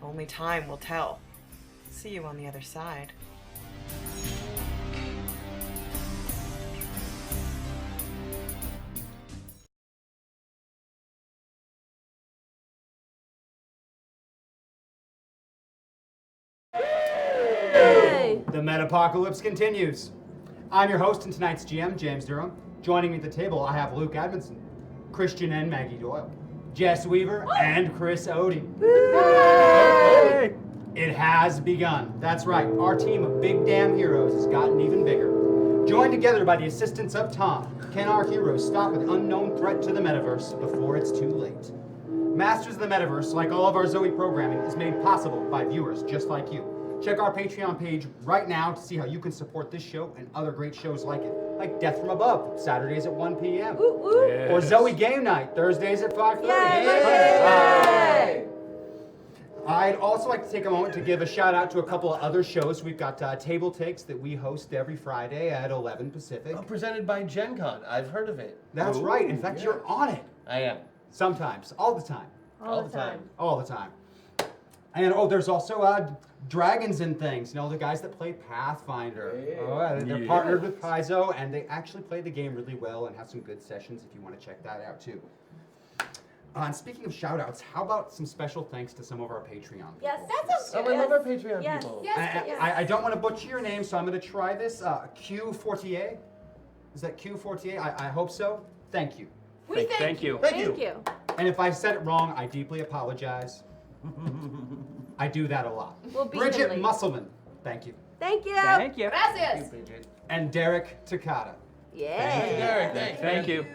Only time will tell. See you on the other side. The Metapocalypse continues. I'm your host and tonight's GM, James Durham. Joining me at the table, I have Luke Edmondson, Christian and Maggie Doyle, Jess Weaver, and Chris Odie. Hey! It has begun. That's right, our team of big damn heroes has gotten even bigger. Joined together by the assistance of Tom, can our heroes stop an unknown threat to the Metaverse before it's too late? Masters of the Metaverse, like all of our Zoe programming, is made possible by viewers just like you. Check our Patreon page right now to see how you can support this show and other great shows like it, like Death from Above, Saturdays at 1 p.m. Yes. Or Zoe Game Night, Thursdays at 5:30. Yay! I'd also like to take a moment to give a shout out to a couple of other shows. We've got Table Takes that we host every Friday at 11 Pacific. Oh, presented by Gen Con. I've heard of it. That's right. In fact, you're on it. I am. Sometimes. All the time. All the time. All the time. And there's also Dragons and Things. You know, the guys that play Pathfinder. Yeah. Oh, they're partnered with Paizo, and they actually play the game really well and have some good sessions if you want to check that out too. And speaking of shout-outs, how about some special thanks to some of our Patreon people? Yes, that's Oh, I love our Patreon people. Yes. I don't want to butcher your name, so I'm going to try this. Q48? Is that Q48? I hope so. Thank you. Thank you. Thank you. And if I said it wrong, I deeply apologize. I do that a lot. We'll be Bridget late. Musselman, thank you. Thank you. Thank you. Gracias. And Derek Takata. Yeah. Derek, Thank you.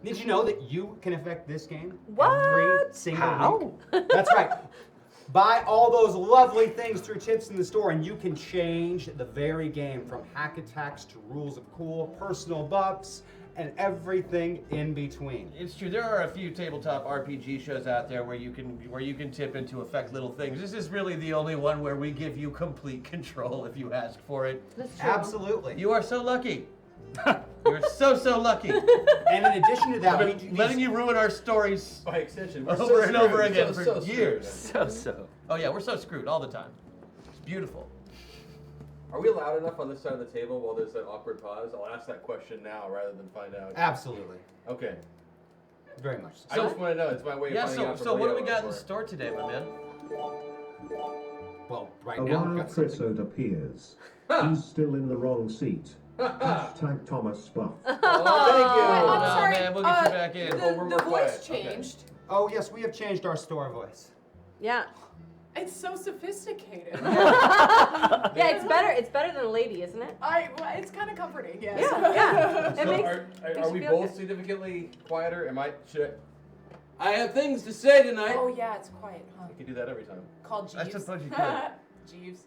Did you know that you can affect this game What? every single How? week? That's right. Buy all those lovely things through tips in the store, and you can change the very game from hack attacks to rules of cool, personal buffs, and everything in between. It's true. There are a few tabletop RPG shows out there where you can tip in to affect little things. This is really the only one where we give you complete control if you ask for it. That's true. Absolutely. You are so lucky. You're so lucky. And in addition to that, I've been letting you ruin our stories By extension, over and over again for years. So. Oh yeah, we're so screwed all the time. It's beautiful. Are we loud enough on this side of the table while there's that awkward pause? I'll ask that question now rather than find out. Absolutely. Okay. Very much I so. just want to know. It's my way of Yeah, finding so out. so what do we got in store today, my man? Well, right A now, while we've got Chris something. Ode appears. He's still in the wrong seat. Hashtag Thomas Buff. Oh, thank you. Oh, I'm sorry, man, we'll get you back in. Oh, we're The quiet. voice Okay. changed. Oh, yes, we have changed our store voice. Yeah. It's so sophisticated. Yeah, it's better. It's better than a lady, isn't it? It's kind of comforting, yes. Yeah. It So makes, are makes we you feel both good. significantly quieter? I have things to say tonight. Oh yeah, it's quiet, huh? I can do that every time. Called Jeeves. I suppose you could. Jeeves.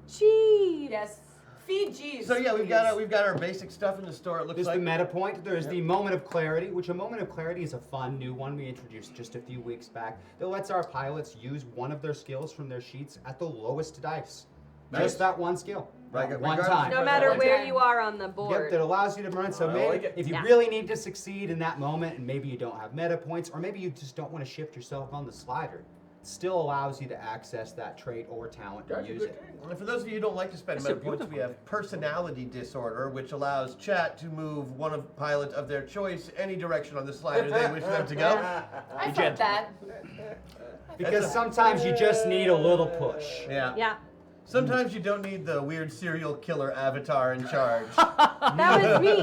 Cheese. Yes. Feed Jeeves. So yeah, we've please. got our basic stuff in the store. It looks There's like the meta point. There's the moment of clarity, which a moment of clarity is a fun new one we introduced just a few weeks back that lets our pilots use one of their skills from their sheets at the lowest dice. Nice. Just that one skill. Right, one regardless- time. No matter One where time. you are on the Yep, board. that allows you to run. So I maybe like it. if you Yeah. really need to succeed in that moment and maybe you don't have meta points or maybe you just don't want to shift yourself on the slider, it still allows you to access that trait or talent and That's a use good it. game. And for those of you who don't like to spend That's meta a points, we beautiful have personality disorder, which allows chat to move one of pilot of their choice any direction on the slider they wish them to go. I felt that. Because sometimes you just need a little push. Yeah. Yeah. Sometimes you don't need the weird serial killer avatar in charge. That was me.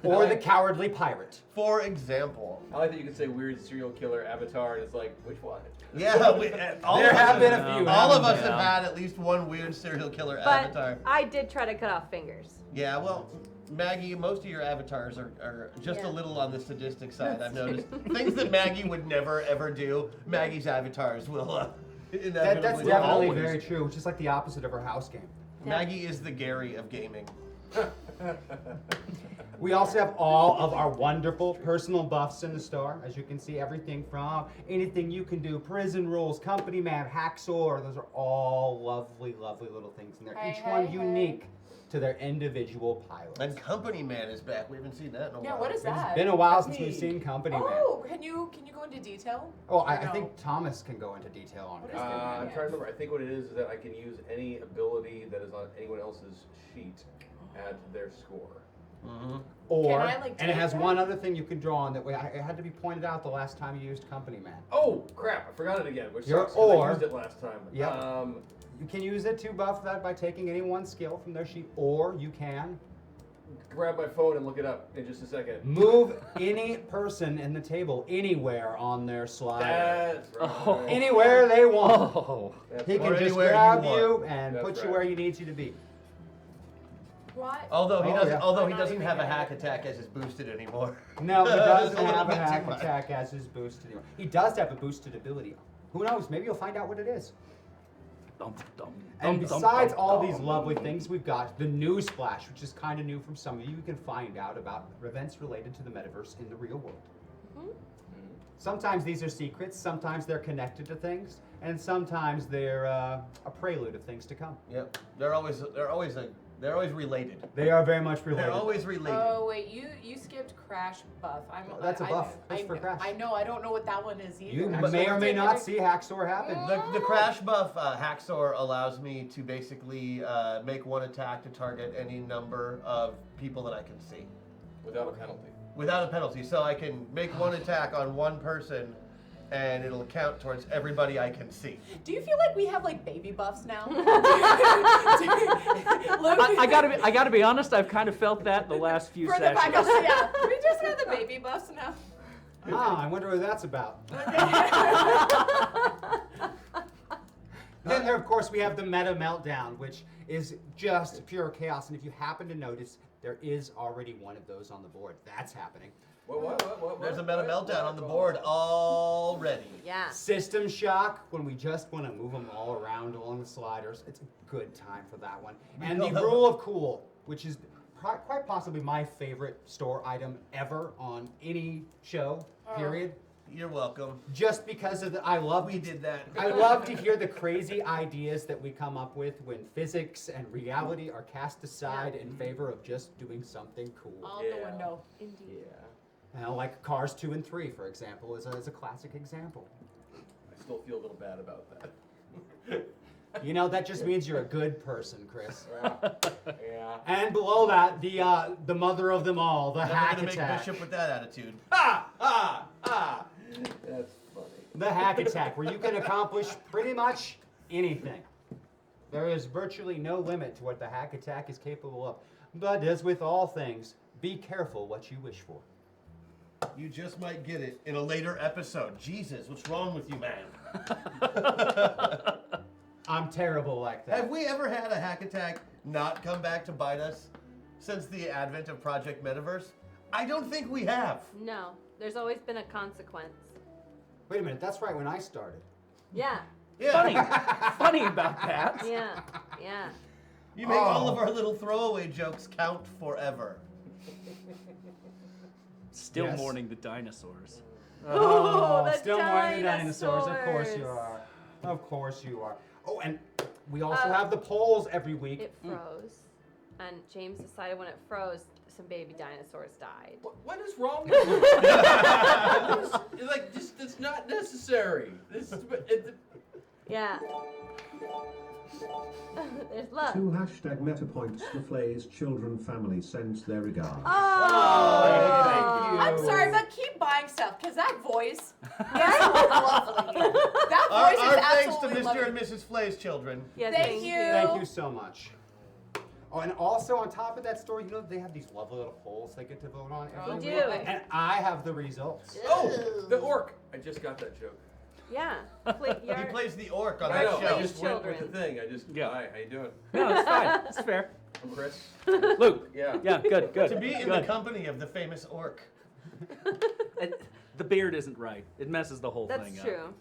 Or the cowardly pirate. For example. I like that you can say weird serial killer avatar, and it's like, which one? Yeah, all There of us have been a few. All of haven't us there? have had at least one weird serial killer But avatar. I did try to cut off fingers. Yeah, well, Maggie, most of your avatars are just Yeah. a little on the sadistic side, I've noticed. Things that Maggie would never, ever do, Maggie's avatars will That's inevitably definitely always. very true, which is like the opposite of her house game. Maggie is the Gary of gaming. We also have all of our wonderful personal buffs in the store. As you can see, everything from anything you can do, prison rules, company man, hacksaw, those are all lovely, lovely little things in there. Hey, Each one hey, unique to their individual pilots. And Company Man is back. We haven't seen that in a while. Yeah, what is It's that? been a while That's since me. we've seen Company Man. Oh, can you go into detail? Oh, Or I no? think Thomas can go into detail on What it. is that? I'm trying to remember. I think what it is that I can use any ability that is on anyone else's sheet, add to their score. Mm-hmm. Or, Can I, like, and it take has that? one other thing you can draw on that way. It had to be pointed out the last time you used Company Man. Oh crap! I forgot it again. Which You're- sucks 'cause or- I used it last time. Yep. You can use it to buff that by taking any one skill from their sheet, or you can Grab my phone and look it up in just a second. move any person in the table anywhere on their slider. That's right. Oh. Anywhere they want. Oh. That's He right. can Or just anywhere grab you you, want. and That's put you right. where he needs you to be. What? Although he Oh, doesn't, yeah. although I'm he not doesn't even have a gonna hack do attack that. as his boosted anymore. No, he It's doesn't a little have a bit too hack much. attack as his boosted anymore. He does have a boosted ability. Who knows? Maybe you'll find out what it is. Dum, dum, And dum, dum, besides dum, all dum. these lovely things, we've got the news flash, which is kind of new from some of you. You can find out about events related to the metaverse in the real world. Sometimes these are secrets, sometimes they're connected to things, and sometimes they're a prelude of things to come. Yep. They're always related. They are very much related. They're always related. Oh wait, you skipped Crash buff. That's a buff. That's I, for Crash. I know. I don't know what that one is either. You Hacksaw may or may did not it. see Hacksaw happen. The crash buff Hacksaw allows me to basically make one attack to target any number of people that I can see Without a penalty. without a penalty. So I can make one attack on one person, and it'll count towards everybody I can see. Do you feel like we have like baby buffs now? I gotta be honest. I've kind of felt that the last few For the sessions. backup, yeah. We just got the baby buffs now. I wonder what that's about. Then there, of course, we have the meta meltdown, which is just pure chaos. And if you happen to notice, there is already one of those on the board. That's happening. What? There's a meta meltdown on the board already. Yeah. System shock, when we just want to move them all around along the sliders. It's a good time for that one. And the rule of cool, which is quite possibly my favorite store item ever on any show, period. You're welcome. Just because of the, I love We did that. I love to hear the crazy ideas that we come up with when physics and reality are cast aside in favor of just doing something cool. Out the window. Indeed. Like Cars 2 and 3, for example, is a classic example. I still feel a little bad about that. You know, that just means you're a good person, Chris. Yeah. And below that, the mother of them all, the Never hack gonna make attack. Bishop with that attitude. That's funny. The hack attack, where you can accomplish pretty much anything. There is virtually no limit to what the hack attack is capable of. But as with all things, be careful what you wish for. You just might get it in a later episode. Jesus, what's wrong with you, man? I'm terrible like that. Have we ever had a hack attack not come back to bite us since the advent of Project Metaverse? I don't think we have. No, there's always been a consequence. Wait a minute, that's right when I started. Yeah. Funny about that. Yeah. Yeah. You make all of our little throwaway jokes count forever. Still Yes. mourning the dinosaurs. Oh, the still mourning the dinosaurs. Of course you dinosaurs. are. Of course you are. Oh, and we also have the polls every week. It froze, and James decided when it froze, some baby dinosaurs died. What is wrong with you? It's like, just, it's not necessary. Yeah. There's love. 2 hashtag meta points for Flay's children family sends their regards. Oh, thank you. I'm sorry, but keep buying stuff because that voice is lovely. That voice Our is thanks to absolutely Mr. lovely. and Mrs. Flay's children. Yeah, Thank you. Thank you so much. Oh, and also on top of that story, you know, they have these lovely little polls they get to vote on every They week. do. And I have the results. Oh, the orc. I just got that joke. Yeah. He plays the orc on I that know. show. I just went with Children. the thing. Yeah. Hi, how you doing? No, it's fine. It's fair. I'm Chris. Luke. Yeah. Yeah, good, good. To be in good. the company of the famous orc. The beard isn't right. It messes the whole That's thing true.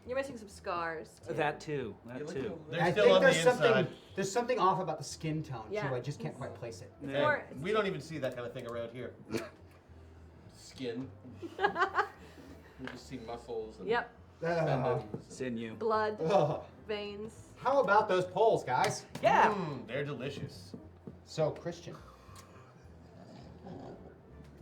You're missing some scars. up. Too. That too. You That look too. They're I still think on there's the inside. there's something off about the skin tone Yeah. too. I just can't quite place it. Yeah. Or- We don't even see that kind of thing around here. Skin. You just see muscles and Yep. tendons. Sinew. Blood, Ugh. veins. How about those polls, guys? Yeah. They're delicious. So, Christian,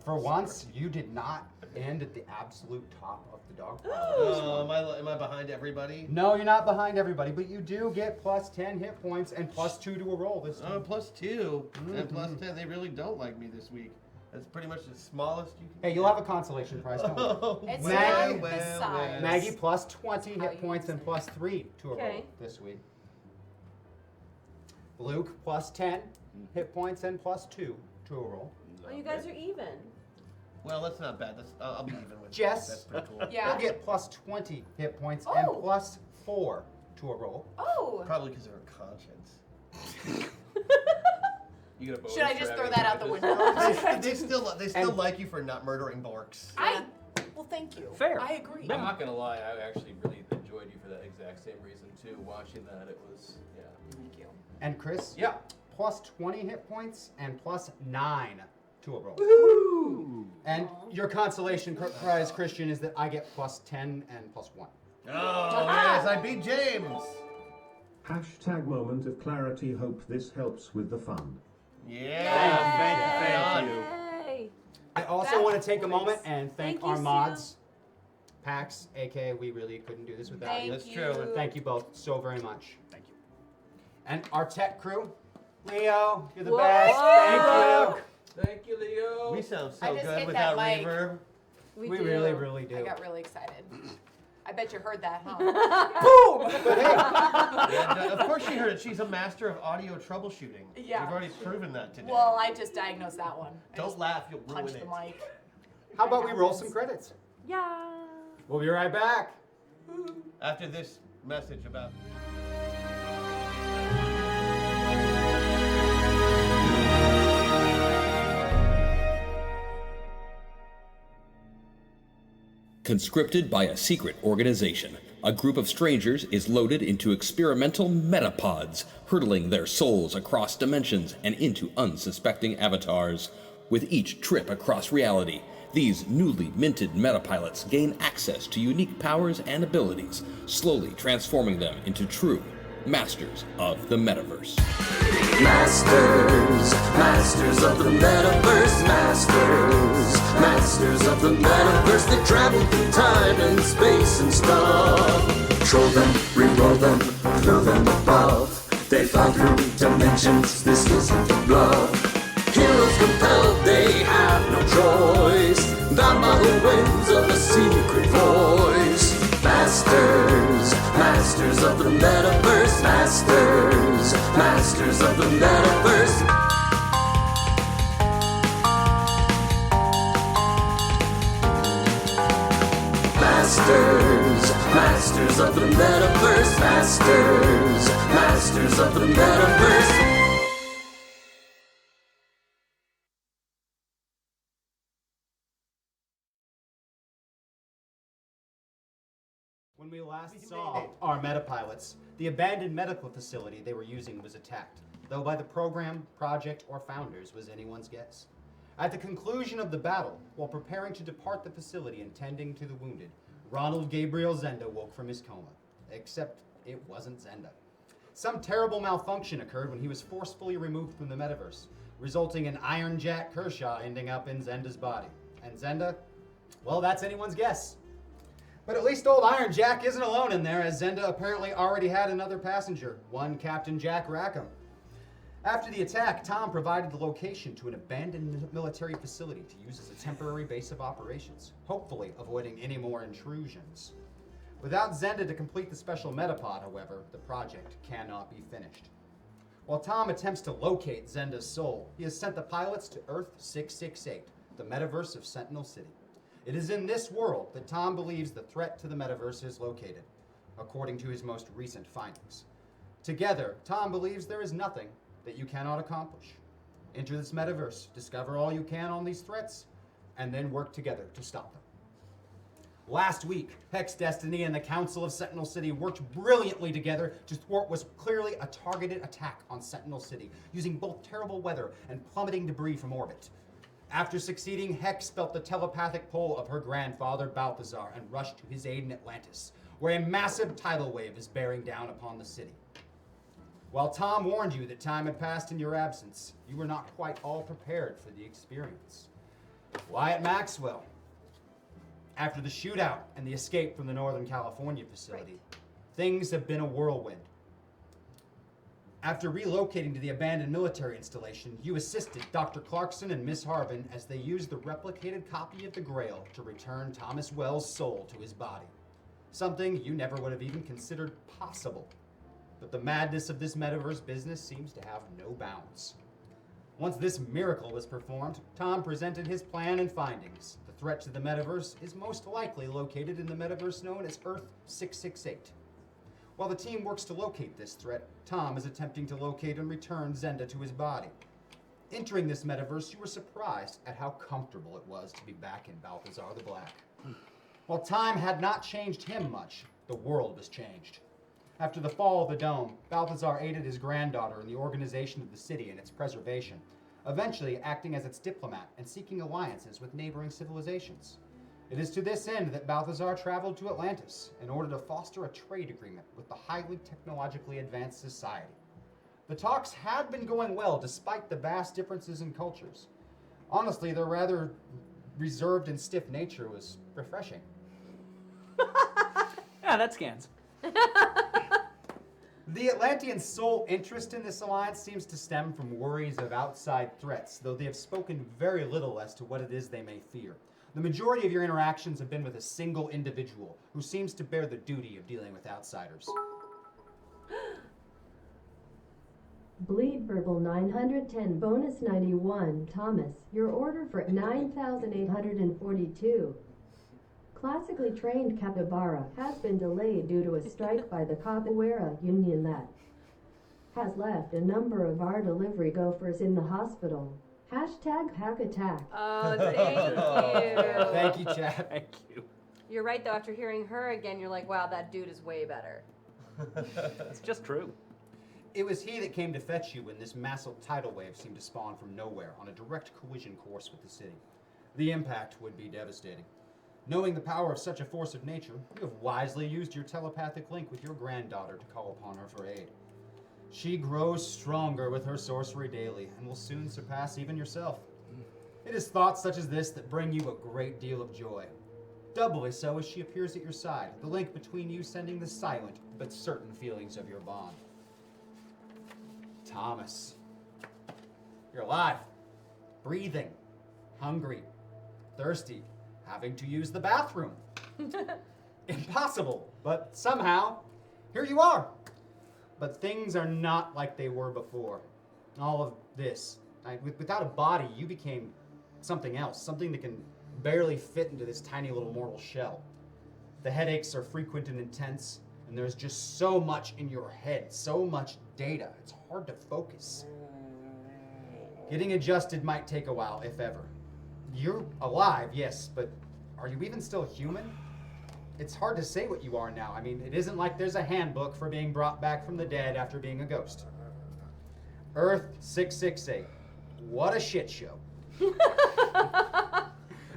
for once, you did not end at the absolute top of the dog pile. Am I behind everybody? No, you're not behind everybody, but you do get plus 10 hit points and plus 2 to a roll this time. Plus 2 and plus 10. They really don't like me this week. That's pretty much the smallest you can Hey, you'll have a consolation prize, don't worry. It's Maggie- not the size. Maggie, plus 20 How hit you points and say. plus 3 to a roll Okay. this week. Luke, plus 10 hit points and plus 2 to a roll. Oh, you guys are even. Well, that's not bad. I'll be even with Jess. That's pretty cool. Yeah. You'll get plus 20 hit points Oh. and plus 4 to a roll. Oh. Probably because of her conscience. You get a bonus Should I for just having throw that out the conscience. window? they still And- like you for not murdering dorks. Well, thank you. Fair. I agree. I'm not gonna lie, I actually really enjoyed you for that exact same reason too. Watching that, it was Thank you. And Chris, yeah. plus 20 hit points and plus 9 to a roll. Woo! And your consolation prize, Christian, is that I get plus 10 and plus 1. Oh yes, I beat James. Hashtag moment of clarity. Hope this helps with the fun. Yeah. Thank you. Yay. I also That want to take a voice. moment and thank Thank you, our Sue. mods, Pax, aka we really couldn't do this without Thank you. That's you. true. And thank you both so very much. Thank you. And our tech crew, Leo, you're the Whoa. best. Thank you. Thank you, Leo. We sound I so just good hit without that mic. reverb. We do. really, really do. I got really excited. I bet you heard that, huh? But hey, And, of course she heard it. She's a master of audio troubleshooting. Yeah. We've already proven that today. Well, I just diagnosed that one. I Don't just laugh, you'll ruin punched it. the mic. how about we roll some credits? Yeah. We'll be right back. After this message about... Conscripted by a secret organization, a group of strangers is loaded into experimental metapods, hurtling their souls across dimensions and into unsuspecting avatars. With each trip across reality, these newly minted metapilots gain access to unique powers and abilities, slowly transforming them into true masters of the Metaverse. Masters of the Metaverse, masters of the Metaverse. They travel through time and space and stuff. Control them, re-roll them, throw them above. They fly through dimensions, this isn't a bluff. Heroes compelled, they have no choice. Bound by the winds of a secret voice. Masters of the Metaverse, masters of the Metaverse. Masters of the Metaverse, masters of the Metaverse. When we last saw our metapilots, the abandoned medical facility they were using was attacked, though by the program, project, or founders was anyone's guess. At the conclusion of the battle, while preparing to depart the facility and tending to the wounded, Ronald Gabriel Zenda woke from his coma. Except it wasn't Zenda. Some terrible malfunction occurred when he was forcefully removed from the metaverse, resulting in Iron Jack Kershaw ending up in Zenda's body. And Zenda? Well, that's anyone's guess. But at least old Iron Jack isn't alone in there, as Zenda apparently already had another passenger, one Captain Jack Rackham. After the attack, Tom provided the location to an abandoned military facility to use as a temporary base of operations, hopefully avoiding any more intrusions. Without Zenda to complete the special metapod, however, the project cannot be finished. While Tom attempts to locate Zenda's soul, he has sent the pilots to Earth 668, the metaverse of Sentinel City. It is in this world that Tom believes the threat to the metaverse is located, according to his most recent findings. Together, Tom believes there is nothing that you cannot accomplish. Enter this metaverse, discover all you can on these threats, and then work together to stop them. Last week, Hex Destiny and the Council of Sentinel City worked brilliantly together to thwart what was clearly a targeted attack on Sentinel City, using both terrible weather and plummeting debris from orbit. After succeeding, Hex felt the telepathic pull of her grandfather, Balthazar, and rushed to his aid in Atlantis, where a massive tidal wave is bearing down upon the city. While Tom warned you that time had passed in your absence, you were not quite all prepared for the experience. Wyatt Maxwell. After the shootout and the escape from the Northern California facility, things have been a whirlwind. After relocating to the abandoned military installation, you assisted Dr. Clarkson and Miss Harvin as they used the replicated copy of the Grail to return Thomas Wells' soul to his body. Something you never would have even considered possible. But the madness of this metaverse business seems to have no bounds. Once this miracle was performed, Tom presented his plan and findings. The threat to the metaverse is most likely located in the metaverse known as Earth 668. While the team works to locate this threat, Tom is attempting to locate and return Zenda to his body. Entering this metaverse, you were surprised at how comfortable it was to be back in Balthazar the Black. While time had not changed him much, the world was changed. After the fall of the Dome, Balthazar aided his granddaughter in the organization of the city and its preservation, eventually acting as its diplomat and seeking alliances with neighboring civilizations. It is to this end that Balthazar traveled to Atlantis in order to foster a trade agreement with the highly technologically advanced society. The talks had been going well despite the vast differences in cultures. Honestly, their rather reserved and stiff nature was refreshing. Yeah, that scans. The Atlanteans' sole interest in this alliance seems to stem from worries of outside threats, though they have spoken very little as to what it is they may fear. The majority of your interactions have been with a single individual who seems to bear the duty of dealing with outsiders. Bleed Verbal 910 bonus 91 Thomas, your order for 9,842. Classically trained capybara has been delayed due to a strike by the capoeira union that has left a number of our delivery gophers in the hospital. Hashtag hack attack. Oh, thank you. Thank you, Chad. Thank you. You're right, though. After hearing her again, you're like, wow, that dude is way better. It's just true. It was he that came to fetch you when this massive tidal wave seemed to spawn from nowhere on a direct collision course with the city. The impact would be devastating. Knowing the power of such a force of nature, you have wisely used your telepathic link with your granddaughter to call upon her for aid. She grows stronger with her sorcery daily and will soon surpass even yourself. It is thoughts such as this that bring you a great deal of joy. Doubly so as she appears at your side, the link between you sending the silent but certain feelings of your bond. Thomas. You're alive, breathing, hungry, thirsty, having to use the bathroom. Impossible, but somehow, here you are. But things are not like they were before. All of this. Without a body, you became something else, something that can barely fit into this tiny little mortal shell. The headaches are frequent and intense, and there's just so much in your head, so much data. It's hard to focus. Getting adjusted might take a while, if ever. You're alive, yes, but are you even still human? It's hard to say what you are now. I mean, it isn't like there's a handbook for being brought back from the dead after being a ghost. Earth 668. What a shit show.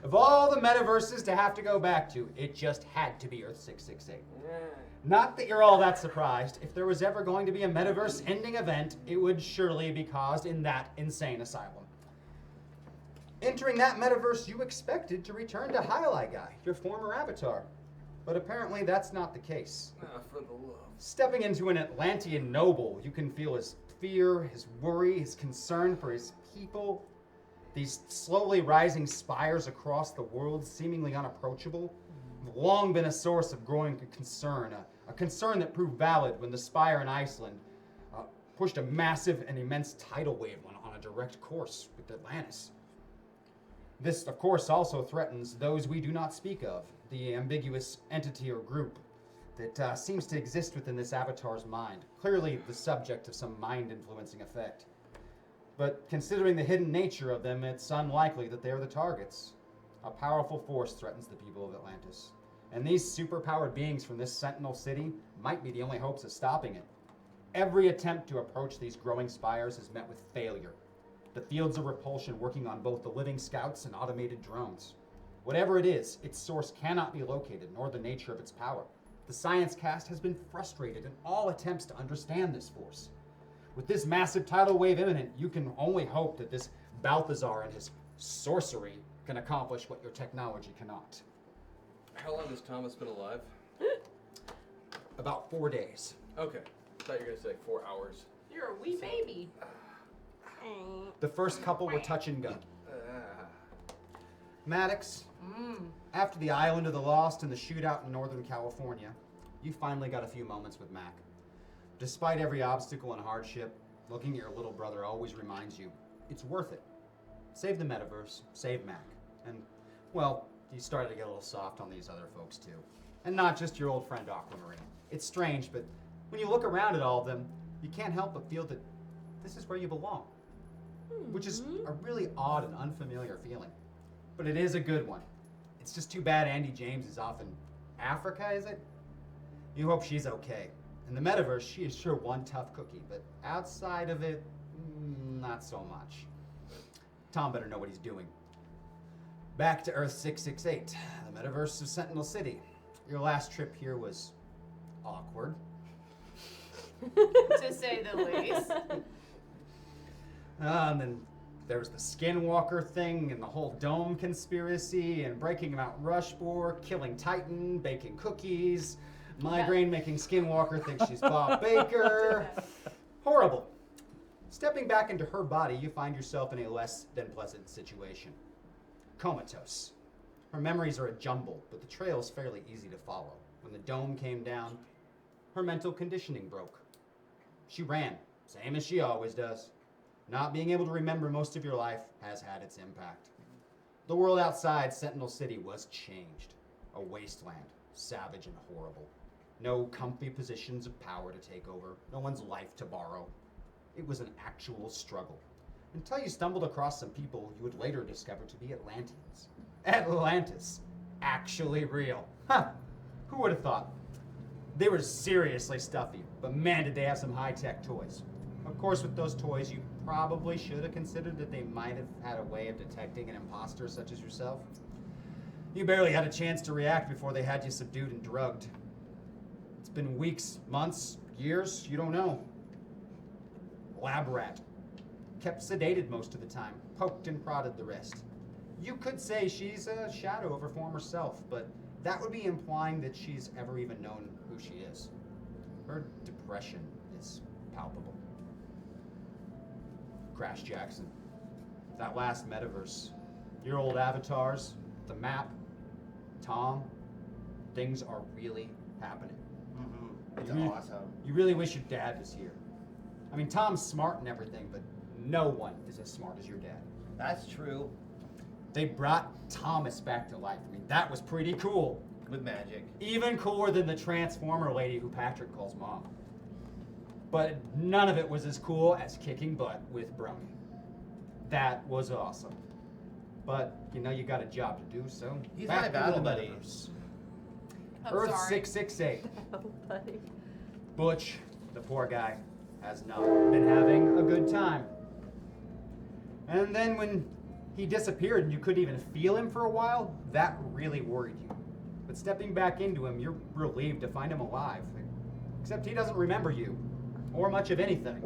Of all the metaverses to have to go back to, it just had to be Earth 668. Not that you're all that surprised. If there was ever going to be a metaverse-ending event, it would surely be caused in that insane asylum. Entering that metaverse, you expected to return to Highlight Guy, your former avatar. But apparently that's not the case. For the love. Stepping into an Atlantean noble, you can feel his fear, his worry, his concern for his people. These slowly rising spires across the world, seemingly unapproachable, have long been a source of growing concern, a concern that proved valid when the spire in Iceland pushed a massive and immense tidal wave on a direct course with Atlantis. This, of course, also threatens those we do not speak of, the ambiguous entity or group that seems to exist within this avatar's mind, clearly the subject of some mind-influencing effect. But considering the hidden nature of them, it's unlikely that they are the targets. A powerful force threatens the people of Atlantis, and these superpowered beings from this Sentinel City might be the only hopes of stopping it. Every attempt to approach these growing spires is met with failure. The fields of repulsion working on both the living scouts and automated drones. Whatever it is, its source cannot be located, nor the nature of its power. The science cast has been frustrated in all attempts to understand this force. With this massive tidal wave imminent, you can only hope that this Balthazar and his sorcery can accomplish what your technology cannot. How long has Thomas been alive? About 4 days. Okay. I thought you were going to say like 4 hours. You're a wee baby. The first couple were touch and go. Maddox, after the Island of the Lost and the shootout in Northern California, you finally got a few moments with Mac. Despite every obstacle and hardship, looking at your little brother always reminds you, it's worth it. Save the Metaverse, save Mac. And, well, you started to get a little soft on these other folks too. And not just your old friend Aquamarine. It's strange, but when you look around at all of them, you can't help but feel that this is where you belong. Which is a really odd and unfamiliar feeling. But it is a good one. It's just too bad Andy James is off in Africa, is it? You hope she's okay. In the Metaverse, she is sure one tough cookie, but outside of it, not so much. Tom better know what he's doing. Back to Earth 668, the Metaverse of Sentinel City. Your last trip here was awkward. To say the least. And then there was the Skinwalker thing and the whole dome conspiracy and breaking Mount Rushmore, killing Titan, baking cookies, Migraine making Skinwalker think she's Bob Baker. Horrible. Stepping back into her body, you find yourself in a less than pleasant situation. Comatose. Her memories are a jumble, but the trail is fairly easy to follow. When the dome came down, her mental conditioning broke. She ran, same as she always does. Not being able to remember most of your life has had its impact. The world outside Sentinel City was changed. A wasteland, savage and horrible. No comfy positions of power to take over, no one's life to borrow. It was an actual struggle. Until you stumbled across some people you would later discover to be Atlanteans. Atlantis. Actually real. Huh. Who would have thought? They were seriously stuffy, but man did they have some high-tech toys. Of course, with those toys, you probably should have considered that they might have had a way of detecting an imposter such as yourself. You barely had a chance to react before they had you subdued and drugged. It's been weeks, months, years, you don't know. Lab rat. Kept sedated most of the time, poked and prodded the rest. You could say she's a shadow of her former self, but that would be implying that she's ever even known who she is. Her depression is palpable. Crash Jackson. That last Metaverse. Your old avatars, the map, Tom, things are really happening. It's awesome. You really wish your dad was here. I mean, Tom's smart and everything, but no one is as smart as your dad. That's true. They brought Thomas back to life. I mean, that was pretty cool. With magic. Even cooler than the Transformer lady who Patrick calls mom. But none of it was as cool as kicking butt with Brony. That was awesome. But, you know, you got a job to do, so He's back my to battle the buddy. Metaverse. I'm Earth sorry. 668. Oh, buddy. Butch, the poor guy, has not been having a good time. And then when he disappeared and you couldn't even feel him for a while, that really worried you. But stepping back into him, you're relieved to find him alive. Except he doesn't remember you, or much of anything.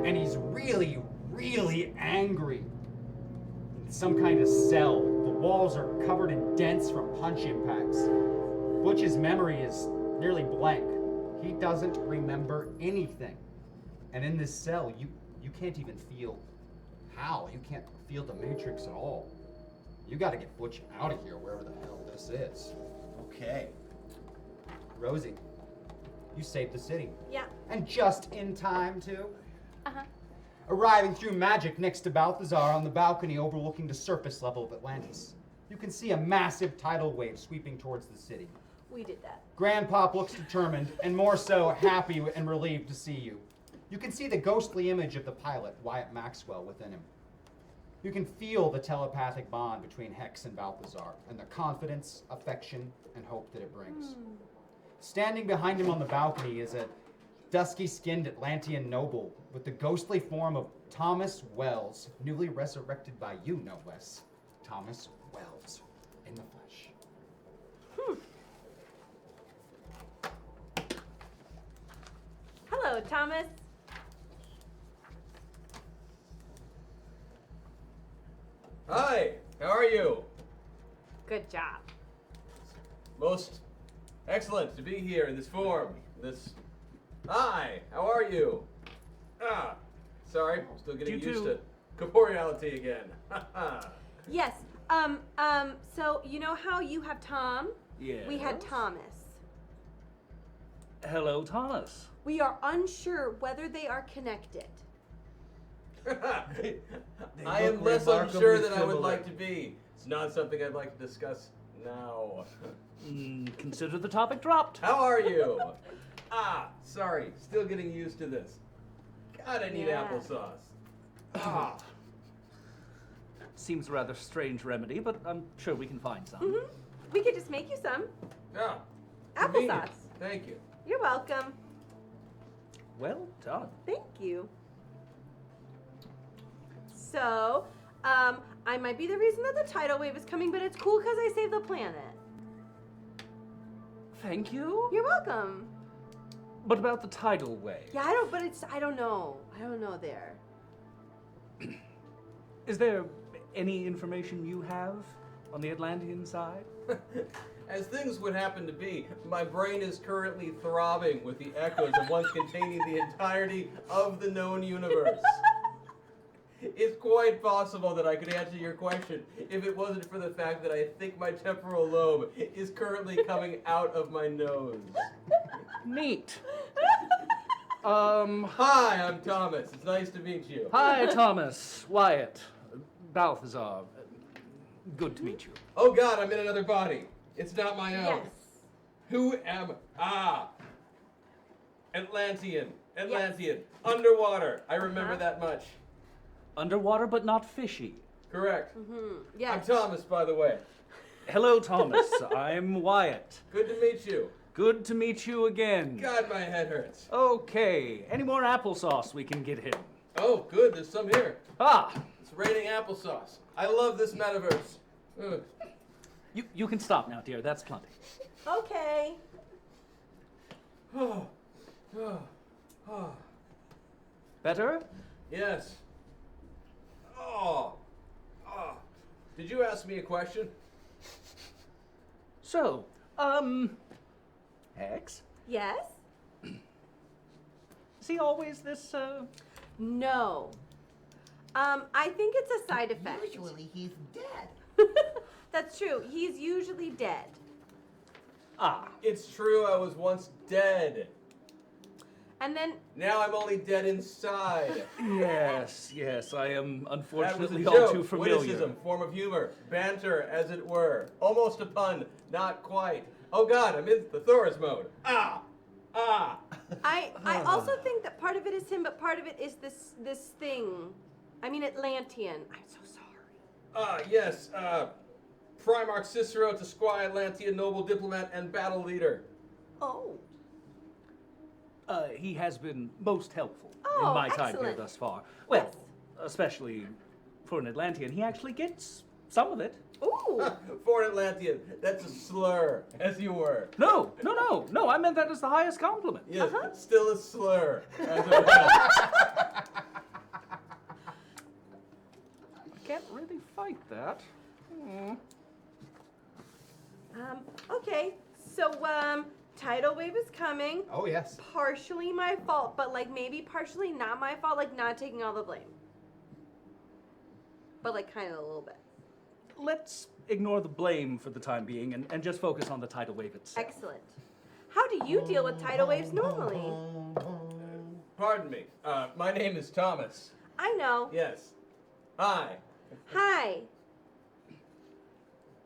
And he's really, really angry. In some kind of cell. The walls are covered in dents from punch impacts. Butch's memory is nearly blank. He doesn't remember anything. And in this cell, you can't even feel how. You can't feel the Matrix at all. You gotta get Butch out of here, wherever the hell this is. Okay. Rosie, you saved the city. Yeah. And just in time, too. Uh-huh. Arriving through magic next to Balthazar on the balcony overlooking the surface level of Atlantis. You can see a massive tidal wave sweeping towards the city. We did that. Grandpop looks determined, and more so, happy and relieved to see you. You can see the ghostly image of the pilot, Wyatt Maxwell, within him. You can feel the telepathic bond between Hex and Balthazar, and the confidence, affection, and hope that it brings. Standing behind him on the balcony is a dusky-skinned Atlantean noble with the ghostly form of Thomas Wells, newly resurrected by you, no less. Thomas Wells, in the flesh. Hello, Thomas. Hi, how are you? Good job. Most excellent to be here in this form. Hi, how are you? Sorry, I'm still getting used to corporeality again. Yes. So you know how you have Tom? Yes. We had Thomas. Hello, Thomas. We are unsure whether they are connected. I am less unsure than I would like to be. It's not something I'd like to discuss now. Consider the topic dropped. How are you? Sorry, still getting used to this. God, I need applesauce. Seems a rather strange remedy, but I'm sure we can find some. We could just make you some. Convenient. Applesauce. Thank you. You're welcome. Well done. Thank you. So, I might be the reason that the tidal wave is coming, but it's cool because I saved the planet. Thank you. You're welcome. What about the tidal wave? Yeah, I don't know. I don't know there. Is there any information you have on the Atlantean side? As things would happen to be, my brain is currently throbbing with the echoes of one containing the entirety of the known universe. It's quite possible that I could answer your question if it wasn't for the fact that I think my temporal lobe is currently coming out of my nose. Neat. Hi, I'm Thomas. It's nice to meet you. Hi, Thomas. Wyatt. Balthazar. Good to meet you. Oh God, I'm in another body. It's not my own. Yes. Who am Atlantean. Underwater. I remember that much. Underwater, but not fishy. Correct. Yes. I'm Thomas, by the way. Hello, Thomas. I'm Wyatt. Good to meet you. Good to meet you again. God, my head hurts. Okay. Any more applesauce we can get him? Oh, good. There's some here. Ah. It's raining applesauce. I love this metaverse. Ugh. You can stop now, dear. That's plenty. Okay. Better? Yes. Did you ask me a question? So, X? Yes? Is he always this, No. I think it's a side effect. Usually he's dead. That's true. He's usually dead. It's true, I was once dead. And then... Now I'm only dead inside. Yes, I am unfortunately that was a all joke. too familiar. Witticism, form of humor, banter, as it were. Almost a pun, not quite. Oh God, I'm in thesaurus mode. I also think that part of it is him, but part of it is this thing. I mean, Atlantean. I'm so sorry. Yes, Primarch Cicero to Squire Atlantean, noble diplomat and battle leader. Oh. He has been most helpful Oh, in my time here excellent. thus far. Well, especially for an Atlantean, he actually gets some of it. Ooh. For an Atlantean, that's a slur, as you were. No, I meant that as the highest compliment. Yes, still a slur. As it was. I can't really fight that. Okay. So, tidal wave is coming. Oh, yes. Partially my fault, but like maybe partially not my fault, like not taking all the blame. But like kind of a little bit. Let's ignore the blame for the time being and just focus on the tidal wave itself. Excellent. How do you deal with tidal waves normally? Pardon me. My name is Thomas. I know. Yes. Hi. Hi.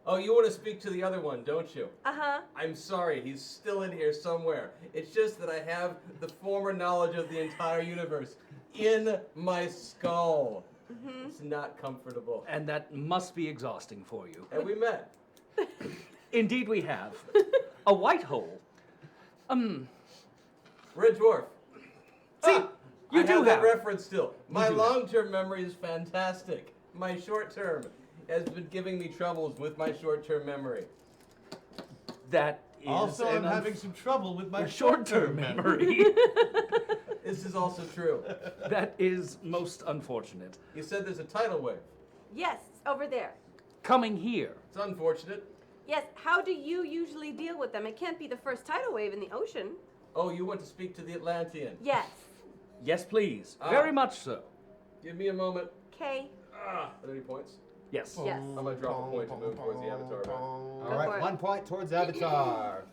Oh, you want to speak to the other one, don't you? Uh-huh. I'm sorry, he's still in here somewhere. It's just that I have the former knowledge of the entire universe in my skull. Mm-hmm. It's not comfortable. And that must be exhausting for you. And we met. Indeed we have. A white hole. Red Dwarf. See, you I do have that have. reference still. My do have. long-term memory is fantastic. My short-term has been giving me troubles with my short-term memory. That is Also, an I'm having some trouble with my short-term memory. This is also true. That is most unfortunate. You said there's a tidal wave. Yes, over there. Coming here. It's unfortunate. Yes, how do you usually deal with them? It can't be the first tidal wave in the ocean. Oh, you want to speak to the Atlantean? Yes. Yes, please. Very much so. Give me a moment. Okay. 30 points. Yes. Yes. I'm going to drop a point to move towards the Avatar. All for right, it. 1 point towards Avatar.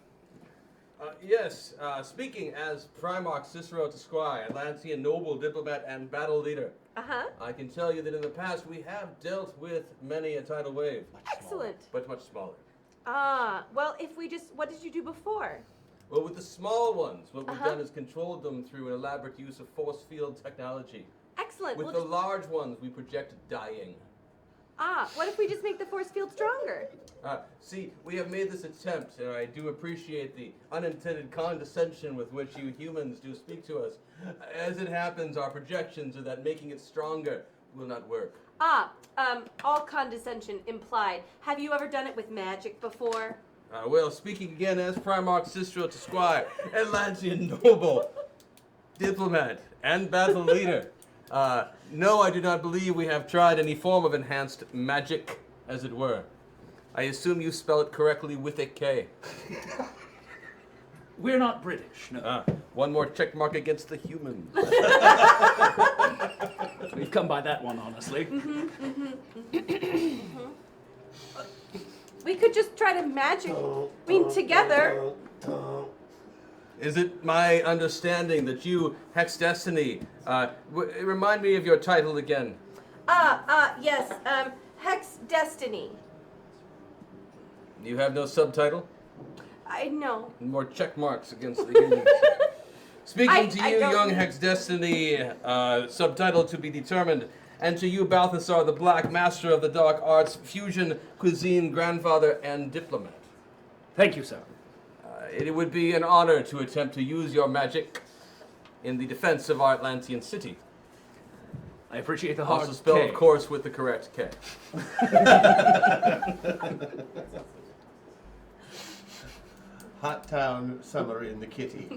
Yes, speaking as Primarch Cicero Tesquai, Atlantean noble, diplomat, and battle leader, I can tell you that in the past we have dealt with many a tidal wave. Excellent. But much smaller. Well, if we just, what did you do before? Well, with the small ones, what we've done is controlled them through an elaborate use of force field technology. Excellent. With the large ones, we project dying. What if we just make the force field stronger? See, we have made this attempt, and I do appreciate the unintended condescension with which you humans do speak to us. As it happens, our projections are that making it stronger will not work. All condescension implied. Have you ever done it with magic before? Well, speaking again as Primarch Cicero Tesquai, Atlantean noble, diplomat, and battle leader. No, I do not believe we have tried any form of enhanced magic, as it were. I assume you spell it correctly with a K. We're not British, no. One more check mark against the humans. We've come by that one, honestly. We could just try to magic. Together. Is it my understanding that you, Hex Destiny, remind me of your title again? Yes, Hex Destiny. You have no subtitle? I know. More check marks against the humans. Speaking to you, young Hex Destiny, subtitle to be determined. And to you, Balthasar, the Black Master of the Dark Arts, Fusion, Cuisine, Grandfather, and Diplomat. Thank you, sir. It would be an honor to attempt to use your magic in the defense of our Atlantean city. I appreciate the hard Also spelled, K. of course, with the correct K. Hot town, summer in the kitty.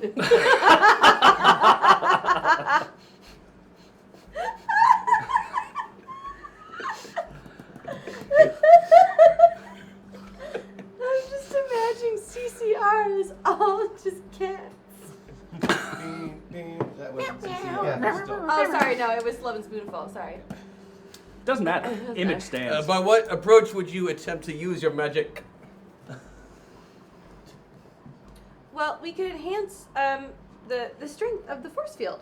I'm just imagining CCR is all just cats. That wasn't Oh, sorry, no, it was Love and Spoonful, sorry. Doesn't matter. Image stands. By what approach would you attempt to use your magic? Well, we could enhance the strength of the force field.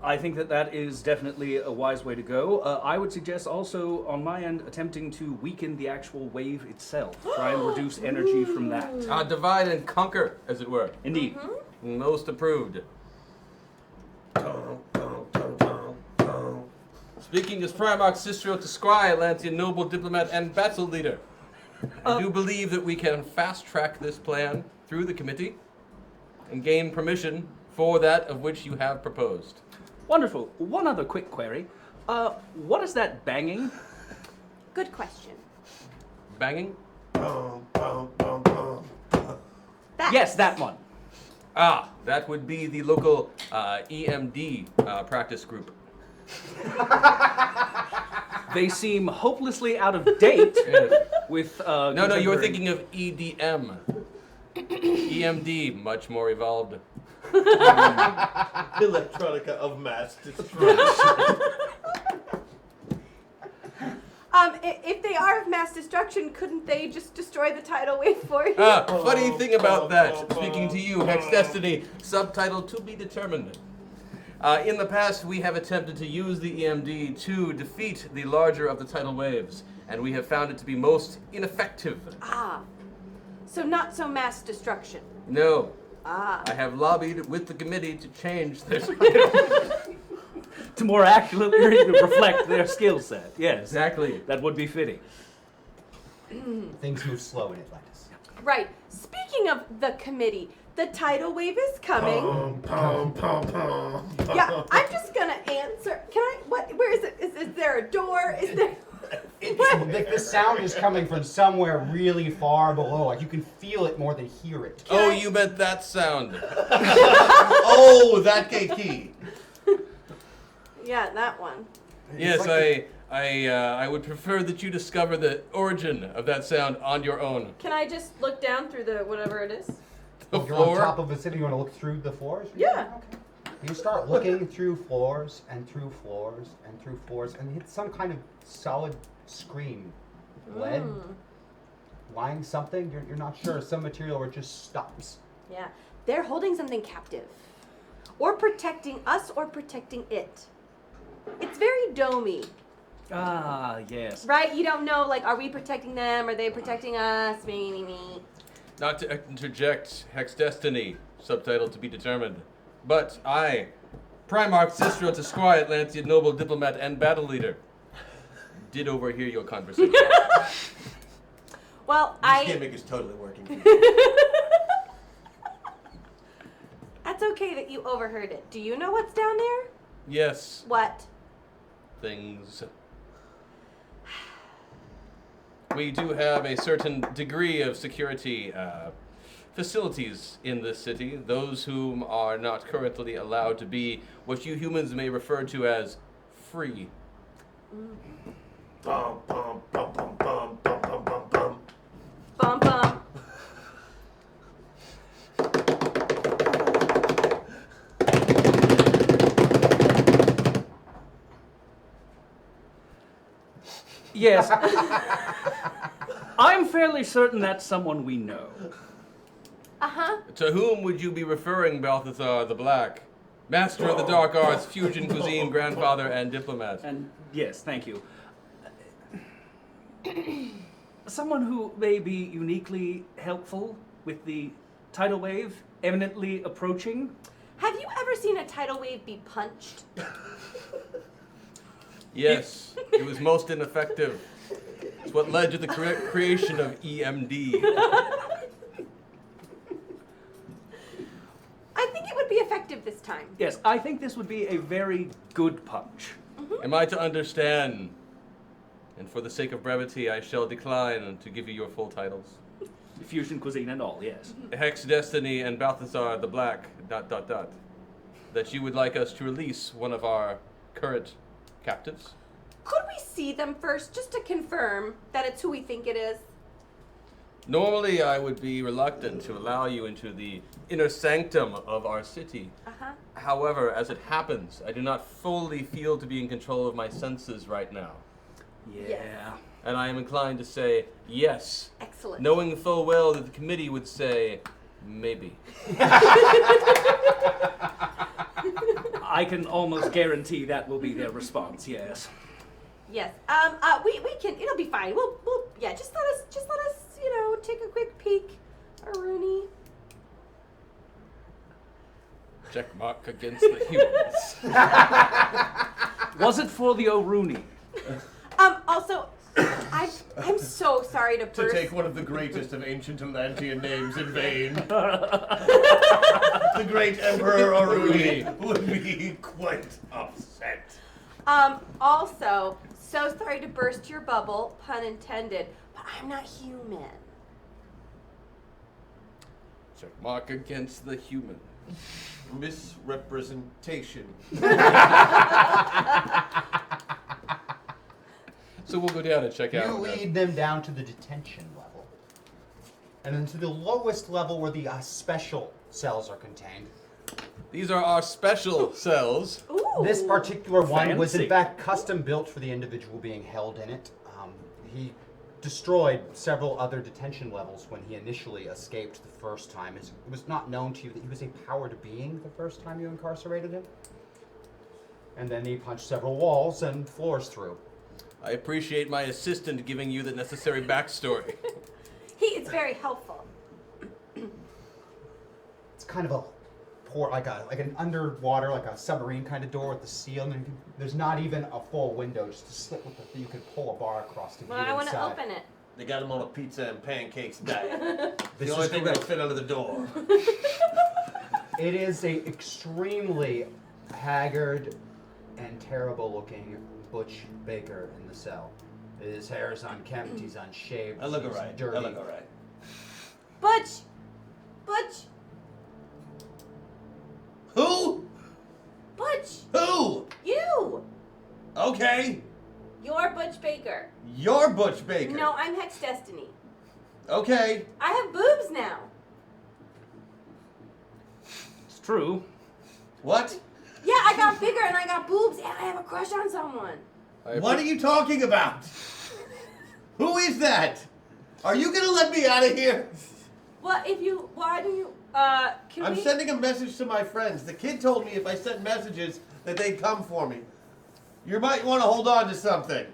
I think that is definitely a wise way to go. I would suggest also, on my end, attempting to weaken the actual wave itself. Try and reduce energy from that. Divide and conquer, as it were. Indeed. Most approved. Speaking as Primarch Cicero Tesquai, Atlantean noble, diplomat, and battle leader, I do believe that we can fast-track this plan through the committee and gain permission for that of which you have proposed. Wonderful. One other quick query. What is that banging? Good question. Banging? Yes, that one. That would be the local EMD practice group. They seem hopelessly out of date with No, you were thinking of EDM. EMD, much more evolved. Electronica of mass destruction. If they are of mass destruction, couldn't they just destroy the tidal wave for you? Funny thing about that, speaking to you, Hex Destiny, subtitle to be determined. In the past, we have attempted to use the EMD to defeat the larger of the tidal waves, and we have found it to be most ineffective. So not so mass destruction. No. I have lobbied with the committee to change this. To more accurately reflect their skill set. Yes. Exactly. That would be fitting. Things move slow in Atlantis. Right. Speaking of the committee, the tidal wave is coming. Yeah, I'm just gonna answer. Can I? What? Where is it? Is there a door? Is there? The sound is coming from somewhere really far below. Like you can feel it more than hear it. You meant that sound. Oh, that gay key. Yeah, that one. Yes, It's like I would prefer that you discover the origin of that sound on your own. Can I just look down through the whatever it is? The You're floor? on top of a city. You want to look through the floors? Yeah. Okay. You start looking through floors and through floors and through floors, and hit some kind of solid screen. Lead? Lying something? You're not sure. Some material where it just stops. Yeah. They're holding something captive. Or protecting us or protecting it. It's very domey. Ah, yes. Right? You don't know, like, are we protecting them? Are they protecting us? Me. Not to interject, Hex Destiny, subtitle to be determined. But I, Primarch Cicero Tesquai, Atlantean noble diplomat and battle leader, did overhear your conversation. Well, This gimmick is totally working for you. That's okay that you overheard it. Do you know what's down there? Yes, What? things. We do have a certain degree of security facilities in this city, those whom are not currently allowed to be what you humans may refer to as free. Bum, bum, bum, bum, bum, bum, bum, bum, bum. Bum bum. Yes. I'm fairly certain that's someone we know. Uh-huh. To whom would you be referring, Balthazar the Black? Master of the Dark Arts, fusion cuisine, grandfather, and diplomat. And yes, thank you. Someone who may be uniquely helpful with the tidal wave eminently approaching. Have you ever seen a tidal wave be punched? Yes, it was most ineffective. It's what led to the creation of EMD. I think it would be effective this time. Yes, I think this would be a very good punch. Am I to understand? And for the sake of brevity, I shall decline to give you your full titles. Fusion cuisine and all, yes. Hex Destiny and Balthazar the Black, ... That you would like us to release one of our current captives? Could we see them first, just to confirm that it's who we think it is? Normally, I would be reluctant to allow you into the inner sanctum of our city. Uh-huh. However, as it happens, I do not fully feel to be in control of my senses right now. Yeah. And I am inclined to say yes. Excellent. Knowing full well that the committee would say maybe. I can almost guarantee that will be their response, yes. Yes. We can. It'll be fine. We'll. Yeah. Just let us. Take a quick peek. Aruni. Check mark against the humans. Was it for the O'Rooney? Also, I'm so sorry to To burst. take one of the greatest of ancient Atlantean names in vain. The great Emperor Aruni would be quite upset. Also, so sorry to burst your bubble, pun intended, but I'm not human. Check mark against the human. Misrepresentation. So we'll go down and check out. You lead them down to the detention level. And then to the lowest level where the special cells are contained. These are our special cells. Ooh. This particular one was in Fancy. fact custom built for the individual being held in it. He destroyed several other detention levels when he initially escaped the first time. It was not known to you that he was a powered being the first time you incarcerated him. And then he punched several walls and floors through. I appreciate my assistant giving you the necessary backstory. It's very helpful. It's kind of a port, like an underwater, like a submarine kind of door with the seal, and there's not even a full window, just a slit with you could pull a bar across to Well, get I want to inside. open it. They got him on a pizza and pancakes diet. This The only is thing correct. that'll fit under the door. It is a extremely haggard and terrible looking Butch Baker in the cell. His hair is unkempt, he's unshaved, I look he's alright. dirty. I look alright. Butch! Who? Butch! Who? You! Okay. You're Butch Baker. You're Butch Baker. No, I'm Hex Destiny. Okay. I have boobs now. It's true. What? Yeah, I got bigger and I got boobs and I have a crush on someone. What are you talking about? Who is that? Are you gonna let me out of here? Well, why do you, I'm sending a message to my friends. The kid told me if I sent messages that they'd come for me. You might want to hold on to something.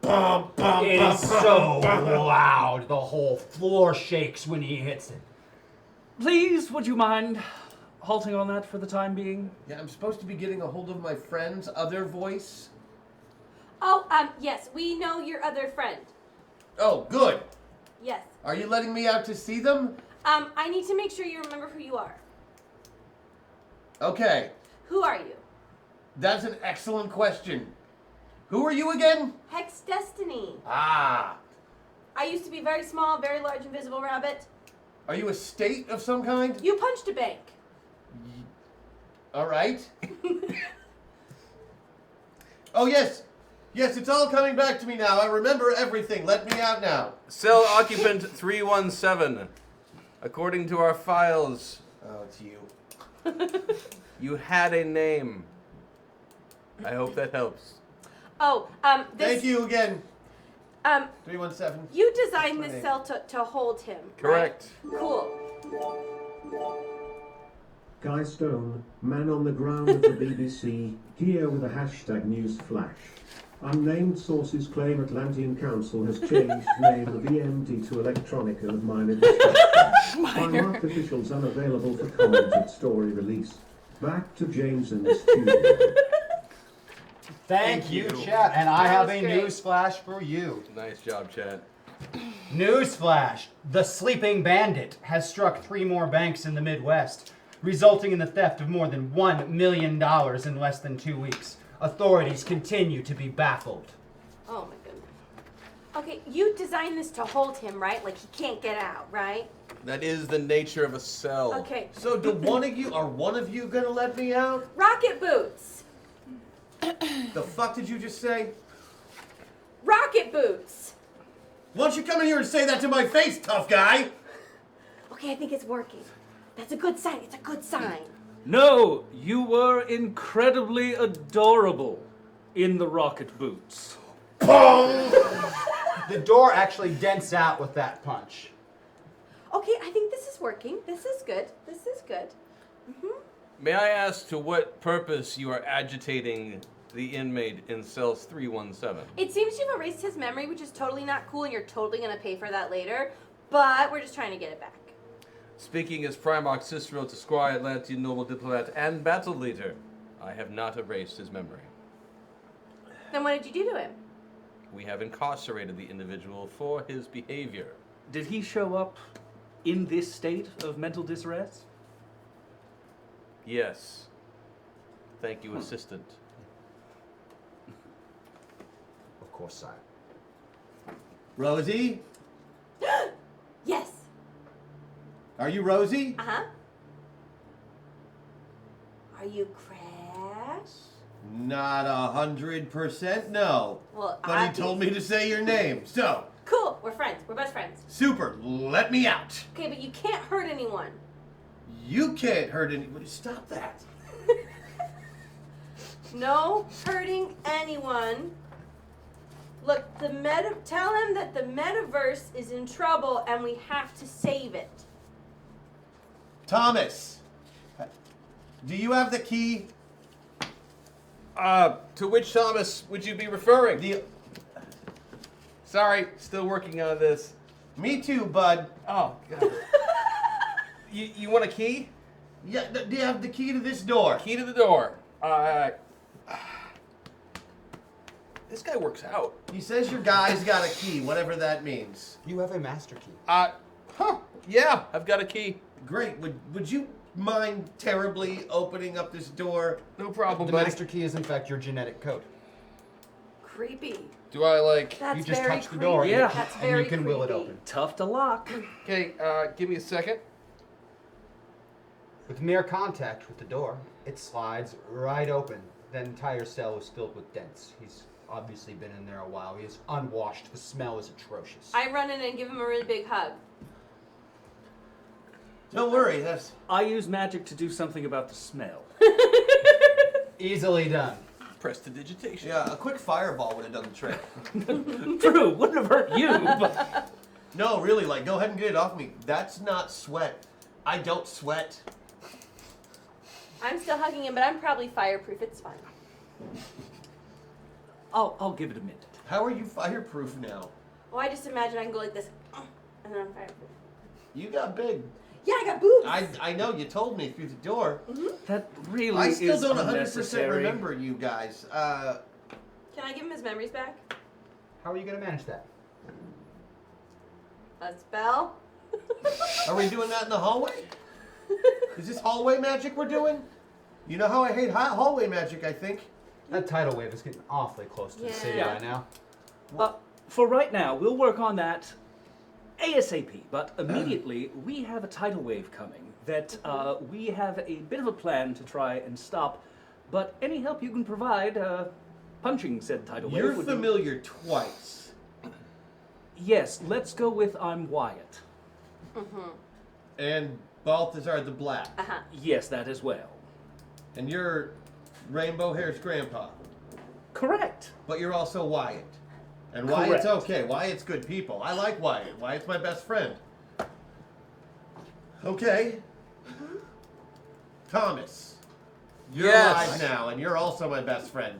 Bum, bum, It bum, is so bum, bum. loud, the whole floor shakes when he hits it. Please, would you mind halting on that for the time being? Yeah, I'm supposed to be getting a hold of my friend's other voice. Oh, yes, we know your other friend. Oh, good. Yes. Are you letting me out to see them? I need to make sure you remember who you are. Okay. Who are you? That's an excellent question. Who are you again? Hex Destiny. Ah. I used to be very small, very large, invisible rabbit. Are you a state of some kind? You punched a bank. All right. Oh, yes. Yes, it's all coming back to me now. I remember everything. Let me out now. Cell occupant 317. According to our files, Oh, it's you. you had a name. I hope that helps. Oh, this... Thank you again. 317. You designed That's my this name. cell to hold him, Correct. right? Cool. Guy Stone, man on the ground of the BBC, here with a hashtag news flash. Unnamed sources claim Atlantean Council has changed name of EMD to Electronica of minor disrespect. Primark officials unavailable for comment at story release. Back to James in the studio. Thank you, chat. And I have a was great. news flash for you. Nice job, Chad. Newsflash: the sleeping bandit has struck 3 more banks in the Midwest, resulting in the theft of more than $1 million in less than 2 weeks. Authorities continue to be baffled. Oh my goodness. Okay, you designed this to hold him, right? Like he can't get out, right? That is the nature of a cell. Okay. So are one of you gonna let me out? Rocket boots. The fuck did you just say? Rocket boots. Why don't you come in here and say that to my face, tough guy? Okay, I think it's working. That's a good sign. It's a good sign. No, you were incredibly adorable in the rocket boots. The door actually dents out with that punch. Okay, I think this is working. This is good. This is good. May I ask to what purpose you are agitating the inmate in cells 317? It seems you've erased his memory, which is totally not cool, and you're totally going to pay for that later. But we're just trying to get it back. Speaking as Primarch Cicero to Squire Atlantean noble diplomat and battle leader, I have not erased his memory. Then what did you do to him? We have incarcerated the individual for his behavior. Did he show up in this state of mental disarray? Yes. Thank you, assistant. Of course, sire. Rosie? Yes. Are you Rosie? Uh-huh. Are you Crash? Not 100% no. Well, But he told me to say your name, so. Cool. We're friends. We're best friends. Super, let me out. Okay, but you can't hurt anyone. You can't hurt anybody. Stop that. No hurting anyone. Look, tell him that the Metaverse is in trouble and we have to save it. Thomas, do you have the key? To which Thomas would you be referring? Sorry, still working on this. Me too, bud. Oh, God. You want a key? Yeah, do you have the key to this door? Key to the door. This guy works out. He says your guy's got a key, whatever that means. You have a master key. Yeah, I've got a key. Great. Would you mind terribly opening up this door? No problem, The buddy. master key is in fact your genetic code. Creepy. Do I like... That's You just very touch the door creepy. Yeah. That's and very you can will it creepy. open. Tough to lock. Okay, give me a second. With mere contact with the door, it slides right open. The entire cell is filled with dents. He's obviously been in there a while. He is unwashed. The smell is atrocious. I run in and give him a really big hug. Don't worry, that's... I use magic to do something about the smell. Easily done. Prestidigitation. Yeah, a quick fireball would have done the trick. True, wouldn't have hurt you, but... No, really, like, go ahead and get it off me. That's not sweat. I don't sweat. I'm still hugging him, but I'm probably fireproof. It's fine. I'll give it a minute. How are you fireproof now? Oh, I just imagine I can go like this, and then I'm fireproof. You got big. Yeah, I got boobs. I know, you told me through the door. That really I is still don't 100% unnecessary. remember you guys. Can I give him his memories back? How are you going to manage that? A spell? Are we doing that in the hallway? Is this hallway magic we're doing? You know how I hate hallway magic, I think. That tidal wave is getting awfully close to the city Yeah. right now. For right now, we'll work on that ASAP, but immediately we have a tidal wave coming that we have a bit of a plan to try and stop, but any help you can provide punching said tidal wave You're would familiar twice. Yes, let's go with I'm Wyatt. And Balthazar the Black. Yes, that as well. And you're Rainbow Hair's grandpa. Correct. But you're also Wyatt. And Correct. Wyatt's okay. Wyatt's good people. I like Wyatt. Wyatt's my best friend. Okay. Thomas. You're alive now, and you're also my best friend.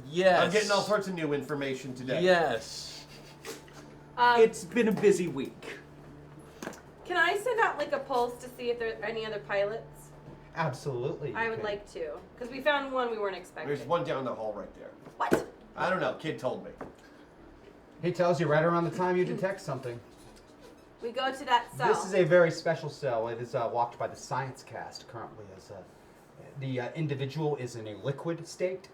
Yes. I'm getting all sorts of new information today. Yes. It's been a busy week. Can I send out like a pulse to see if there are any other pilots? Absolutely. I would like to, because we found one we weren't expecting. There's one down the hall right there. What? I don't know. Kid told me. He tells you right around the time you detect something. We go to that cell. This is a very special cell. It is walked by the science cast currently. As the individual is in a liquid state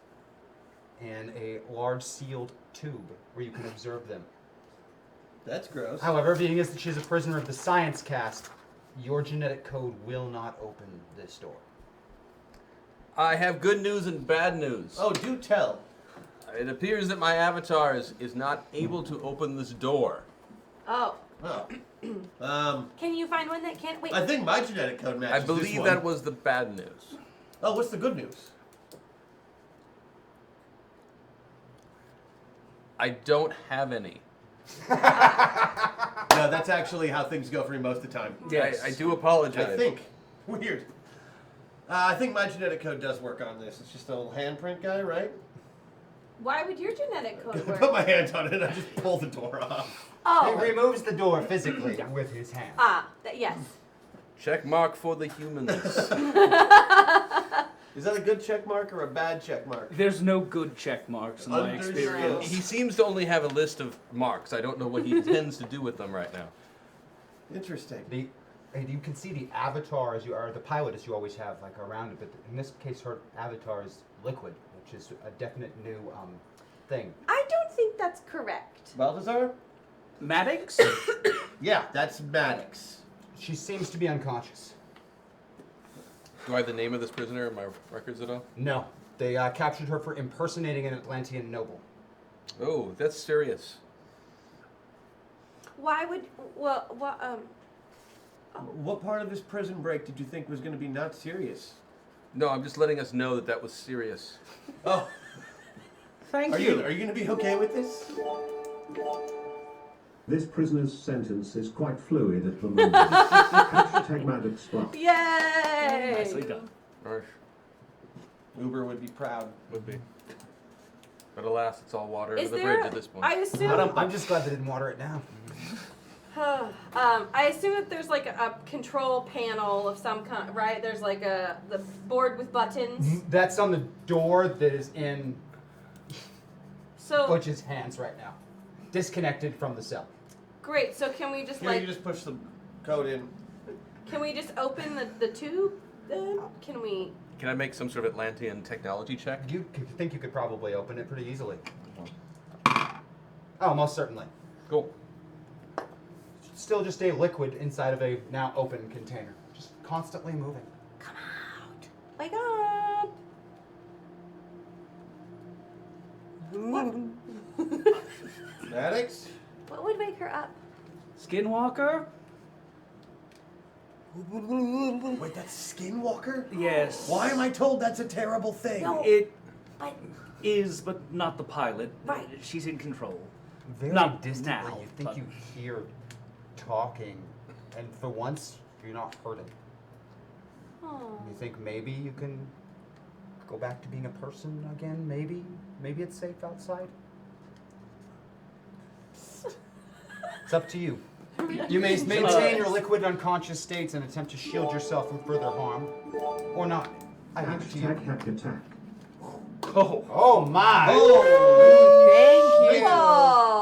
and a large sealed tube where you can observe them. That's gross. However, being as that she's a prisoner of the science cast, your genetic code will not open this door. I have good news and bad news. Oh, do tell. It appears that my avatar is not able to open this door. Oh. Oh. Can you find one that can't? Wait. I think my genetic code matches I believe this one. that was the bad news. Oh, what's the good news? I don't have any. No, that's actually how things go for me most of the time. Yes. I do apologize. I think. Weird. I think my genetic code does work on this. It's just a little handprint guy, right? Why would your genetic code I work? put my hands on it and I just pull the door off. Oh. He removes the door physically with his hand. Yes. Check mark for the humans. Is that a good check mark or a bad check mark? There's no good check marks in my experience. He seems to only have a list of marks. I don't know what he intends to do with them right now. Interesting. And you can see the avatar as you are, the pilot as you always have, like around it. But in this case, her avatar is liquid, which is a definite new thing. I don't think that's correct. Balthazar? Maddox? Yeah, that's Maddox. She seems to be unconscious. Do I have the name of this prisoner in my records at all? No. They captured her for impersonating an Atlantean noble. Oh, that's serious. Why would What part of this prison break did you think was going to be not serious? No, I'm just letting us know that that was serious. Oh. Thank you. Are you going to be okay with this? This prisoner's sentence is quite fluid at the moment. Hashtag Maddox Butch. Yay! Nicely done. Uber would be proud. Would be. But alas, it's all water Is under the there- bridge at this point. I assume. I'm just glad they didn't water it down. I assume that there's like a control panel of some kind, right? There's like the board with buttons. That's on the door that is in So Butch's hands right now. Disconnected from the cell. great. So can we just Here, like you just push the code in. can we just open the tube then? Can we? Can I make some sort of Atlantean technology check? You think you could probably open it pretty easily. Oh, most certainly. Cool. Still just a liquid inside of a now open container. Just constantly moving. Come out! Wake up! Maddox? What would wake her up? Skinwalker? Wait, that's Skinwalker? Yes. Why am I told that's a terrible thing? No. It But is, but not the pilot. Right. She's in control. Very Not distantly, now, you think but- you hear talking, and for once, you're not hurting. oh. You think maybe you can go back to being a person again? Maybe? Maybe it's safe outside? It's up to you. You may maintain your liquid unconscious states and attempt to shield yourself from further harm, or not. I leave it to you. Hashtag hack attack. Oh my! Thank you.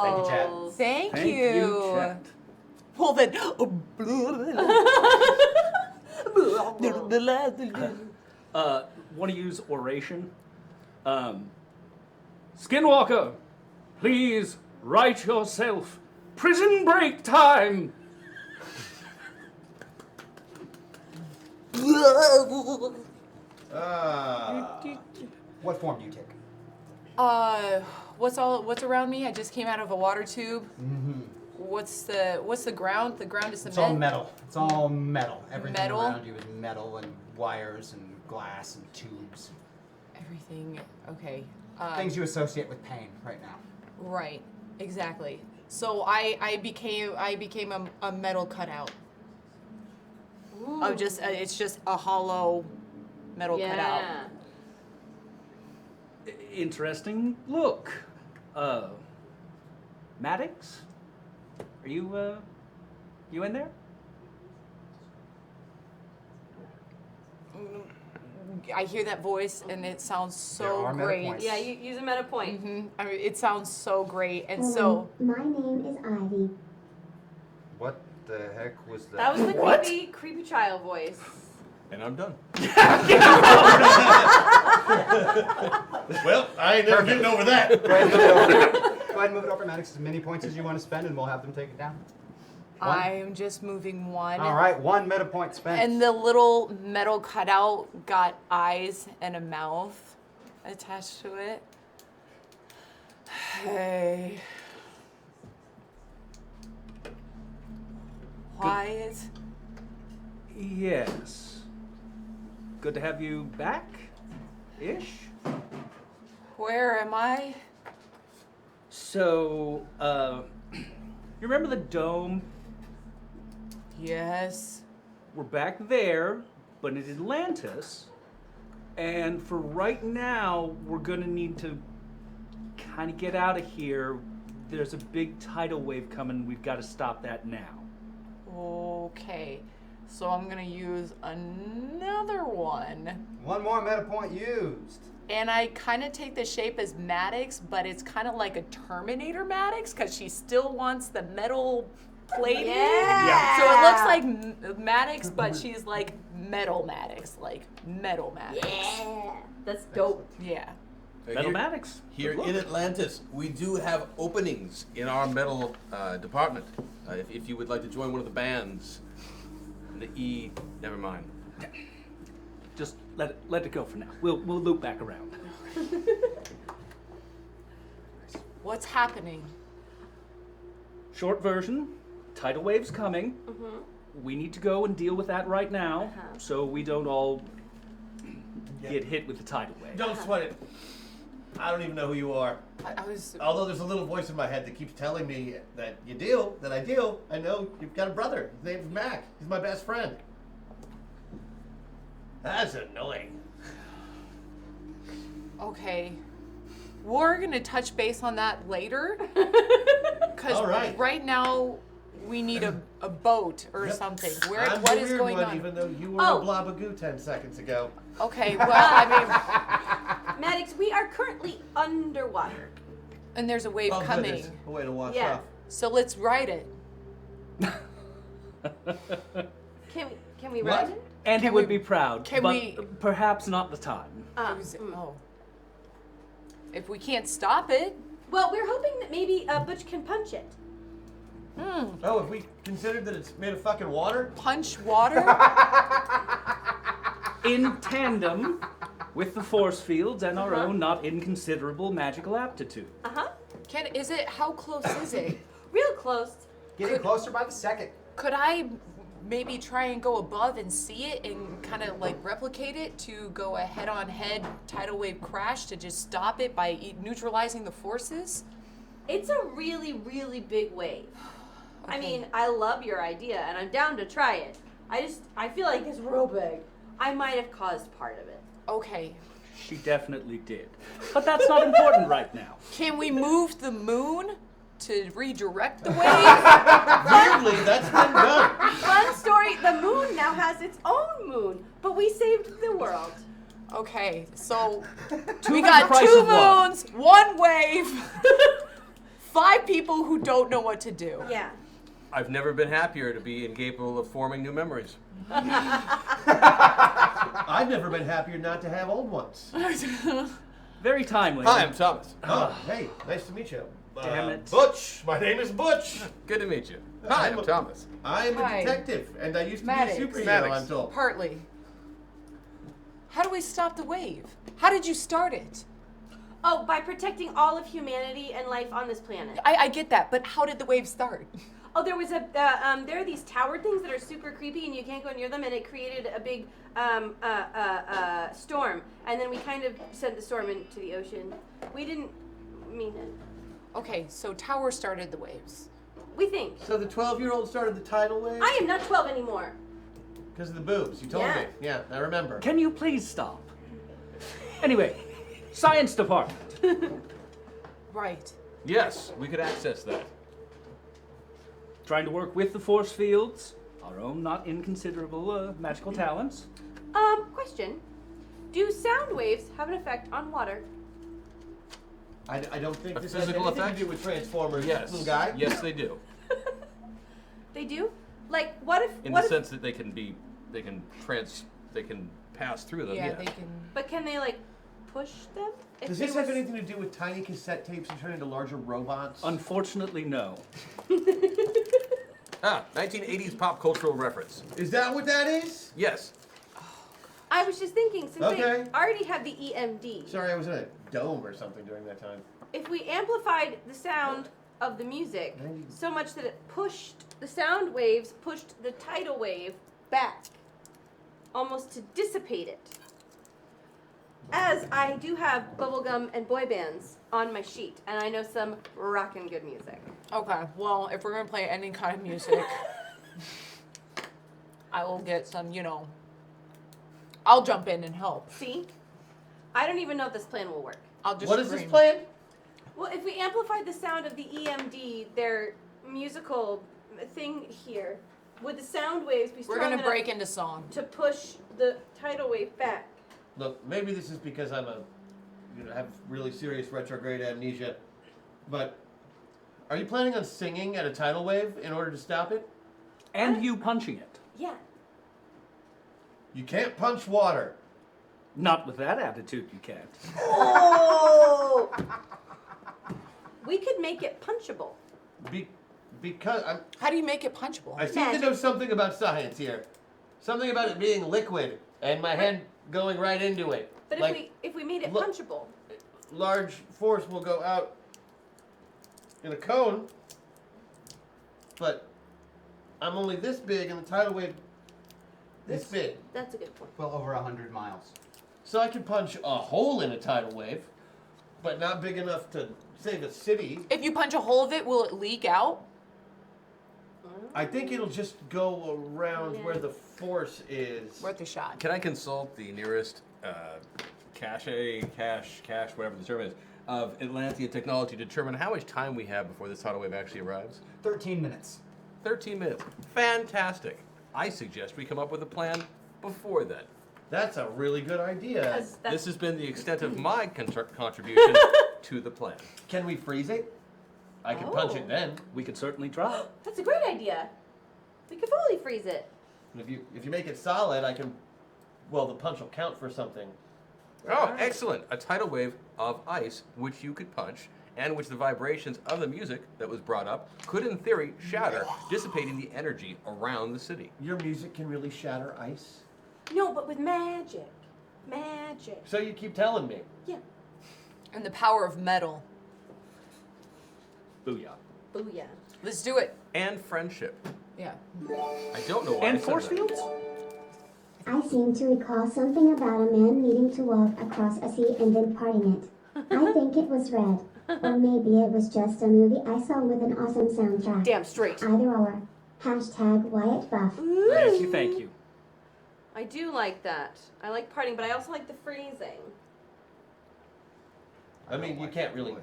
Thank you, Chad. Thank Thank you, Chet. Well then. Want to use oration? Skinwalker, please right yourself. Prison break time. What form do you take? What's around me? I just came out of a water tube. Mm-hmm. What's the ground? The ground is cement. It's all metal. It's all metal. Everything Metal? around you is metal and wires and glass and tubes. Everything. Okay. Things you associate with pain right now. Right. Exactly. So I became a metal cutout. Of just it's just a hollow metal cutout. Interesting look. Maddox? Are you in there? I hear that voice and it sounds There so are meta great. points. Yeah, you use a meta point. I mean, it sounds so great, and so My name is Ivy. What the heck was that? That was the What? creepy child voice. And I'm done. Well, I ain't never getting over that. Go ahead and move it over. Go ahead and move it over, Maddox. As many points as you want to spend, and we'll have them take it down. One. I am just moving one. All right, 1 meta point spent. And the little metal cutout got eyes and a mouth attached to it. Hey. Wyatt. Yes. Good to have you back, ish. Where am I? So, you remember the dome? Yes. We're back there, but in Atlantis. And for right now, we're gonna need to kind of get out of here. There's a big tidal wave coming. We've got to stop that now. Okay. So I'm gonna use another one. 1 more meta point used. And I kind of take the shape as Maddox, but it's kind of like a Terminator Maddox because she still wants the metal plating. Yeah. So it looks like Maddox, but she's like metal Maddox, like metal Maddox. Yeah. That's dope. Yeah. Metal Maddox. Here Good luck. in Atlantis, we do have openings in our metal department. If you would like to join one of the bands, the never mind. Just let it go for now. We'll loop back around. What's happening? Short version, tidal wave's coming. We need to go and deal with that right now, so we don't all get hit with the tidal wave. Don't sweat it. I don't even know who you are. I was. Although there's a little voice in my head that keeps telling me that I deal. I know you've got a brother. His name's Mac. He's my best friend. That's annoying. Okay. We're gonna touch base on that later. Because All right. right now we need a boat or Yep. something. I'm What the is weird going one, on? even though you were Oh. a blabagoo 10 seconds ago. Okay, well, I Maddox, we are currently underwater. mean, and there's a wave Oh, coming. goodness. A way to wash Yeah. off. So let's ride it. Can we What? ride it? Andy would be proud, can but we- perhaps not the time. Oh. If we can't stop it. Well, we're hoping that maybe Butch can punch it. Oh, have we considered that it's made of fucking water? Punch water? In tandem with the force fields and our own not inconsiderable magical aptitude. How close is it? Real close. Getting closer by the second. Could I maybe try and go above and see it and kind of like replicate it to go a head-on-head tidal wave crash to just stop it by neutralizing the forces? It's a really, really big wave. I mean, I love your idea and I'm down to try it. I feel like it's real big. I might have caused part of it. Okay. She definitely did. But that's not important right now. Can we move the moon to redirect the wave? Weirdly, that's been done. Fun story, the moon now has its own moon, but we saved the world. Okay, so To we the got price 2 of one. moons, 1 wave, 5 people who don't know what to do. Yeah. I've never been happier to be incapable of forming new memories. I've never been happier not to have old ones. Very timely. Hi, I'm Thomas. Oh, hey, nice to meet you. Damn it. Butch. My name is Butch. Good to meet you. Hi, I'm Thomas. I am a Hi. detective, and I used to Maddox. be a superhero, Maddox. I'm told. Partly. How do we stop the wave? How did you start it? Oh, by protecting all of humanity and life on this planet. I get that, but how did the wave start? Oh, there are these tower things that are super creepy and you can't go near them, and it created a big storm. And then we kind of sent the storm into the ocean. We didn't mean it. Okay, so tower started the waves. We think. So the 12-year-old started the tidal wave? I am not 12 anymore. Because of the boobs, you told Yeah. me. Yeah, I remember. Can you please stop? Anyway, science department. Right. Yes, we could access that. Trying to work with the force fields, our own not inconsiderable magical talents. Question. Do sound waves have an effect on water? I don't think A this has physical anything effect? to do with Transformers, Yes. little guy. Yes, they do. They do? Like, what if... In what the if, sense that they can pass through them. Yeah, Yeah. they can. But can they, like, push them? If Does they this were have anything to do with tiny cassette tapes and turn into larger robots? Unfortunately, no. 1980s pop cultural reference. Is that what that is? Yes. I was just thinking, since Okay. they already have the EMD, Sorry, I was in a dome or something during that time. if we amplified the sound of the music so much that it pushed the sound waves, pushed the tidal wave back, almost to dissipate it. As I do have bubblegum and boy bands on my sheet, and I know some rockin' good music. Okay, well, if we're gonna play any kind of music, I will get some, I'll jump in and help. See? I don't even know if this plan will work. I'll just What is this scream. plan? Well, if we amplified the sound of the EMD, their musical thing here, would the sound waves be strong We're gonna enough break into song. to push the tidal wave back? Look, maybe this is because I'm have really serious retrograde amnesia, but are you planning on singing at a tidal wave in order to stop it? And you punching it. Yeah. You can't punch water. Not with that attitude, you can't. Oh! We could make it punchable. Because How do you make it punchable? I seem to know something about science here. Something about it being liquid and my hand going right into it. But Like, if we made it look- punchable, large force will go out in a cone, but I'm only this big and the tidal wave this big. that's a good point. Well over 100 miles. So I can punch a hole in a tidal wave, but not big enough to save a city. If you punch a hole of it, will it leak out? I think it'll just go around where the force is. Worth a shot. Can I consult the nearest cache, whatever the term is, of Atlantean technology to determine how much time we have before this tidal wave actually arrives? 13 minutes. 13 minutes. Fantastic. I suggest we come up with a plan before then. That's a really good idea. This has been the extent of my contribution to the plan. Can we freeze it? I can punch it then. We could certainly try. That's a great idea. We could fully freeze it. And if you make it solid, I can. Well, the punch will count for something. Oh, excellent. A tidal wave of ice, which you could punch, and which the vibrations of the music that was brought up could, in theory, shatter, dissipating the energy around the city. Your music can really shatter ice? No, but with magic. Magic. So you keep telling me. Yeah. And the power of metal. Booyah. Booyah. Let's do it. And friendship. Yeah. I don't know why. And I said force that. fields? I seem to recall something about a man needing to walk across a sea and then parting it. I think it was Red. Or maybe it was just a movie I saw with an awesome soundtrack. Damn straight. Either or. Hashtag Wyatt Buff. Thank you, thank you. I do like that. I like parting, but I also like the freezing. I mean, you can't really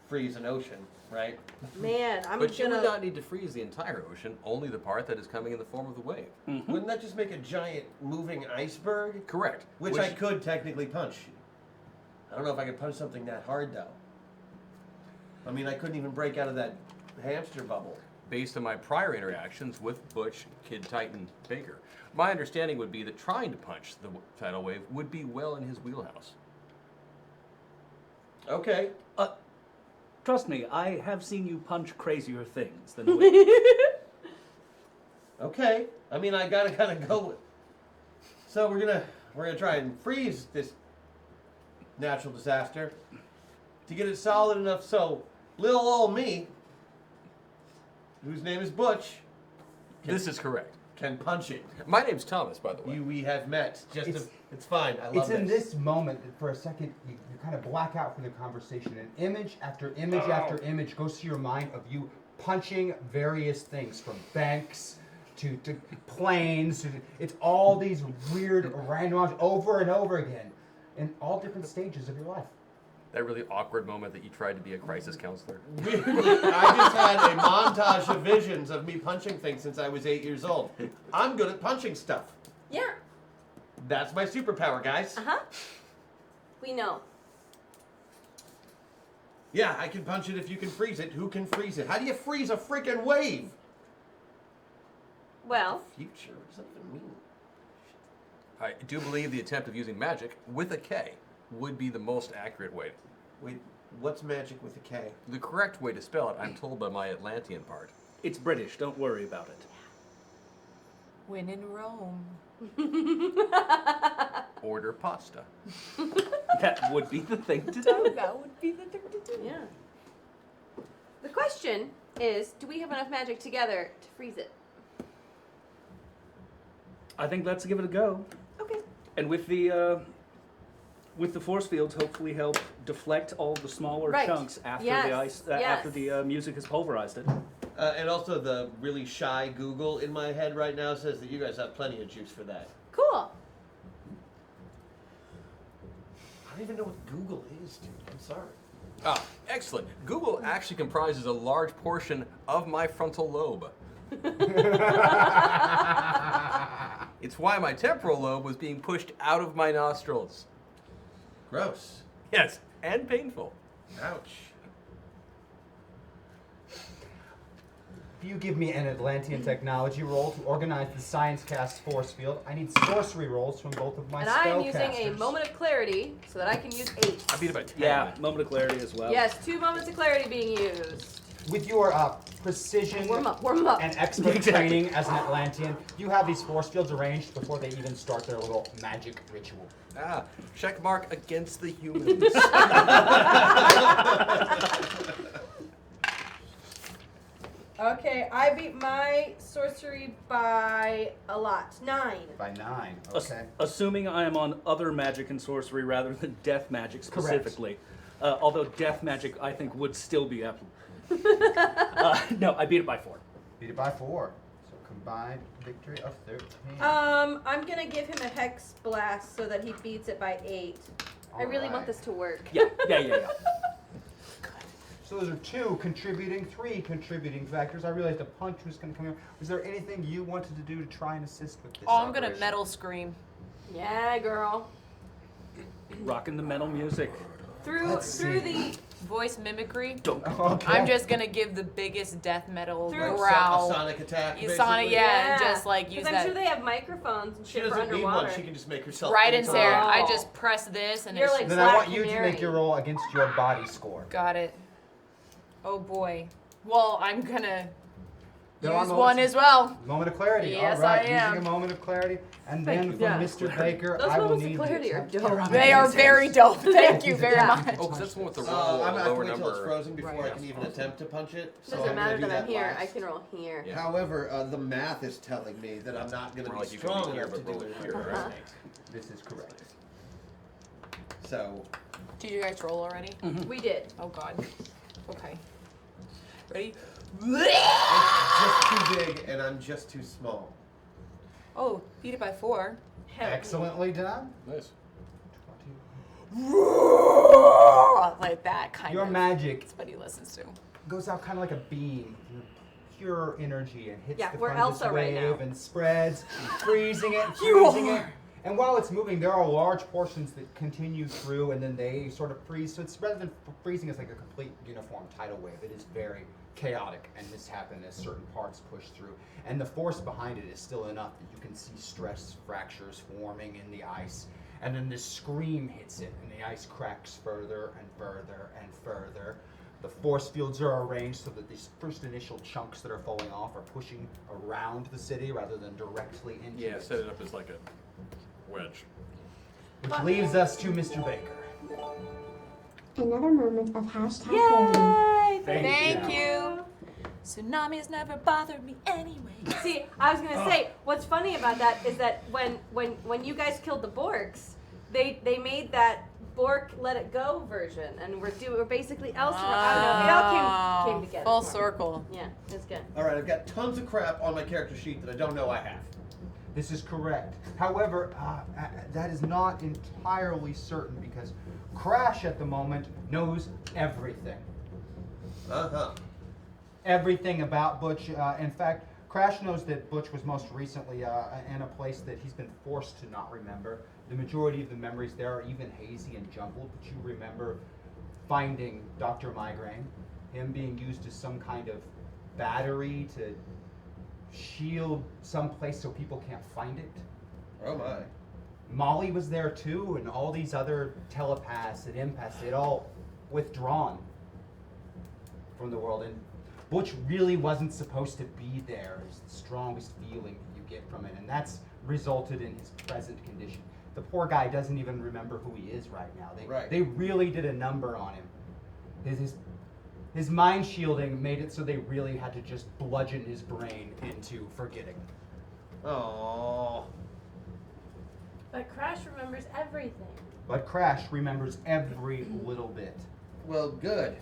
freeze an ocean, right? Man, I'm But you gonna. would not need to freeze the entire ocean, only the part that is coming in the form of the wave. Mm-hmm. Wouldn't that just make a giant moving iceberg? Correct. Which I could technically punch. I don't know if I could punch something that hard, though. I mean, I couldn't even break out of that hamster bubble. Based on my prior interactions with Butch, Kid Titan, Baker, my understanding would be that trying to punch the tidal wave would be well in his wheelhouse. Okay. Trust me, I have seen you punch crazier things than waves. Okay. I mean, I gotta kind of go with. So we're gonna try and freeze this natural disaster to get it solid enough so little old me, whose name is Butch, This is correct. can punch it. My name's Thomas, by the way. We have met. It's fine. I love It's this. in this moment that for a second you kind of black out from the conversation. And image after image after image goes to your mind of you punching various things from banks to planes. It's all these weird random objects over and over again in all different stages of your life. That really awkward moment that you tried to be a crisis counselor. Weirdly, I just had a montage of visions of me punching things since I was 8 years old. I'm good at punching stuff. Yeah. That's my superpower, guys. Uh-huh. We know. Yeah, I can punch it if you can freeze it. Who can freeze it? How do you freeze a freaking wave? Well. Future. What does that even mean? I do believe the attempt of using magic with a K would be the most accurate way. Wait, what's magic with a K? The correct way to spell it, I'm told by my Atlantean part. It's British, don't worry about it. When in Rome. Order pasta. That would be the thing to do. That would be the thing to do. Yeah. The question is, do we have enough magic together to freeze it? I think let's give it a go. Okay. And with the force fields, hopefully help deflect all the smaller Right. chunks after Yes. the ice, Yes. after the music has pulverized it. And also the really shy Google in my head right now says that you guys have plenty of juice for that. Cool. I don't even know what Google is, dude. I'm sorry. Ah, excellent. Google actually comprises a large portion of my frontal lobe. It's why my temporal lobe was being pushed out of my nostrils. Gross. Yes, and painful. Ouch. If you give me an Atlantean technology roll to organize the Science Cast force field, I need sorcery rolls from both of my And spellcasters. I am using a moment of clarity so that I can use 8. I beat it by 10. Yeah, moment of clarity as well. Yes, 2 moments of clarity being used. With your precision Warm up, warm up. and expert training as an Atlantean, you have these force fields arranged before they even start their little magic ritual. Ah, check mark against the humans. Okay, I beat my sorcery by a lot. 9. By 9, Ass- okay. Assuming I am on other magic and sorcery rather than death magic Correct. specifically. Although death magic, I think, would still be applicable. No, I beat it by 4. Beat it by 4. So combined victory of 13. I'm gonna give him a hex blast so that he beats it by 8. I really want Alright. this to work. Yeah. So those are 2 contributing, 3 contributing factors. I realized a punch was going to come in. Was there anything you wanted to do to try and assist with this? Oh, I'm gonna operation? metal scream. Yeah, girl. Rocking the metal music. Through Let's the Voice mimicry. Okay. I'm just gonna give the biggest death metal Through- A growl. sonic attack, You basically. Sonic, yeah, and just like use Because I'm that. sure they have microphones and She shit for doesn't need underwater. one. She can just make herself. Right in there. Oh. I just press this and You're it's like Then I Black want you to Canary. make your roll against your body score. got it. Oh boy. Well, I'm gonna There are Use moments- one as well. Moment of clarity. Yes, All right, I am. using a moment of clarity. And Thank then you. from Yeah. Mr. Baker, Those I will moments of need clarity you are to dope. They are very dope. Thank you very much. Oh, because that's the one with the roll, I'm a gonna have to lower wait till it's number. frozen before Right. I can even attempt to punch it. So Doesn't I'm matter gonna do that I'm that here. last. I can roll here. Yeah. However, the math is telling me that I'm not going to More be like you can strong be here, enough to but do roll it. here, Uh-huh. right? This is correct. So, Did you guys roll already? We did. Oh God. Okay. Ready? it's just too big and I'm just too small. Oh, beat it by 4. Hell. Excellently done. Nice. Like that kind Your of. magic That's what he listens to. goes out kind of like a beam, pure energy, and hits Yeah, the we're front of this Elsa right wave now. and spreads, freezing it, You freezing it. are. And while it's moving, there are large portions that continue through, and then they sort of freeze. So it's rather than freezing, it's like a complete uniform tidal wave. It is very chaotic and mishappen as certain parts push through. And the force behind it is still enough that you can see stress fractures forming in the ice. And then this scream hits it, and the ice cracks further and further and further. The force fields are arranged so that these first initial chunks that are falling off are pushing around the city rather than directly into Yeah, it. set it up as like a wedge. Which leaves us to Mr. Baker. Another moment of hashtag clarity. Yay! Thank you. Tsunamis never bothered me anyway. See, I was gonna say, what's funny about that is that when you guys killed the Borks, they made that Bork Let It Go version, and we're basically Elsa. I don't know, it all came together. Full circle. Yeah, it's good. Alright, I've got tons of crap on my character sheet that I don't know I have. This is correct. However, that is not entirely certain because Crash at the moment knows everything. Uh-huh. Everything about Butch. In fact, Crash knows that Butch was most recently in a place that he's been forced to not remember. The majority of the memories there are even hazy and jumbled, but you remember finding Dr. Migraine, him being used as some kind of battery to shield someplace so people can't find it. Oh my. Molly was there too, and all these other telepaths and empaths, they'd all withdrawn from the world. And Butch really wasn't supposed to be there. It's the strongest feeling that you get from it, and that's resulted in his present condition. The poor guy doesn't even remember who he is right now. They really did a number on him. His mind shielding made it so they really had to just bludgeon his brain into forgetting. Oh. But Crash remembers everything. But Crash remembers every little bit. Well, good.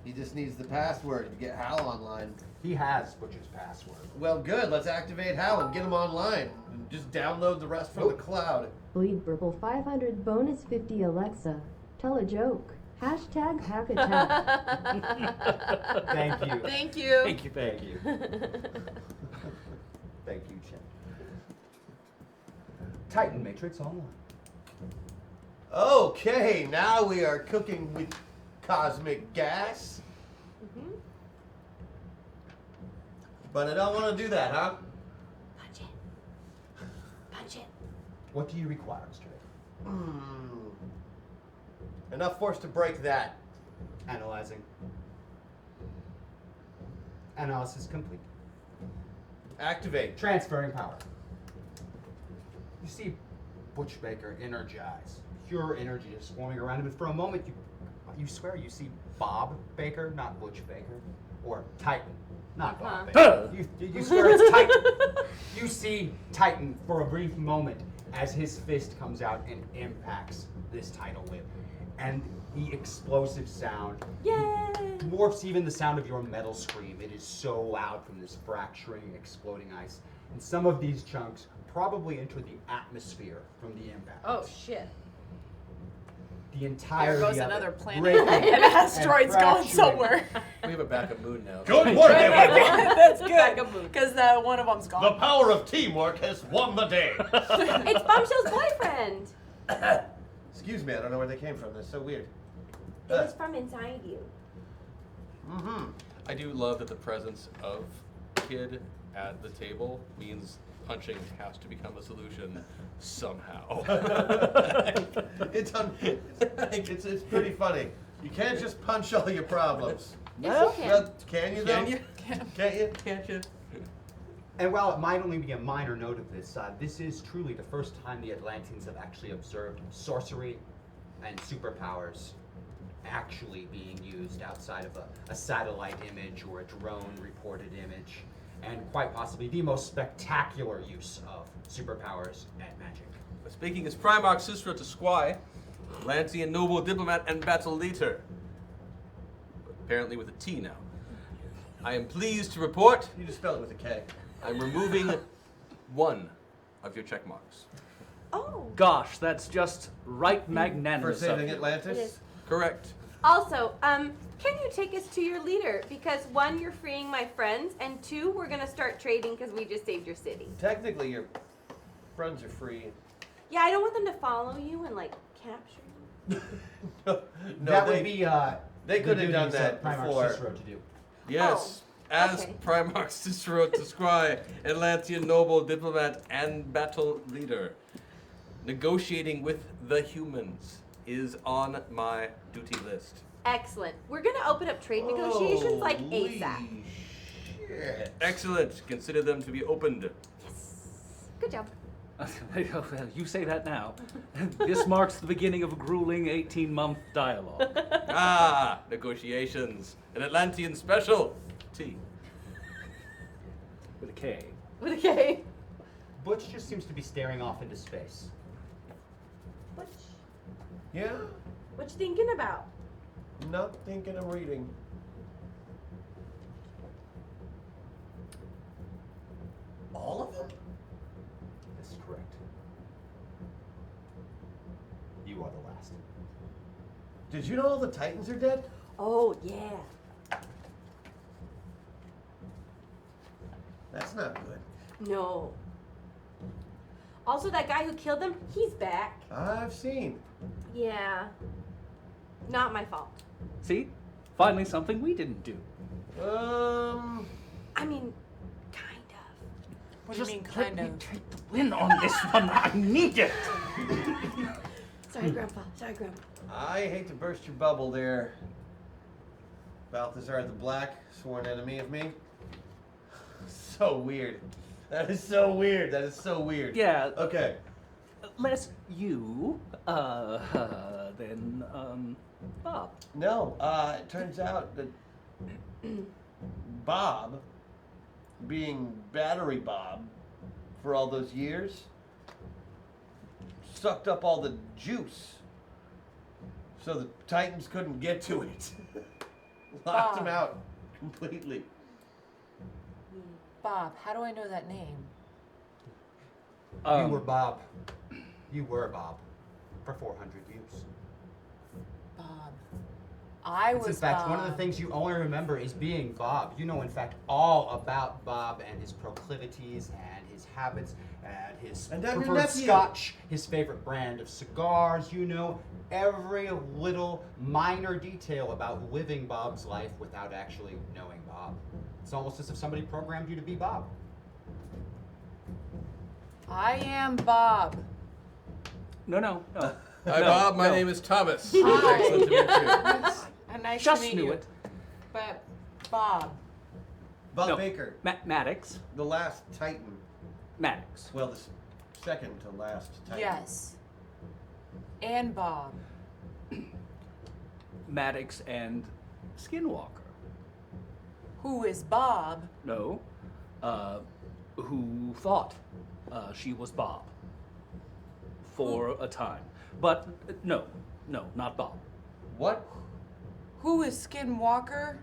He just needs the password to get Hal online. He has Butch's password. Well, good. Let's activate Hal and get him online. And just download the rest from the cloud. Bleed Purple 500 bonus 50 Alexa. Tell a joke. Hashtag hack attack. Thank you. Thank you. Thank you. Thank you. Thank you, Chip. Titan Matrix Online. Okay, now we are cooking with cosmic gas. Mm-hmm. But I don't want to do that, huh? Punch it. Punch it. What do you require, Mr. Baker? Enough force to break that. Analyzing. Analysis complete. Activate. Transferring power. You see Butch Baker energized. Pure energy is swarming around him, and for a moment you swear you see Bob Baker, not Butch Baker, or Titan, not Bob Baker. You swear it's Titan. You see Titan for a brief moment as his fist comes out and impacts this tidal wave, and the explosive sound dwarfs even the sound of your metal scream. It is so loud from this fracturing, exploding ice, and some of these chunks probably enter the atmosphere from the impact. Oh shit. The entire There goes another planet. An asteroid's going somewhere. We have a backup moon now. Good work, everyone! That's good. Because one of them's gone. The power of teamwork has won the day. It's Bombshell's boyfriend. Excuse me, I don't know where they came from. They're so weird. It was from inside you. Mm-hmm. I do love that the presence of Kid at the table means punching has to become a solution somehow. It's pretty funny. You can't just punch all your problems. Yes, you can. Well, can you though? Can you? Can't you? Can't you? And while it might only be a minor note of this is truly the first time the Atlanteans have actually observed sorcery and superpowers actually being used outside of a satellite image or a drone reported image, and quite possibly the most spectacular use of superpowers and magic. Speaking as Primarch Cicero to Squire, Atlantean noble diplomat and battle leader. Apparently with a T now. I am pleased to report. You just spell it with a K. I'm removing one of your check marks. Oh. Gosh, that's just right magnanimous. For saving of you. Atlantis? It is. Correct. Also, can you take us to your leader? Because one, you're freeing my friends, and two, we're gonna start trading because we just saved your city. Technically, your friends are free. Yeah, I don't want them to follow you and like capture you. No, That they, would be they the could have done duties that of Primarch before. Cicero to do. Yes. As okay. Primarch Cicero to Squire, Atlantean noble diplomat and battle leader. Negotiating with the humans is on my duty list. Excellent. We're gonna open up trade negotiations like Holy ASAP. shit. Excellent. Consider them to be opened. Yes. Good job. You say that now. This marks the beginning of a grueling 18-month dialogue. Negotiations. An Atlantean special. T. With a K. With a K. Butch just seems to be staring off into space. Butch, Yeah? what you thinking about? Not thinking of reading. All of them? This is correct. You are the last. Did you know all the Titans are dead? Oh yeah. That's not good. No. Also, that guy who killed them, he's back. I've seen. Yeah. Not my fault. See? Finally something we didn't do. I mean, kind of. What do you mean, kind of? Take the win on this one. I need it. Sorry, Grandpa. Sorry, Grandpa. I hate to burst your bubble there, Balthazar the Black, sworn enemy of me. So weird. That is so weird. That is so weird. Yeah. Okay. Less you, than, Bob. No, it turns out that Bob, being Battery Bob for all those years, sucked up all the juice. So the Titans couldn't get to it. Locked him out completely. Bob, how do I know that name? You were Bob. You were Bob. For 400 years. Bob. I It's was in fact, Bob. one of the things you only remember is being Bob. You know, in fact, all about Bob and his proclivities and his habits and his And I'm your preferred nephew. scotch, his favorite brand of cigars. You know every little minor detail about living Bob's life without actually knowing Bob. It's almost as if somebody programmed you to be Bob. I am Bob. No. Hi, No, Bob. My no. name is Thomas. Hi. Excellent to meet you. Nice Just to meet knew you. it. But Bob. Bob No. Baker, Maddox. the last Titan. Maddox. Well, the second to last Titan. Yes. And Bob. Maddox and Skinwalker. Who is Bob? No. Who thought she was Bob for a time. But no, not Bob. What? Who is Skinwalker?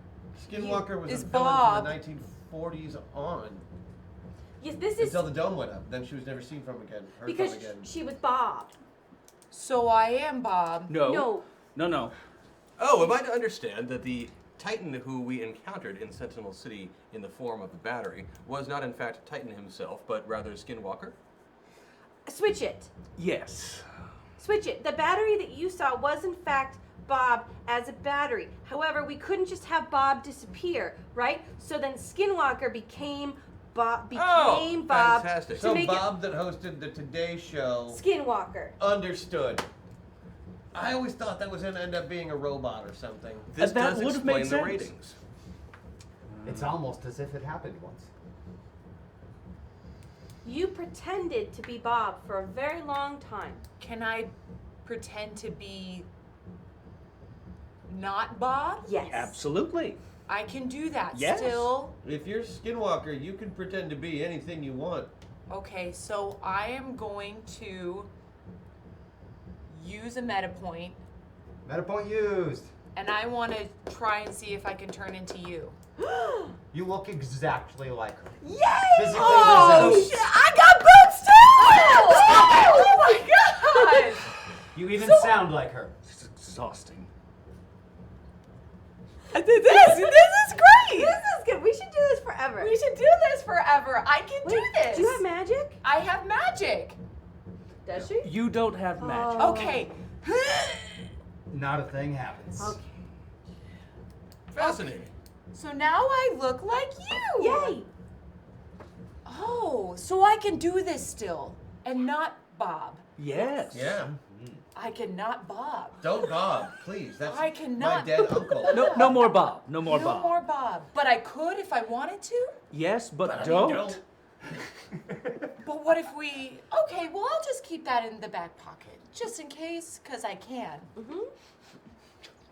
Skinwalker was Is a villain Bob. from the 1940s on. Yes, this is Until the dome went up. Then she was never seen from again. Heard because from again. she was Bob. So I am Bob. No. No. Oh, am I to understand that the Titan who we encountered in Sentinel City in the form of the battery was not in fact Titan himself, but rather Skinwalker? Switch it. Yes. Switch it. The battery that you saw was in fact Bob as a battery. However, we couldn't just have Bob disappear, right? So then Skinwalker became Bob. Bob. Fantastic. To So make Bob that hosted the Today Show it Skinwalker. understood. I always thought that was going to end up being a robot or something. This That does would've made explain the sense. ratings. It's almost as if it happened once. You pretended to be Bob for a very long time. Can I pretend to be not Bob? Yes. Absolutely. I can do that Yes. still. If you're Skinwalker, you can pretend to be anything you want. Okay, so I am going to use a meta point, Meta point used. and I want to try and see if I can turn into you. You look exactly like her. Yay! Physically Oh, resemble. shit! I got boobs too! Oh my god! You even sound like her. It's exhausting. This is great! This is good. We should do this forever. We should do this forever. I can do this. Do you have magic? I have magic. Does she? You don't have magic. Oh. Okay. Not a thing happens. Okay. Fascinating. So now I look like you. Yay! Oh, so I can do this still and not Bob. Yes. Yeah. I cannot Bob. Don't Bob, please. That's I my cannot. dead uncle. No more Bob. No more No Bob. more Bob. But I could if I wanted to. Yes, but I don't. don't. But what if we? Okay, well I'll just keep that in the back pocket just in case, cause I can. Mm-hmm.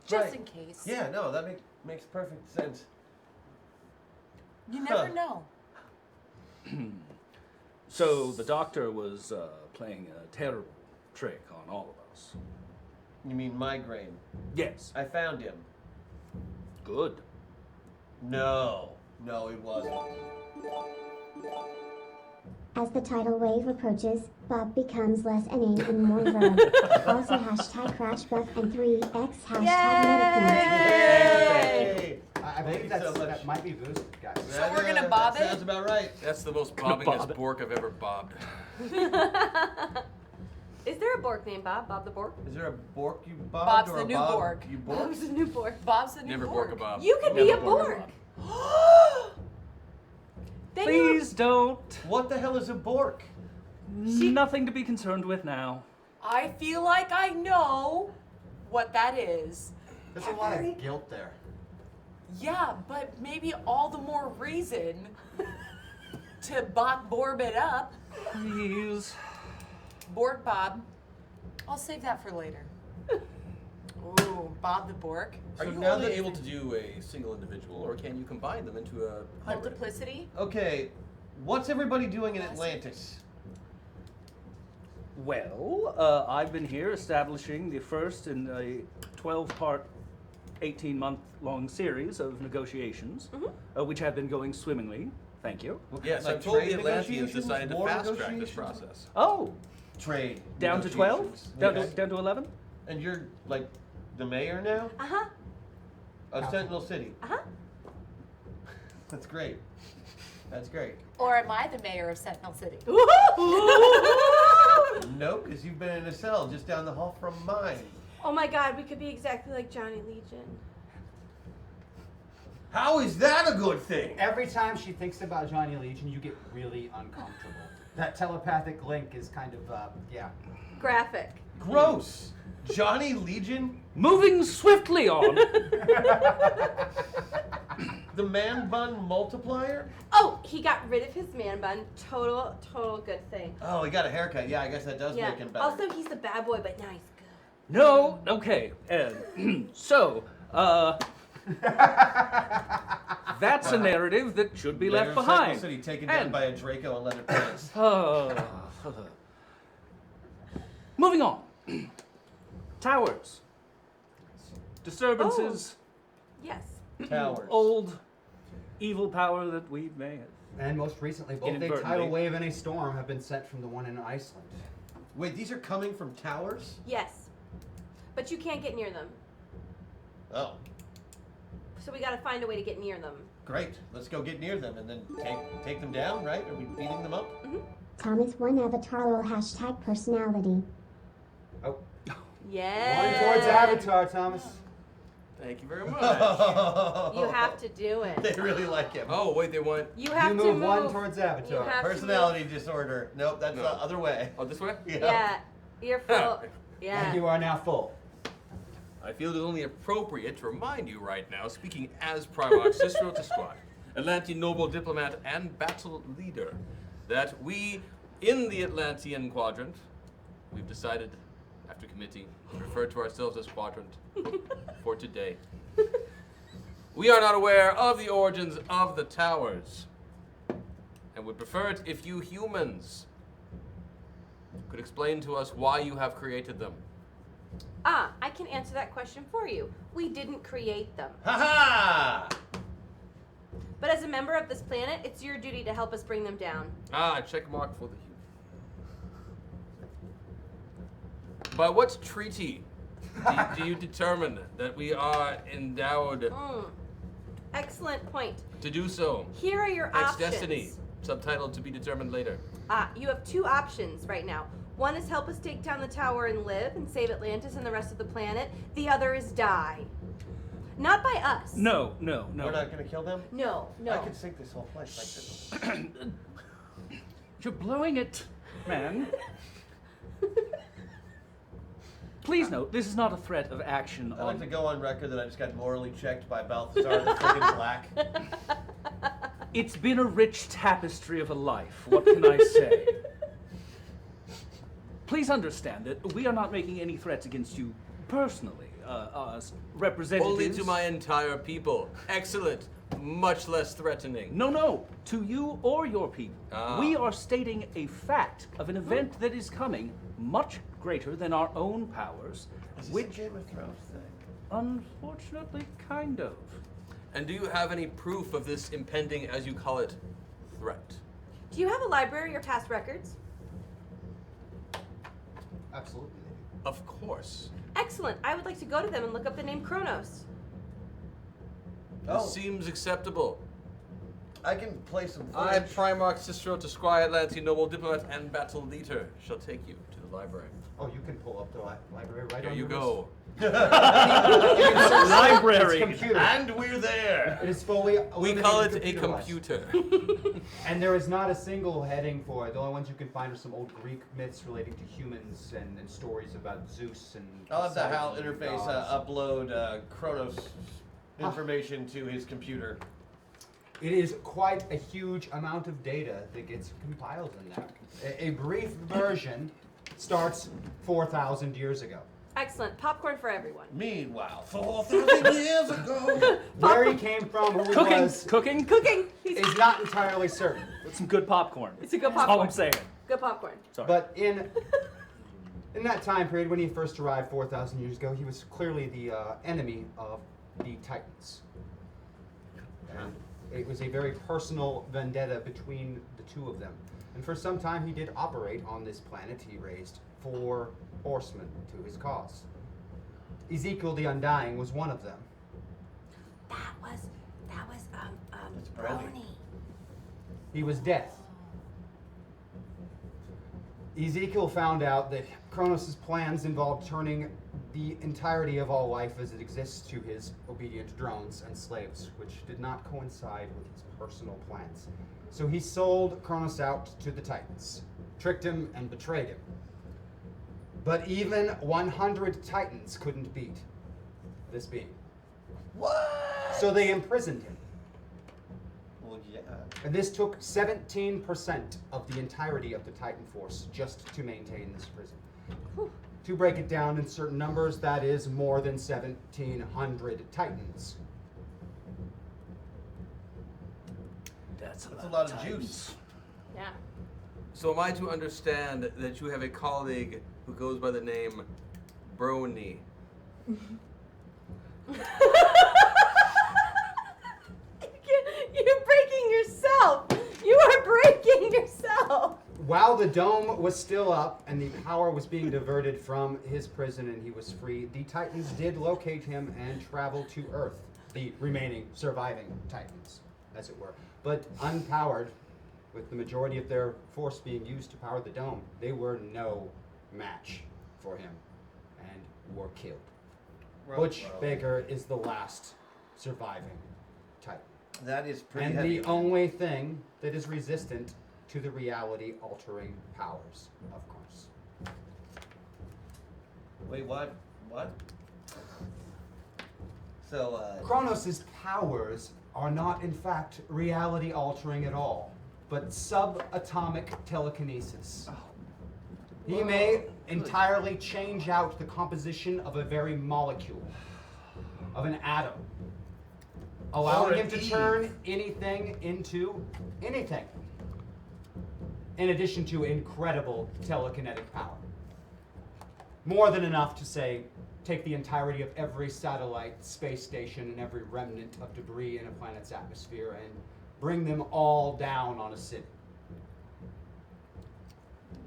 Just Right. in case. Yeah, no, that makes perfect sense. You never Huh. know. So the doctor was playing a terrible trick on all of us. You mean migraine? Yes. I found him. Good. No, it wasn't. As the tidal wave approaches, Bob becomes less a name and more verb. Also hashtag crash buff and 3x hashtag Yay! I believe Thank you so much. that might be boosted, guys. So we're gonna bob that it? Sounds about right. That's the most Bob bobbingest it. bork I've ever bobbed. Is there a Bork named Bob? Bob the Bork? Is there a bork you bobbed Bob's or the a new bob Borg. you borked? Bob's the new Bork. Bob's the new Never Borg. bork a bob. You could be a Never Bork. Bork. Then you Please don't. What the hell is a bork? Nothing to be concerned with now. I feel like I know what that is. There's a lot of guilt there. Yeah, but maybe all the more reason to Borb it up. Please. Borg Bob. I'll save that for later. Ooh, Bob the Bork. Are So you now only that- able to do a single individual, or can you combine them into a hybrid? Multiplicity. Okay, what's everybody doing in Atlantis? Well, I've been here establishing the first in a 12-part, 18-month-long series of negotiations, which have been going swimmingly. Thank you. Yes, Like I'm told the trade Atlanteans negotiations, decided to war fast track this negotiations? process. Oh, Trade. down to 12? negotiations. Down Okay. to 11? And you're like the mayor now Uh-huh. of Sentinel City. Uh-huh. That's great. That's great. Or am I the mayor of Sentinel City? No, because you've been in a cell just down the hall from mine. Oh my god, we could be exactly like Johnny Legion. How is that a good thing? Every time she thinks about Johnny Legion, you get really uncomfortable. That telepathic link is kind of, yeah. Graphic. Gross. Johnny Legion? Moving swiftly on. The man bun multiplier? Oh, he got rid of his man bun. Total good thing. Oh, he got a haircut. Yeah, I guess that does Yeah. make him better. Also, he's a bad boy, but now he's good. No, okay. So, that's a narrative that should be Mayor left of Sentinel behind. City taken down And- by a Draco in leather pants. Moving on. Towers. Disturbances. Yes. Towers. Old evil power that we may have. And most recently, both a Inadvertently. tidal wave and a storm have been sent from the one in Iceland. Wait, these are coming from towers? Yes. But you can't get near them. Oh, So we gotta find a way to get near them. great. Let's go get near them and then take them down, right? Are we beating them up? Thomas one avatar hashtag personality. Oh. Yeah. One towards Avatar, Thomas. Thank you very much. You have to do it. They really like him. Oh, wait, they want... You have You to move move. one towards Avatar. You have to Personality disorder. Nope, that's No. the other way. Oh, this way? Yeah. You're full. Yeah. And you are now full. I feel it is only appropriate to remind you right now, speaking as Primarch Cicero to Squad, Atlantean noble diplomat and battle leader, that we, in the Atlantean quadrant, we've decided, after committee, to refer to ourselves as quadrant for today. We are not aware of the origins of the towers, and would prefer it if you humans could explain to us why you have created them. I can answer that question for you. We didn't create them. Ha ha! But as a member of this planet, it's your duty to help us bring them down. Check mark for the human. By what treaty do you determine that we are endowed Excellent point. to do so? Here are your It's options. destiny, subtitled to be determined later. You have two options right now. One is help us take down the tower and live and save Atlantis and the rest of the planet. The other is die. Not by us. No. We're not gonna kill them? No. I could sink this whole place like this. You're blowing it, man. Please note, this is not a threat of action I'd like on... to go on record that I just got morally checked by Balthazar the friggin' Black. It's been a rich tapestry of a life. What can I say? Please understand that we are not making any threats against you personally. As representatives... Only to my entire people. Excellent. Much less threatening. No. To you or your people. We are stating a fact of an event that is coming much greater than our own powers. Is this which, a Game of Thrones thing? unfortunately, kind of. And do you have any proof of this impending, as you call it, threat? Do you have a library or past records? Absolutely. Of course. Excellent. I would like to go to them and look up the name Kronos. This seems acceptable. I can play some I, footage. Primarch Cicero to Squire Atlantean, noble diplomat, and battle leader, shall take you to the library. Oh, you can pull up the library right Here on you your go. Library. It's computer. And we're there. It is fully. We call it a computerized. computer. And there is not a single heading for it. The only ones you can find are some old Greek myths relating to humans and stories about Zeus and. I'll have the HAL Poseidon and interface gods. upload Kronos information to his computer. It is quite a huge amount of data that gets compiled in there. A brief version starts 4,000 years ago. Excellent. Popcorn for everyone. Meanwhile, 4,000 years ago. Where he came from, who he was, Cooking. is not entirely certain. With some good popcorn. It's a good That's all popcorn. I'm saying. Good popcorn. Sorry. But in that time period, when he first arrived 4,000 years ago, he was clearly the enemy of the Titans. And it was a very personal vendetta between the two of them. And for some time, he did operate on this planet. He raised 4 horsemen to his cause. Ezekiel the Undying was one of them. That was Brody. Brony. He was death. Ezekiel found out that Kronos' plans involved turning the entirety of all life as it exists to his obedient drones and slaves, which did not coincide with his personal plans. So he sold Kronos out to the Titans, tricked him and betrayed him. But even 100 Titans couldn't beat this being. What? So they imprisoned him. Well, yeah. And this took 17% of the entirety of the Titan force just to maintain this prison. To break it down in certain numbers, that is more than 1,700 Titans. That's a lot of juice. Yeah. So am I to understand that you have a colleague who goes by the name Brony? You're breaking yourself. You are breaking yourself. While the dome was still up and the power was being diverted from his prison and he was free, the Titans did locate him and travel to Earth, the remaining surviving Titans, as it were. But unpowered, with the majority of their force being used to power the dome, they were no match for him and were killed. Butch Baker is the last surviving Titan. That is pretty And heavy. the only thing that is resistant to the reality-altering powers, of course. Wait, what? What? So, Kronos' powers are not, in fact, reality-altering at all, but subatomic telekinesis. He may entirely change out the composition of a very molecule, of an atom, allowing him to turn anything into anything, in addition to incredible telekinetic power. More than enough to, say, take the entirety of every satellite, space station, and every remnant of debris in a planet's atmosphere and bring them all down on a city.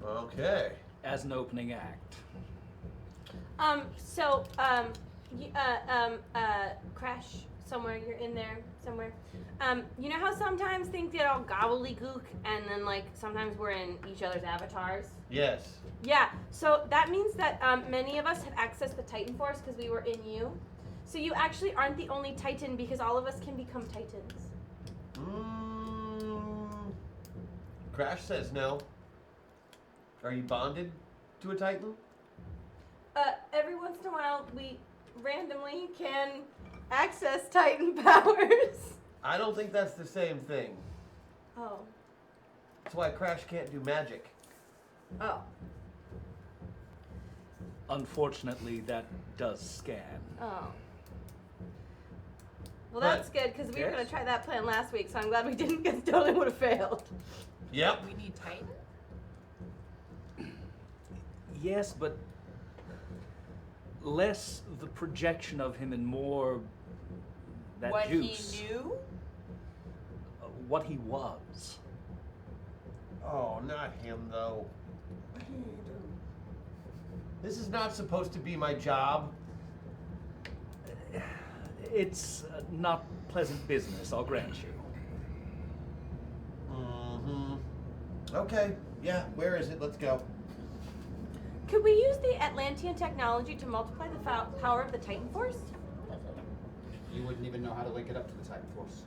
Okay. As an opening act. Crash somewhere, you're in there somewhere. You know how sometimes things get all gobbledygook and then like sometimes we're in each other's avatars? Yes. Yeah, so that means that many of us have accessed the Titan Force because we were in you. So you actually aren't the only Titan because all of us can become Titans. Crash says no. Are you bonded to a Titan? Every once in a while we randomly can access Titan powers. I don't think that's the same thing. Oh. That's why Crash can't do magic. Oh. Unfortunately, that does scan. Oh. Well, that's good because we were going to try that plan last week, so I'm glad we didn't because it totally would have failed. Yep. We need Titan? Yes, but less the projection of him and more that what juice. He knew? What he was. Oh, not him, though. This is not supposed to be my job. It's not pleasant business, I'll grant you. Okay, yeah, where is it? Let's go. Could we use the Atlantean technology to multiply the power of the Titan Force? You wouldn't even know how to link it up to the Titan Force.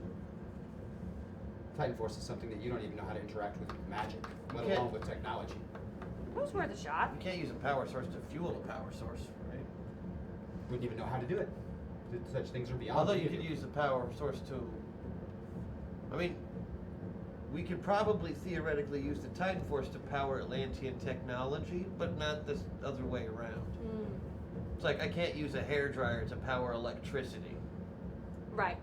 Titan Force is something that you don't even know how to interact with magic, let alone with technology. That was worth a shot. You can't use a power source to fuel a power source, right? Wouldn't even know how to do it. Such things are beyond. Although you could use the power source to... I mean, we could probably theoretically use the Titan Force to power Atlantean technology, but not this other way around. It's like I can't use a hairdryer to power electricity. Right.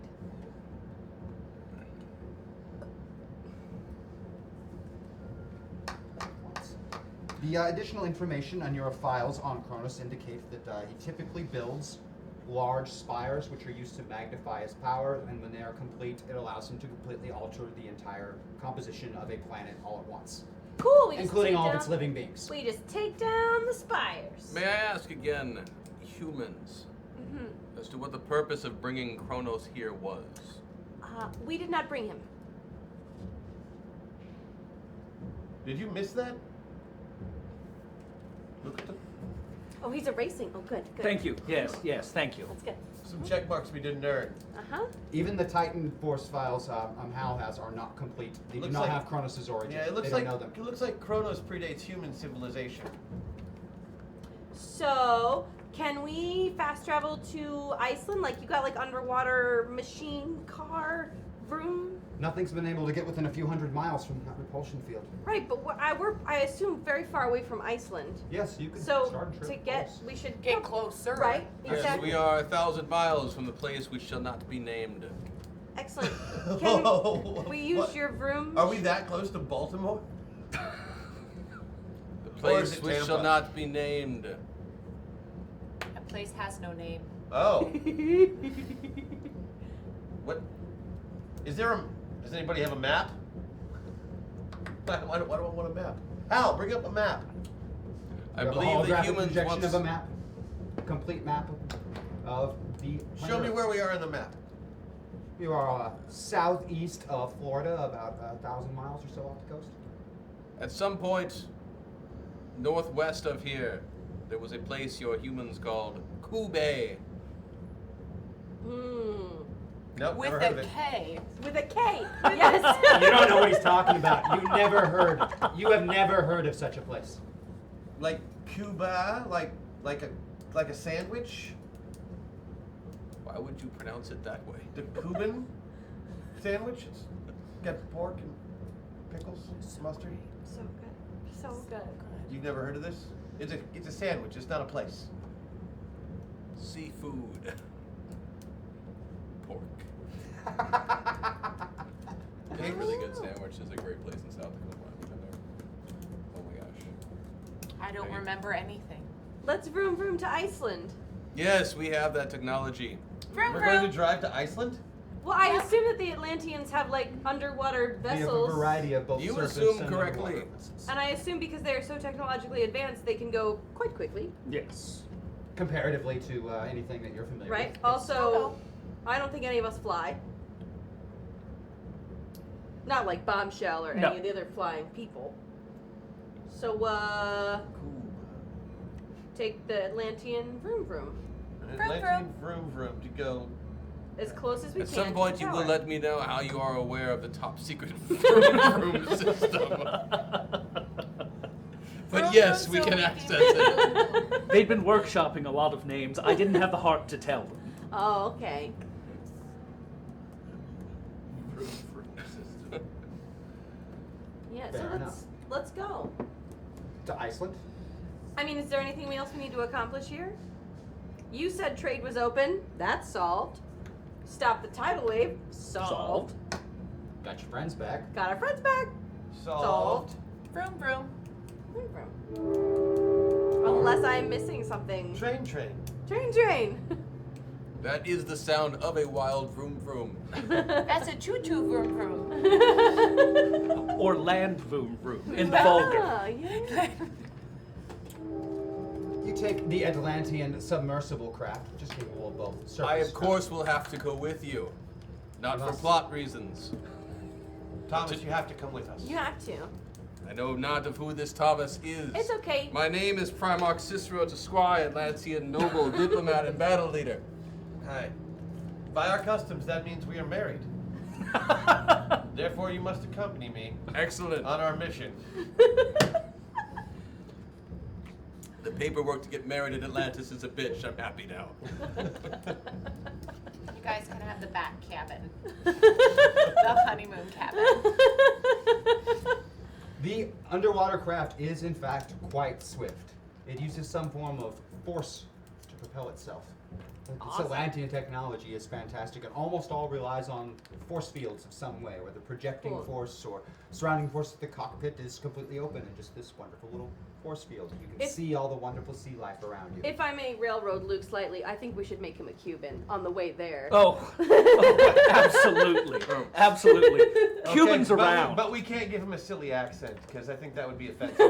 The additional information on your files on Cronus indicates that he typically builds large spires which are used to magnify his power, and when they are complete, it allows him to completely alter the entire composition of a planet all at once. Cool, including all of its living beings. We just take down the spires. May I ask again, humans, as to what the purpose of bringing Kronos here was? We did not bring him. Did you miss that? Look at the... Oh, he's erasing. Oh, good, good. Thank you. Yes, thank you. That's good. Some check marks we didn't earn. Even the Titan Force files Hal has are not complete. They do not have Kronos' origin. Yeah, it looks they like don't know them. it looks like Kronos predates human civilization. So, can we fast travel to Iceland? Like, you got like underwater machine car room? Nothing's been able to get within a few hundred miles from that repulsion field. Right, but I assume very far away from Iceland. Yes, you could so start a trip to get, close. we should get closer. Right, Yes, exactly. we are 1,000 miles from the place which shall not be named. Excellent. Can we use your room? Are we that close to Baltimore? The place which shall not be named. That place has no name. Oh. What? Is there a... Does anybody have a map? Why do I want a map? Hal, bring up a map. I believe the humans projection want of a map, a complete map of the. Show me where we are in the map. You are southeast of Florida, about 1,000 miles or so off the coast. At some point, northwest of here, there was a place your humans called Kube. Nope, With never heard of a it. K. With a K. Yes. You don't know what he's talking about. You have never heard of such a place. Like Cuba, like a sandwich. Why would you pronounce it that way? The Cuban sandwich. It's got pork and pickles, mustard. So good. So good. You've never heard of this? It's a sandwich. It's not a place. Seafood. Pork. It's a really good sandwich. There's a great place in South Dakota. I've been there. Oh my gosh. I don't remember anything. Let's vroom to Iceland. Yes, we have that technology. Vroom We're going to drive to Iceland? Well, I assume that the Atlanteans have like underwater We have a vessels. variety of both You surface assume and correctly. underwater vessels. And I assume because they are so technologically advanced, they can go quite quickly. Yes. Comparatively to anything that you're familiar Right? with. Also, I don't think any of us fly. Not like Bombshell or No. any of the other flying people. So, take the Atlantean vroom. An Atlantean vroom to go. As close as we At can. some to point, the you will tower. let me know how you are aware of the top secret vroom system. But yes, we can access it. They'd been workshopping a lot of names. I didn't have the heart to tell them. Oh, okay. Yeah, so Fair let's go. To Iceland? I mean, is there anything else we need to accomplish here? You said trade was open. That's solved. Stop the tidal wave. Solved. Got your friends back. Got our friends back. Solved. Vroom vroom. Unless I'm missing something. Train. Train. That is the sound of a wild vroom vroom. That's a choo-choo vroom vroom. Or land vroom in the vulgar. Yeah. You take the Atlantean submersible craft, which is capable of both surface. I, of course, will have to go with you. Not You for must. plot reasons. Thomas, you have to come with us. You have to. I know not of who this Thomas is. It's okay. My name is Primarch Cicero Tesquire, Atlantean noble, diplomat, and battle leader. Hi. By our customs, that means we are married. Therefore, you must accompany me Excellent. on our mission. The paperwork to get married in Atlantis is a bitch. I'm happy now. You guys can have the back cabin. The honeymoon cabin. The underwater craft is, in fact, quite swift. It uses some form of force to propel itself. This Atlantean technology is fantastic. It almost all relies on force fields of some way, whether projecting Cool. force or surrounding force. The cockpit is completely open and just this wonderful little force field. You can If- see all the wonderful sea life around you. If I may railroad Luke slightly, I think we should make him a Cuban on the way there. Oh, absolutely. Absolutely. Cubans Okay, around. But we can't give him a silly accent, because I think that would be offensive.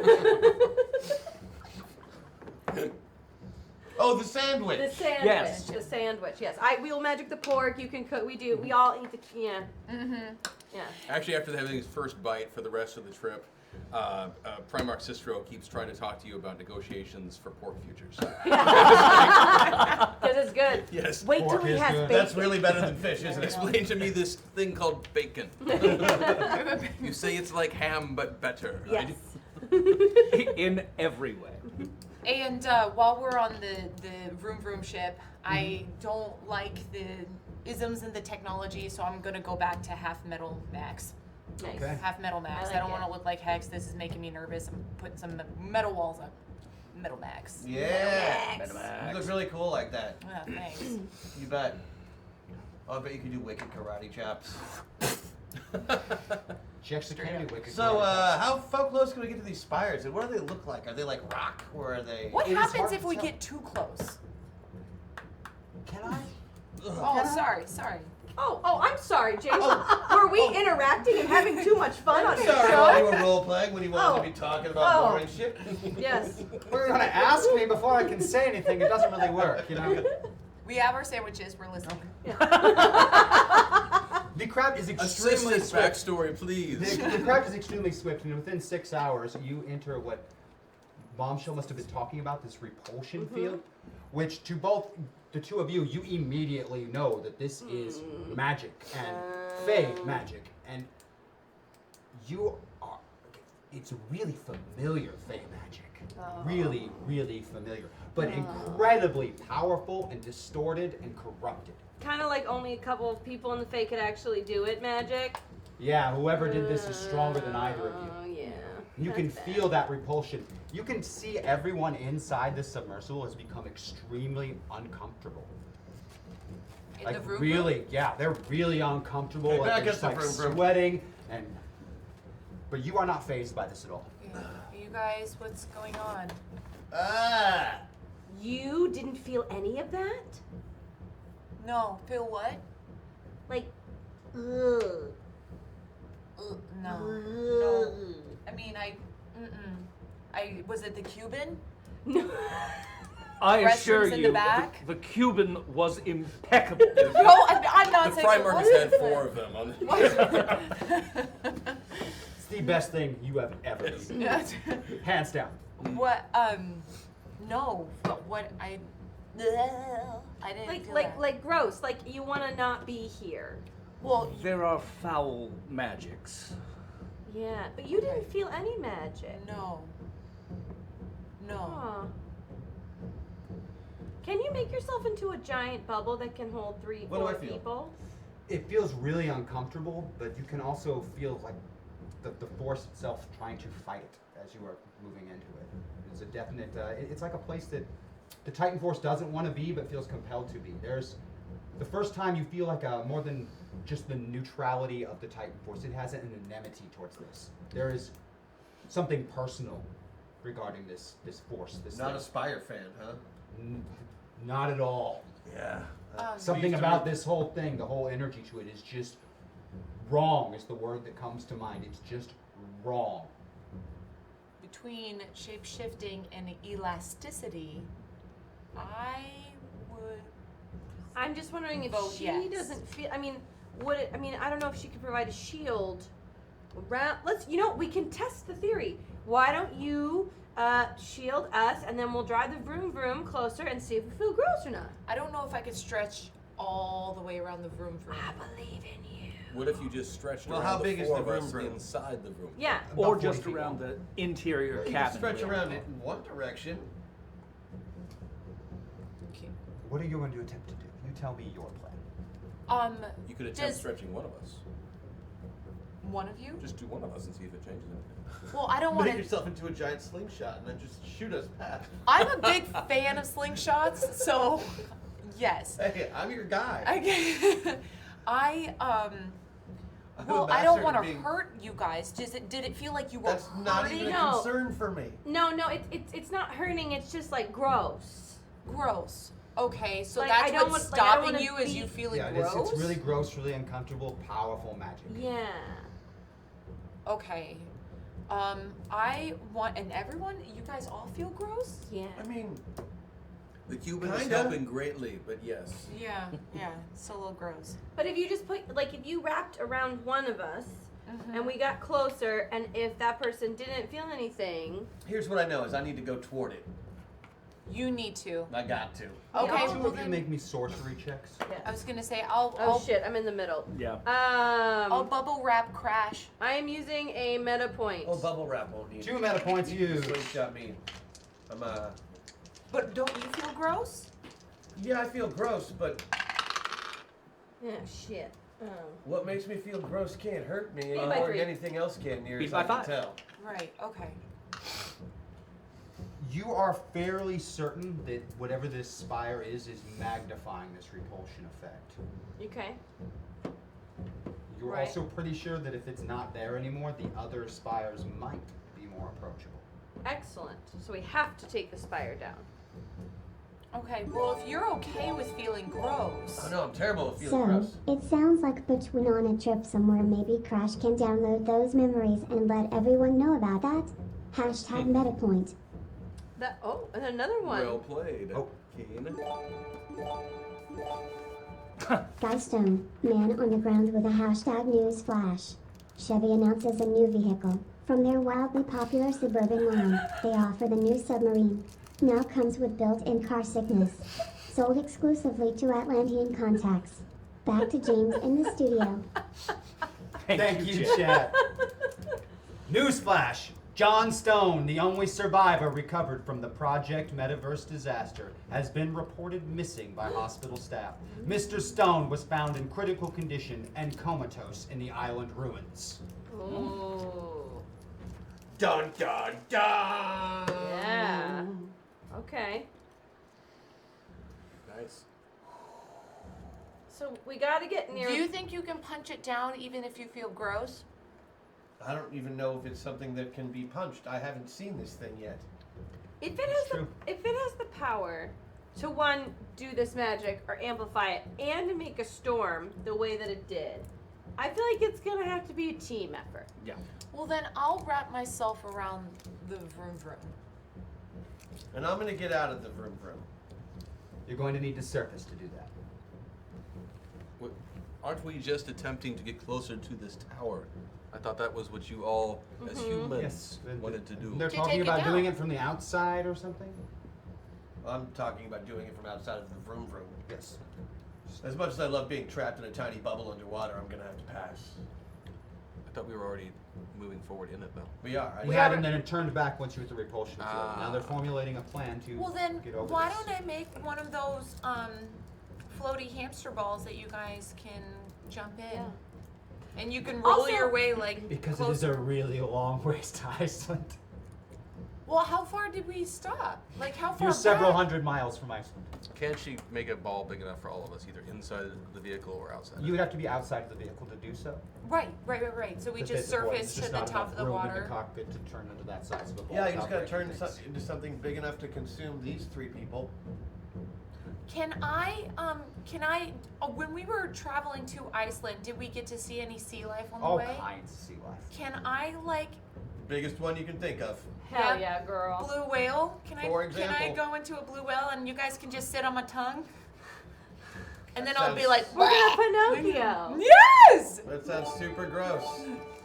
Oh, the sandwich. The sandwich. Yes. The sandwich. Yes. We'll magic the pork. You can cook. We do. We all eat the. Yeah. Yeah. Actually, after having his first bite for the rest of the trip, Primarch Cicero keeps trying to talk to you about negotiations for pork futures. Because it's good. Yes. Wait till Pork he is has good. bacon. That's really better than fish, isn't it? Explain to me this thing called bacon. You say it's like ham, but better. Yes. In every way. And while we're on the vroom vroom ship, I don't like the isms in the technology, so I'm gonna go back to half metal max. Nice. Okay. Half metal max. I I, like don't it. want to look like Hex. This is making me nervous. I'm putting some metal walls up. Metal max. Yeah. Max. You look really cool like that. Oh, thanks. You bet. Oh, I bet you could do wicked karate chops. She actually can do wicked. So, karate. how close can we get to these spires? And what do they look like? Are they like rock, or are they? What It is happens hard if to we tell. get too close? Can I? Oh, sorry. Oh, I'm sorry, James. Were we interacting and having too much fun on your Sorry, while you show? were role playing when you wanted to be talking about boring shit. Yes. We're gonna ask me before I can say anything. It doesn't really work, you know. We have our sandwiches. We're listening. The craft is extremely Assist swift. backstory, please. The craft is extremely swift, and within 6 hours, you enter what Bombshell must have been talking about, this repulsion field, which to both the two of you, you immediately know that this is magic and fey magic, and you are. It's really familiar fey magic, really, really familiar, but incredibly powerful and distorted and corrupted. Kind of like only a couple of people in the Fae could actually do it, magic. Yeah, whoever did this is stronger than either of you. Oh, yeah. You can That's bad. feel that repulsion. You can see everyone inside the submersible has become extremely uncomfortable. In Like the vroom really, yeah, they're really uncomfortable. Hey, Like back they're up just the like vroom vroom. sweating, but you are not fazed by this at all. Yeah. You guys, what's going on? Ah! You didn't feel any of that? No. Feel what? Like, ugh. No. No. I mean, was it the Cuban? No. I Restrooms assure in the you, back? the Cuban was impeccable. No, I'm not The saying Prime it Marcus had wasn't. 4 of them on It's the best thing you have ever seen. Hands down. What? No. But what I didn't feel that. Like gross. Like you want to not be here. Well, There are foul magics. Yeah, but you didn't feel any magic. no. No. Aw. Can you make yourself into a giant bubble that can hold 3, What do 4 I feel? people? It feels really uncomfortable, but you can also feel like the force itself trying to fight it as you are moving into it. It's a definite, it's like a place that the Titan Force doesn't want to be, but feels compelled to be. There's the first time you feel like more than just the neutrality of the Titan Force. It has an enmity towards this. There is something personal regarding this force. This Not thing. a Spire fan, huh? Not at all. Yeah. Something about this whole thing, the whole energy to it is just wrong is the word that comes to mind. It's just wrong. Between shape-shifting and elasticity, I would. I'm just wondering if Vote she yes. doesn't feel. I mean, would it? I mean, I don't know if she could provide a shield. Let's. You know, we can test the theory. Why don't you shield us, and then we'll drive the vroom vroom closer and see if we feel gross or not. I don't know if I could stretch all the way around the vroom vroom. I believe in you. What if you just stretched Well, around how the big is 4 the of vroom us vroom? inside the room? Yeah. Or About 40 just feet around long. the interior You can cabin. stretch wheel. around it in one direction. Okay. What are you going to attempt to do? You tell me your plan. You could attempt Does- stretching one of us. One of you? Just do one of us and see if it changes anything. Well, I don't want Make to. yourself into a giant slingshot and then just shoot us past. I'm a big fan of slingshots, so yes. Hey, I'm your guy. I I'm well, a I don't master want at to being- hurt you guys. Did it feel like you were That's not hurting? even a No. concern for me. No, it's not hurting. It's just like gross. Gross. Okay, so Like, that's I don't what's want- like, I don't stopping wanna you is be- you feeling Yeah, gross. it's really gross, really uncomfortable, powerful magic. Yeah. Okay. I want, and everyone, you guys all feel gross? Yeah. I mean, The Cuban is Kinda. helping greatly, but yes. Yeah, yeah, it's a little gross. But if you just put, like, if you wrapped around one of us and we got closer, and if that person didn't feel anything, here's what I know is I need to go toward it. You need to. I got to. Okay, Two well of you then, make me sorcery checks. I was gonna say I'll oh shit, I'm in the middle. Yeah. I'll bubble wrap crash. I am using a meta point. Oh, bubble wrap won't need 2 meta points used. Slingshot me. I'm But don't you feel gross? Yeah, I feel gross, but Yeah, shit. Oh. what makes me feel gross can't hurt me Beat by anymore 3. than anything else can, near Beat as by I can 5. tell. Right. Okay. You are fairly certain that whatever this spire is magnifying this repulsion effect. Okay. You're Right. also pretty sure that if it's not there anymore, the other spires might be more approachable. Excellent. So we have to take the spire down. Okay. Well, if you're okay with feeling gross. Oh no, I'm terrible at feeling So, gross. it sounds like Butch went on a trip somewhere. Maybe Crash can download those memories and let everyone know about that. Hashtag MetaPoint. That and another one. Well played. Oh. Keen. Guystone, man on the ground with a hashtag news flash. Chevy announces a new vehicle. From their wildly popular Suburban line, they offer the new submarine. Now comes with built-in car sickness. Sold exclusively to Atlantean contacts. Back to James in the studio. Thank you, chat. Newsflash. John Stone, the only survivor recovered from the Project Metaverse disaster, has been reported missing by hospital staff. Mr. Stone was found in critical condition and comatose in the island ruins. Oh. Dun dun dun! Yeah. Okay. Nice. So we gotta get near. Do you think you can punch it down even if you feel gross? I don't even know if it's something that can be punched. I haven't seen this thing yet. If it has the power to one, do this magic or amplify it and to make a storm the way that it did, I feel like it's gonna have to be a team effort. Yeah. Well, then I'll wrap myself around the vroom vroom. And I'm gonna get out of the vroom vroom. You're going to need to surface to do that. Aren't we just attempting to get closer to this tower? I thought that was what you all, as humans, wanted to do. They're talking about doing it from the outside or something? I'm talking about doing it from outside of the vroom vroom. Yes. As much as I love being trapped in a tiny bubble underwater, I'm gonna have to pass. I thought we were already moving forward in it, though. We are. We had, and then it turned back once you hit the repulsion field. Now they're formulating a plan to Well, then get over why this. don't I make one of those floaty hamster balls that you guys can jump in, and you can roll your way like Because closer. it is a really long ways to Iceland. Well, how far did we stop? Like how far? You're several back? hundred miles from Iceland. Can she make a ball big enough for all of us, either inside the vehicle or outside? You would have to be outside of the vehicle to do so. Right. So we To just fit the point. surface It's to just the not top enough of the room in water. the cockpit to turn into that size of a ball. Yeah, you just gotta without turn breaking things. into something big enough to consume these three people. Can I, when we were traveling to Iceland, did we get to see any sea life on the All way? kinds of sea life. Can I, Biggest one you can think of. Hell yeah, girl. blue whale? Can For I example. go into a blue whale and you guys can just sit on my tongue? And then That I'll be sounds- like, We're gonna Pinocchio. yes! That sounds super gross.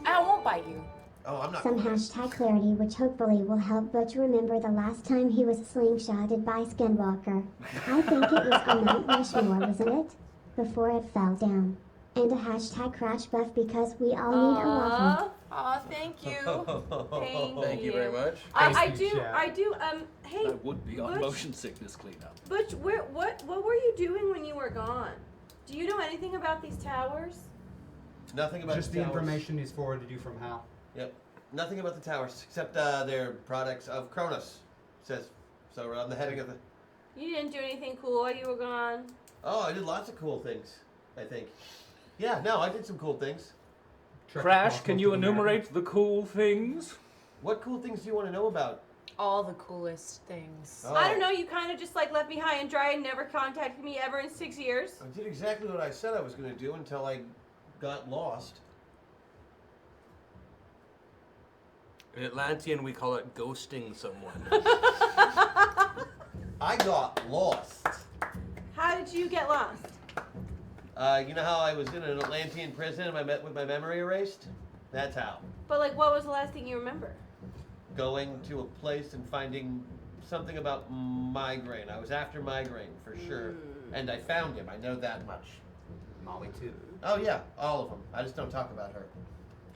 I won't bite you. Oh, I'm not. Some hashtag clarity which hopefully will help Butch remember the last time he was slingshotted by Skinwalker. I think it was on Mount Rushmore, wasn't it? Before it fell down. And a hashtag crash buff because we all need a waffle. Aw, thank you. Thank you very much. I Thank you, do. Chad. Hey, That would be on Butch? motion sickness cleanup. Butch, what were you doing when you were gone? Do you know anything about these towers? Nothing about Just the the towers. information he's forwarded you from Hal. Yep. Nothing about the towers except they're products of Cronus. Says so. We're on the heading of the. You didn't do anything cool while you were gone. Oh, I did lots of cool things. I think. Yeah. No, I did some cool things. Crash, can you enumerate the cool things? What cool things do you want to know about? All the coolest things. Oh. I don't know. You kind of just left me high and dry and never contacted me ever in 6 years. I did exactly what I said I was going to do until I got lost. In Atlantean, we call it ghosting someone. I got lost. How did you get lost? You know how I was in an Atlantean prison and I met with my memory erased? That's how. But what was the last thing you remember? Going to a place and finding something about migraine. I was after migraine for sure. And I found him. I know that much. Molly too. Oh yeah, all of them. I just don't talk about her.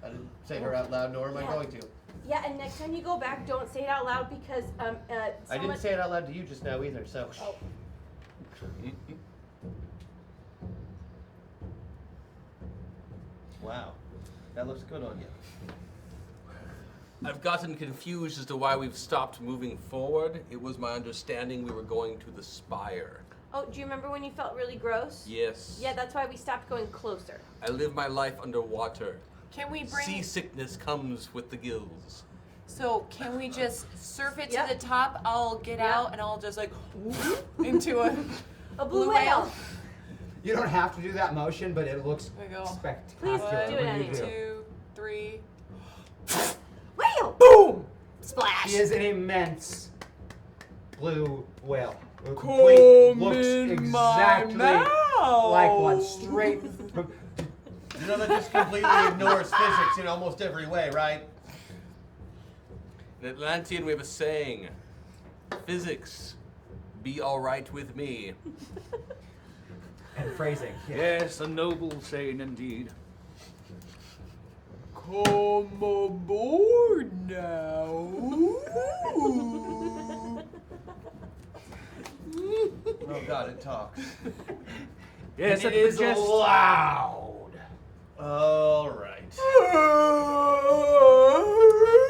I didn't say her out loud, nor am I going to. Yeah, and next time you go back, don't say it out loud because I didn't say it out loud to you just now either, so. Oh. Wow. That looks good on you. I've gotten confused as to why we've stopped moving forward. It was my understanding we were going to the spire. Oh, do you remember when you felt really gross? Yes. Yeah, that's why we stopped going closer. I live my life underwater. Can we bring? Seasickness comes with the gills. So can we just surf it Yep. to the top? I'll get out and I'll just into a blue whale. You don't have to do that motion, but it looks There we go. spectacular. Please do it when you anyway. 2, 3. Whale! Boom! Splash! He is an immense blue whale. Come Looks in my exactly mouth. like one. Straight from. You know that just completely ignores physics in almost every way, right? In Atlantean, we have a saying: physics, be all right with me. And phrasing. Yes, a noble saying indeed. Come aboard now. Oh God, it talks. Yes, And it is loud. All right.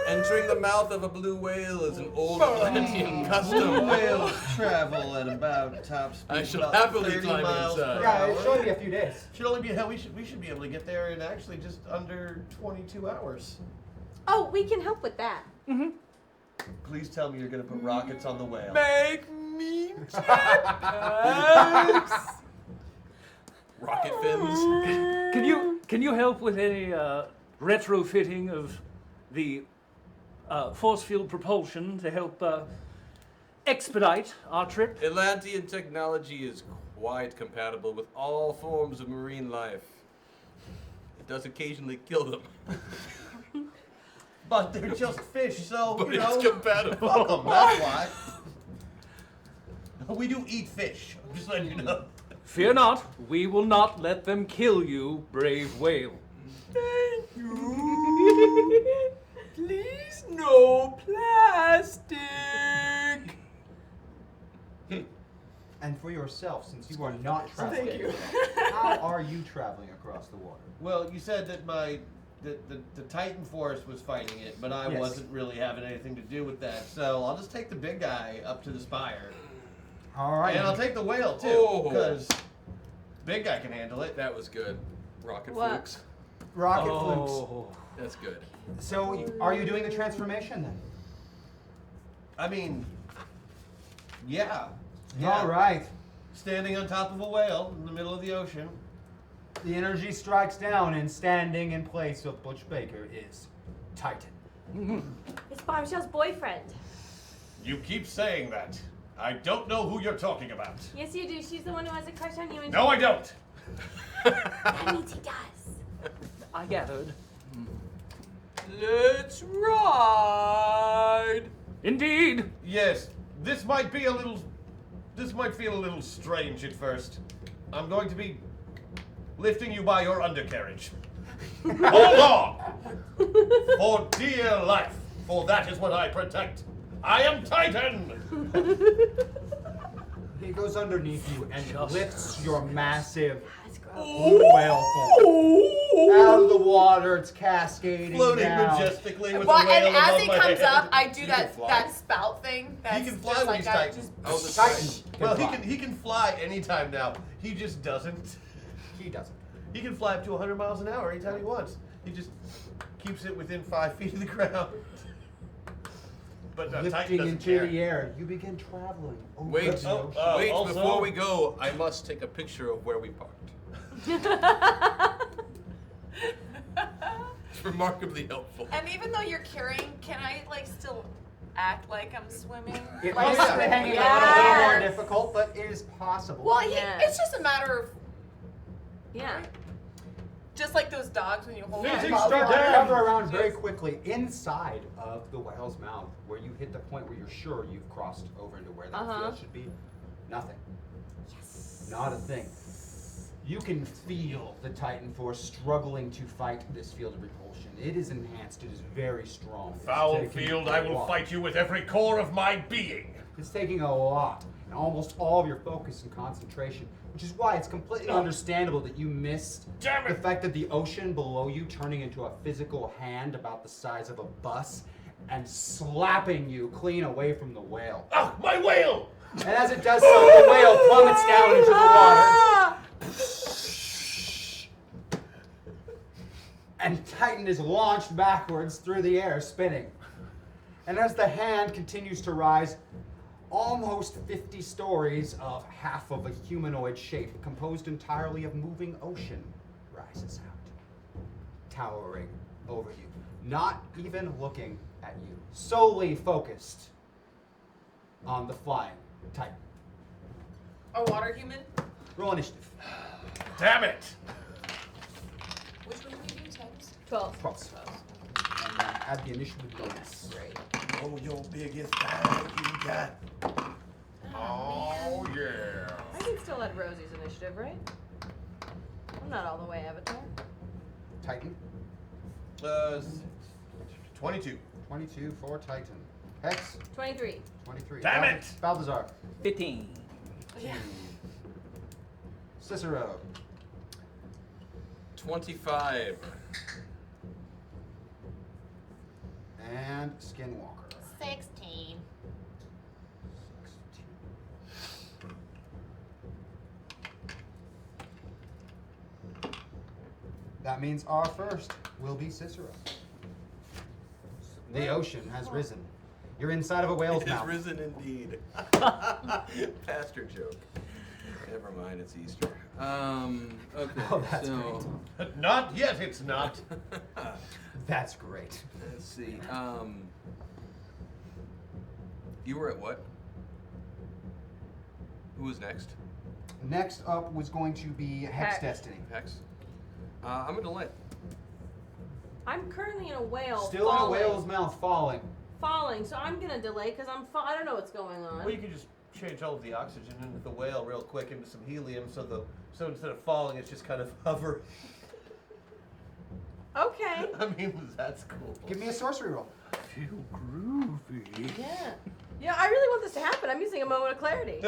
Entering the mouth of a blue whale is an old Atlantean custom. Whales travel at about top speed. I shall about happily 30 climb miles inside. per Yeah, hour. it should be a few days. Should only be we should be able to get there in actually just under 22 hours. Oh, we can help with that. Please tell me you're gonna put rockets on the whale. Make me jetpacks. Rocket fins. Can you help with any retrofitting of the force field propulsion to help expedite our trip? Atlantean technology is quite compatible with all forms of marine life. It does occasionally kill them, But they're just fish, so but you know. it's compatible. Fuck 'em, that's why. We do eat fish. I'm just letting you know. Fear not, we will not let them kill you, brave whale. Thank you. Please, no plastic. And for yourself, since you are not traveling, Thank you. how are you traveling across the water? Well, you said that the Titan Force was fighting it, but I Yes. wasn't really having anything to do with that. So I'll just take the big guy up to the spire. All right. And I'll take the whale too, Oh. because big guy can handle it. That was good. Rocket What? flukes. Rocket Oh. That's good. flukes. So, are you doing the transformation then? I mean, yeah. All right. Standing on top of a whale in the middle of the ocean. The energy strikes down, and standing in place of Butch Baker is Titan. It's Bombshell's boyfriend. You keep saying that. I don't know who you're talking about. Yes, you do. She's the one who has a crush on you. And No, I don't. That means he does. I gathered. Let's ride. Indeed. Yes, this might feel a little strange at first. I'm going to be lifting you by your undercarriage. Hold on! For dear life, for that is what I protect. I am Titan! He goes underneath you and lifts your massive That's gross. whale form out of the water. It's cascading Floating down. majestically with Well, a whale and as above he my comes head. up, I do He that can fly. that spout thing. That's He can fly just when like he's I Titan. just. Oh, the Titan. Well, fly. he can fly anytime now. He just doesn't. He doesn't. He can fly up to 100 miles an hour anytime he wants. He just keeps it within 5 feet of the ground. But Titan Lifting doesn't into care. the air, you begin traveling. Over Wait, the ocean. wait, also- before we go, I must take a picture of where we parked. It's remarkably helpful. And even though you're carrying, can I like still act like I'm swimming? It Like, must be hanging a little more Yes. difficult, but it is possible. Well, Yes. it's just a matter of Yeah. just like those dogs when you hold Physics them. start You down. cover around very quickly inside of the whale's mouth, where you hit the point where you're sure you've crossed over into where that field should be. Nothing. Yes. Not a thing. You can feel the Titan Force struggling to fight this field of repulsion. It is enhanced. It is very strong. It's Foul taking field, a I will lot. fight you with every core of my being. It's taking a lot, and almost all of your focus and concentration, which is why it's completely understandable that you missed Damn it. the fact that the ocean below you turning into a physical hand about the size of a bus and slapping you clean away from the whale. Ah, my whale! And as it does so, the whale plummets down into the water. And Titan is launched backwards through the air, spinning. And as the hand continues to rise, almost 50 stories of half of a humanoid shape, composed entirely of moving ocean, rises out, towering over you, not even looking at you, solely focused on the flying Titan. A water human? Roll initiative. Damn it! Which one are we doing, Times? 12. Plus. And then add the initiative bonus. Oh, your biggest bag you got. Oh, yeah. I can still add Rosie's initiative, right? I'm not all the way Avatar. Titan. 22. 22 for Titan. Hex. 23. 23. Damn it! Balthazar. 15. Yeah. Cicero. 25. And Skinwalker. 16. That means our first will be Cicero. The ocean has risen. You're inside of a whale's It has mouth. risen indeed. Pastor joke. Never mind, it's Easter. Okay, Oh, that's so Not yet, it's not. That's great. let's see. You were at what? Who was next? Next up was going to be Hex Hex. Destiny. Hex. I'm gonna delay. I'm currently in a whale. Still falling. in a whale's mouth, falling. Falling, so I'm gonna delay because I don't know what's going on. Well, you can just change all of the oxygen into the whale real quick into some helium, so instead of falling, it's just kind of hovering. Okay. I mean, that's cool. Give me a sorcery roll. Feel groovy. Yeah. Yeah, I really want this to happen. I'm using a moment of clarity.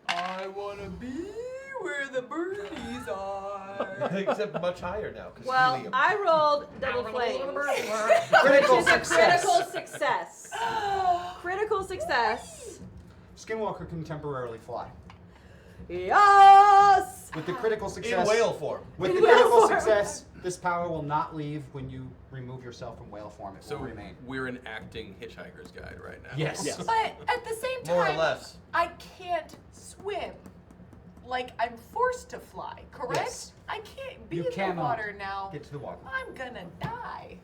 I wanna be where the birdies are. Except much higher now. 'Cause Well, helium. I rolled double flames, Critical which is a success. critical success. Critical success. Skinwalker can temporarily fly. Yes. With the critical success. In whale form. With the In whale critical form. success, this power will not leave when you remove yourself from whale form. It So will remain. we're an acting Hitchhiker's Guide right now. Yes. Yes. But at the same time, More or less. I can't swim. Like, I'm forced to fly, correct? Yes. I can't be You in the cannot water now. Get to the water. I'm gonna die.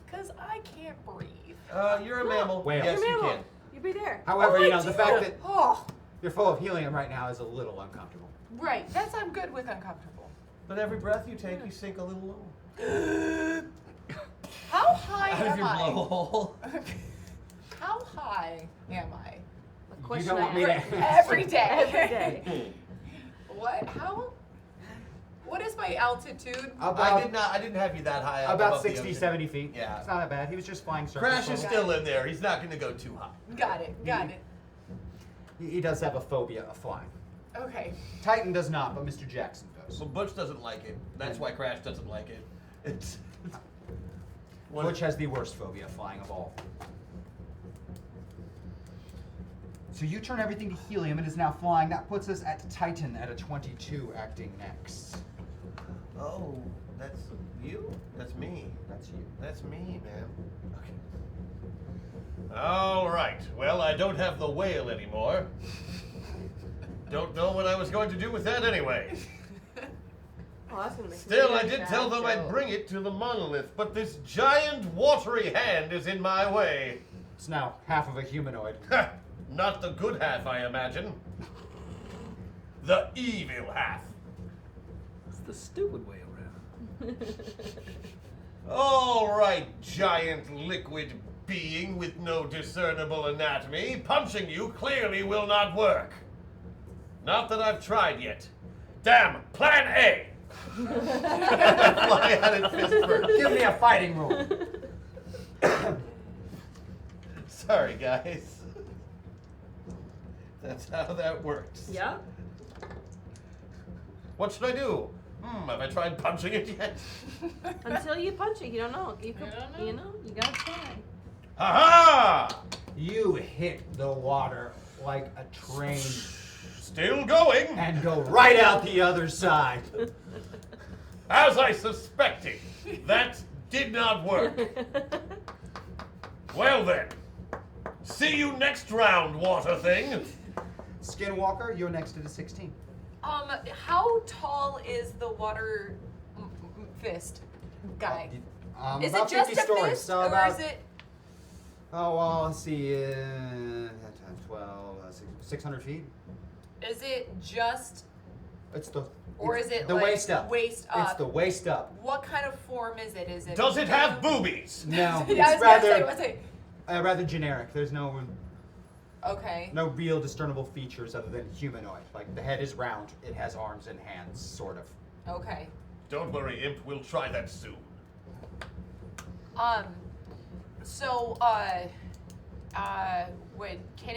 Because I can't breathe. You're a mammal. Whale. Yes, You're you mammal. can. You be there. However, Oh, you I know, the do. fact that Oh, you're full of helium right now is a little uncomfortable. right. I'm good with uncomfortable. But every breath you take, you sink a little lower. How high Out of am your I? blowhole. How high am I? A question don't want me I to ask. Every day. Every day. What? How? What is my altitude? About, I didn't have you that high up about above the 60, ocean. 70 feet. Yeah. It's not that bad. He was just flying circles. Crash is still in there. He's not going to go too high. Got it. He does have a phobia of flying. Okay. Titan does not, but Mr. Jackson does. So Butch doesn't like it. That's why Crash doesn't like it. It's Butch has the worst phobia of flying of all. So you turn everything to helium. It is now flying. That puts us at Titan at a 22, acting next. Oh, that's you? That's me. That's you. That's me, man. Okay. All right. Well, I don't have the whale anymore. Don't know what I was going to do with that anyway. Oh, that's gonna make Still, me I did bad tell them I'd joke. bring it to the monolith, but this giant watery hand is in my way. It's now half of a humanoid. Not the good half, I imagine. The evil half. It's the stupid way around. All right, giant liquid being with no discernible anatomy. Punching you clearly will not work. Not that I've tried yet. Damn, plan A! Fly out in fist first. Give me a fighting roll. Sorry, guys. That's how that works. Yeah. What should I do? Have I tried punching it yet? Until you punch it, you don't know. You gotta try. Ha-ha! You hit the water like a train Still going. and go right out the other side. As I suspected, that did not work. Well then, see you next round, water thing. Skinwalker, you're next at a 16. How tall is the water fist guy? Is it About just 50 a stories, fist, so or about, is it? Oh, well, let's see, 12, 600 feet. Is it just? It's the, Or it's is it the like waist up? waist It's up? the waist up. What kind of form is it? Is it? Does it have boobies? No, Yeah, I it's was gonna say, rather generic. There's no Okay. real discernible features other than humanoid. Like the head is round, it has arms and hands, sort of. Okay. Don't worry, Imp. We'll try that soon. Wait, can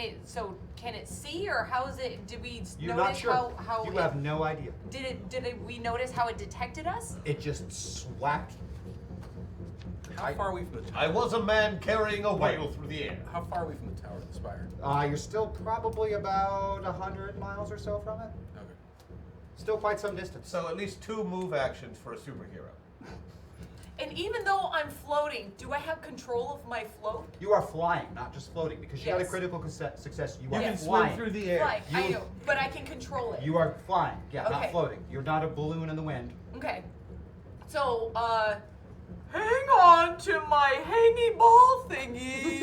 it see, or how is it? Did we You're notice not sure. how You have no idea. Did we notice how it detected us? It just swapped. How far are we from the tower? I was a man carrying a whale through the air. How far are we from the tower, the spire? You're still probably about 100 miles or so from it. Okay. Still quite some distance. So at least 2 move actions for a superhero. And even though I'm floating, do I have control of my float? You are flying, not just floating, because you got a Yes. critical success. You You are can flying. swim through the air. Right, I know, but I can control it. You are flying, yeah, not Okay. floating. You're not a balloon in the wind. Okay. So, hang on to my hangy ball thingy.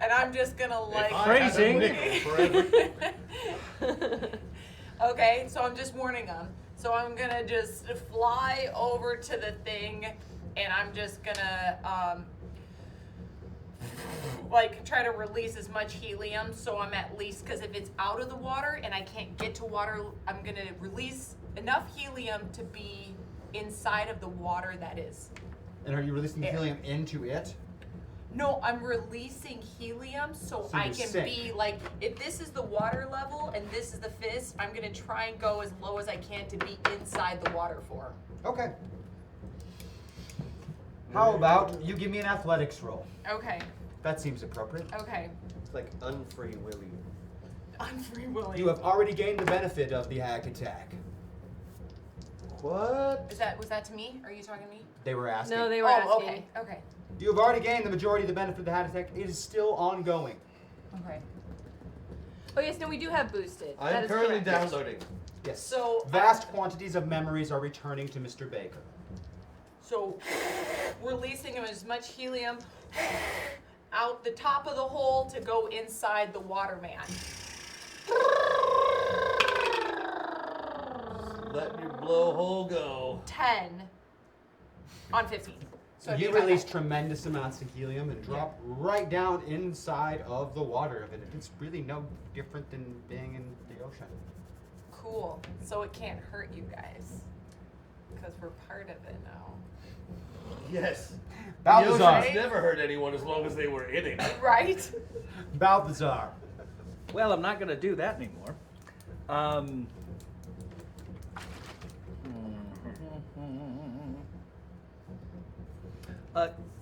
And I'm just gonna like. If I had a nickel for every- Okay, so I'm just warning them. So I'm gonna just fly over to the thing, and I'm just gonna like try to release as much helium so I'm at least, because if it's out of the water and I can't get to water, I'm gonna release enough helium to be inside of the water that is. And are you releasing the Air. helium into it? No, I'm releasing helium so So I you can sink. be like, if this is the water level and this is the fist, I'm gonna try and go as low as I can to be inside the water form. Okay. How about you give me an athletics roll? Okay, That seems appropriate. okay. It's like unfree willy. Unfree willing. You have already gained the benefit of the hack attack. What? Was that to me? Are you talking to me? They were asking. No, they were Oh, asking. okay, okay, You have already gained the majority of the benefit of the hack attack. It is still ongoing. okay. Oh yes, no, we do have boosted. That I'm is currently correct. downloading. Yes. So, vast quantities of memories are returning to Mr. Baker. So, releasing as much helium out the top of the hole to go inside the water man. Let your blowhole go. 10 on 15. So You if have release that- tremendous amounts of helium and drop right down inside of the water of it. It's really no different than being in the ocean. Cool. So it can't hurt you guys. Because we're part of it now. Yes. Balthazar. The ocean's never hurt anyone as long as they were in it. Right? Balthazar. Well, I'm not going to do that anymore.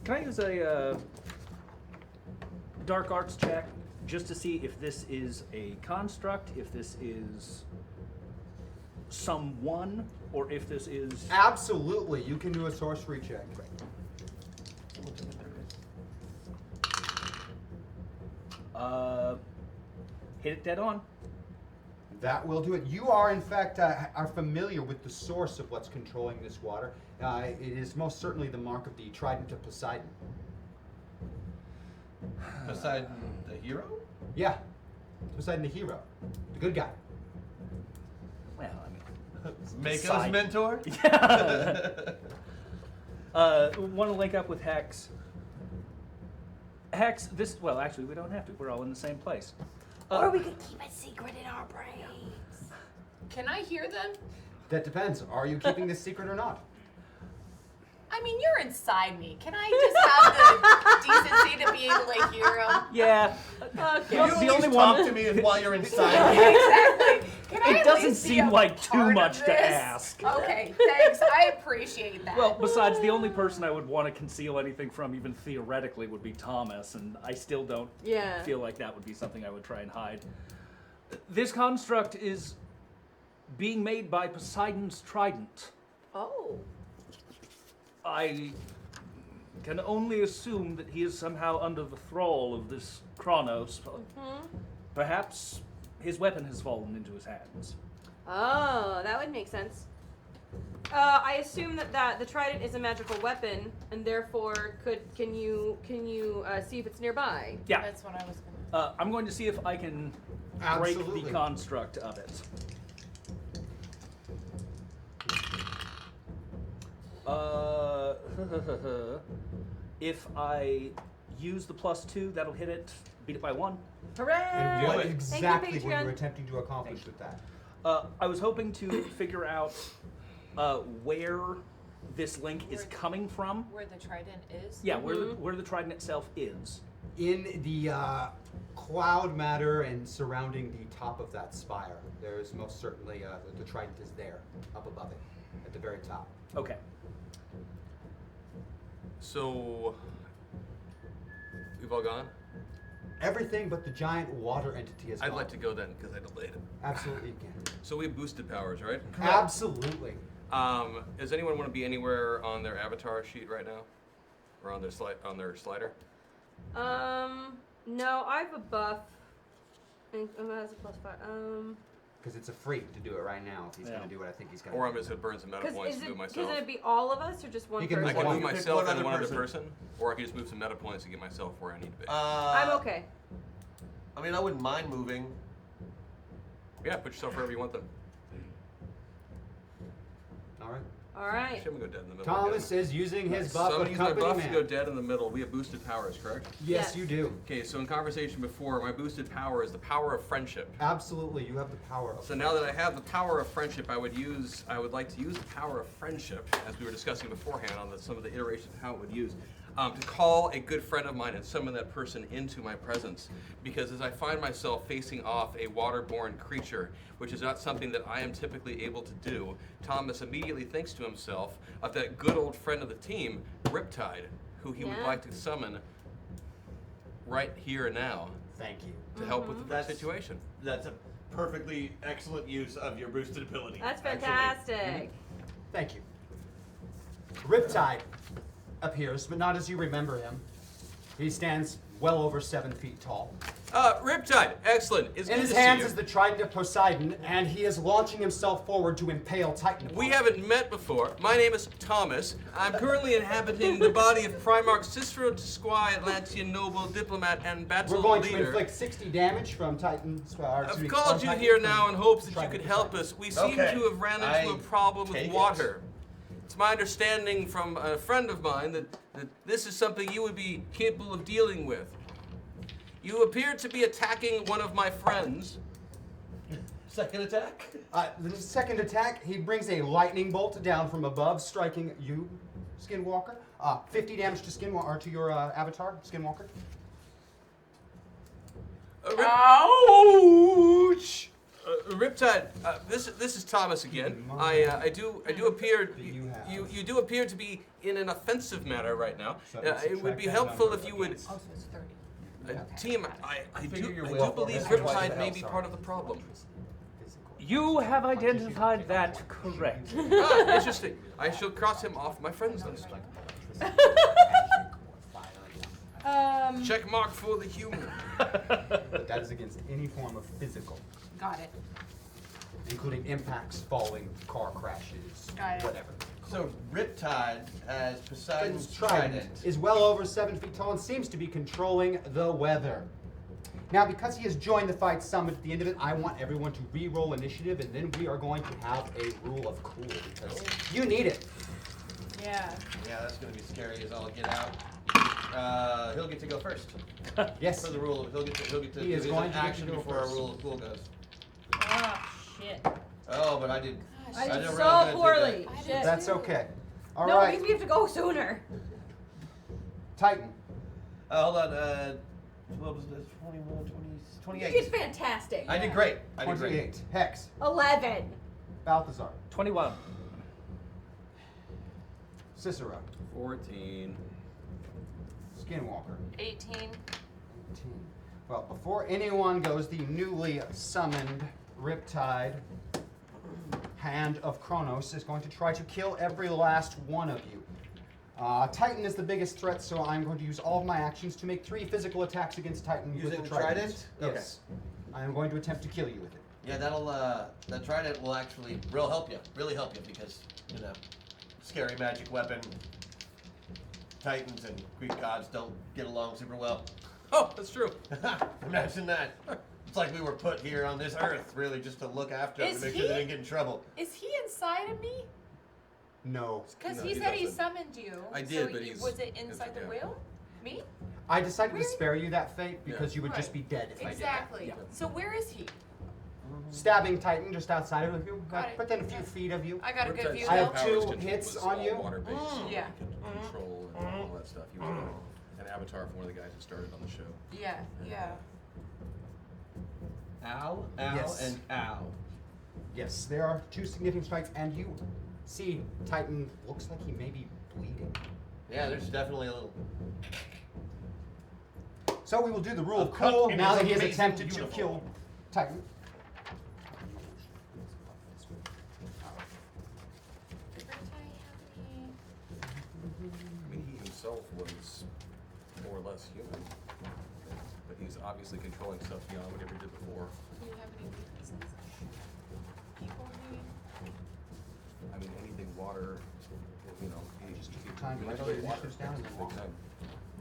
Can I use a dark arts check just to see if this is a construct, if this is someone, or if this is... Absolutely. You can do a sorcery check. Hit it dead on. That will do it. You are, in fact, are familiar with the source of what's controlling this water. It is most certainly the mark of the Trident of Poseidon. Poseidon the hero? Yeah. Poseidon the hero. The good guy. Well, I mean... Mako's mentor? Yeah. Want to link up with Hex. Hex, this... Well, actually, we don't have to. We're all in the same place. Or we could keep it secret in our brains. Can I hear them? That depends. Are you keeping this secret or not? I mean, you're inside me. Can I just have the decency to be able to hear them? Yeah. Okay. You at least talk to me while you're inside me. Exactly. Can I It at doesn't least be seem a like too part of much to this? ask. Okay, thanks. I appreciate that. Well, besides, the only person I would want to conceal anything from, even theoretically, would be Thomas, and I still don't Yeah. feel like that would be something I would try and hide. This construct is being made by Poseidon's Trident. Oh. I can only assume that he is somehow under the thrall of this Kronos. Perhaps his weapon has fallen into his hands. Oh, that would make sense. I assume that the trident is a magical weapon, and therefore can you see if it's nearby? Yeah. That's what I was gonna. I'm going to see if I can break the construct of it. If I use the +2, that'll hit it, beat it by 1. Hooray! And what Thank exactly you, were you Patreon. attempting to accomplish with that? I was hoping to figure out where this link is coming from. Where the trident is? Yeah, where the trident itself is. In the cloud matter and surrounding the top of that spire, there is most certainly the trident is there, up above it, at the very top. Okay. So, we've all gone? Everything but the giant water entity is I'd gone. like to go then, because I delayed it. Absolutely, you can. So we have boosted powers, right? Absolutely. Does anyone want to be anywhere on their avatar sheet right now? Or on their slider? No, I have a buff. And has a +5. Because it's a freak to do it right now if he's going to do what I think he's going to Or do. I'm just going to burn some meta points to move myself. Can it be all of us or just one You can person? I can move One. myself Pick and one one other other person, or I can just move some meta points to get myself where I need to be. I'm okay. I mean, I wouldn't mind moving. Yeah, put yourself wherever you want them. All right. All right. Should we go dead in the middle? Thomas is using his buff So I'm of using my company buff man. to go dead in the middle. We have boosted powers, correct? Yes, you do. Okay, so in conversation before, my boosted power is the power of friendship. Absolutely, you have the power of So now that I have the power of friendship, I would like to use the power of friendship, as we were discussing beforehand on some of the iterations of how it would use, to call a good friend of mine and summon that person into my presence. Because as I find myself facing off a waterborne creature, which is not something that I am typically able to do, Thomas immediately thinks to himself of that good old friend of the team, Riptide, who he would like to summon right here and now. Thank you. To help with the situation. That's a perfectly excellent use of your boosted ability. That's actually. fantastic. Thank you. Riptide appears, but not as you remember him. He stands well over 7 feet tall. Riptide, excellent. It's In good his to see hands you. is the trident of Poseidon, and he is launching himself forward to impale Titan. We haven't met before. My name is Thomas. I'm currently inhabiting the body of Primarch Cicero Tesquai, Atlantean noble, diplomat, and battle We're going leader. to inflict 60 damage from Titan's. I've called you here now in hopes that you could help us. We seem Okay. to have ran into a problem with take water. It's my understanding from a friend of mine that this is something you would be capable of dealing with. You appear to be attacking one of my friends. Second attack? The second attack, he brings a lightning bolt down from above, striking you, Skinwalker. 50 damage to Skinwalker, to your avatar, Skinwalker. Ouch! Riptide, this is Thomas again. I do appear you do appear to be in an offensive manner right now. It would be helpful if you would. Oh, so it's 30. Team, I do well believe for this. Riptide may be part of the problem. You have identified that correct. Interesting. I shall cross him off my friends list. Check mark for the human. But that is against any form of physical, Got it. including impacts, falling, car crashes, Got it. whatever. So Riptide has Poseidon's Titan's trident is well over 7 feet tall and seems to be controlling the weather. Now, because he has joined the fight summit at the end of it, I want everyone to re-roll initiative, and then we are going to have a rule of cool because you need it. Yeah. Yeah, that's going to be scary as all get out. He'll get to go first. Yes. For the rule, he'll get to He do is his going to get to action go before first. our rule of cool goes. Oh, shit. Oh, but I did. I did didn't so realize I did poorly. that. Shit. That's okay. All no, right, because we have to go sooner. Titan. Hold on. What was this? 21, 20, 28. You did fantastic. I did great. I did great. 28. Hex. 11. Balthazar. 21. Cicero. 14. Skinwalker. 18. 18. Well, before anyone goes, the newly summoned Riptide Hand of Kronos is going to try to kill every last one of you. Titan is the biggest threat, so I'm going to use all of my actions to make 3 physical attacks against Titan with Using the the trident. trident? Yes. I am going to attempt to kill you with it. Yeah, that'll that trident will actually really help you because scary magic weapon. Titans and Greek gods don't get along super well. Oh, that's true. Imagine that. It's like we were put here on this earth really just to look after them Is and make he- sure they didn't get in trouble. Is he inside of me? No. Because No, he he said he doesn't. summoned you. I did, so but he's- was it inside the yeah. wheel? Me? I decided to Where- spare you that fate because Yeah. you would just Right. be dead if I did Exactly. that. So where is he? stabbing Titan just outside of you, Got it. within a few feet of you. I got a good view. I have though. 2 hits on you. Water-based, so Yeah. he can control and all that stuff. He was an avatar from one of the guys who started on the show. Yeah, yeah. Ow, ow, Yes. and ow. Yes, there are 2 significant strikes, and you see Titan looks like he may be bleeding. Yeah, there's definitely a little. So we will do the rule of cut cool in now his that he has amazing attempted to uniform. kill Titan. I mean, he himself was more or less human, but he's obviously controlling stuff beyond whatever he did before. Do you have any weaknesses? People maybe? I mean, anything water, you know, he Just he keep time to write all your initiatives down and then walk. Big time.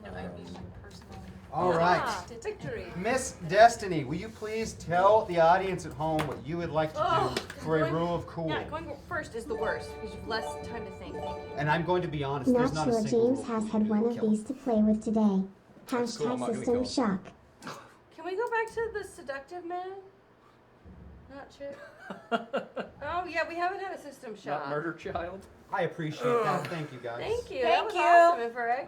No, I mean like personal. All right. Victory. Miss Destiny, will you please tell the audience at home what you would like to do for a going- rule of cool? Yeah, going first is the worst because you've less time to think. Thank you. And I'm going to be honest, Not there's not a sure single James rule has you had can one do of to kill. these to play with today. That's cool, I'm not gonna System kill shock. Can we go back to the seductive man? Not sure. Oh yeah, we haven't had a system shot. Not murder child. I appreciate that. Thank you, guys. Thank you. Thank that was you. awesome, Infrared.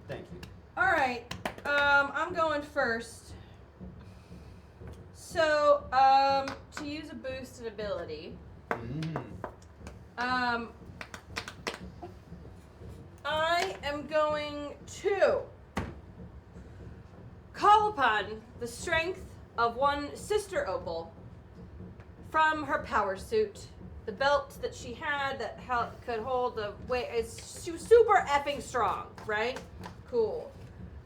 Thank you. All right. I'm going first. So, to use a boosted ability, I am going to call upon the strength of one Sister Opal from her power suit. The belt that she had that could hold the weight is super effing strong, right? Cool.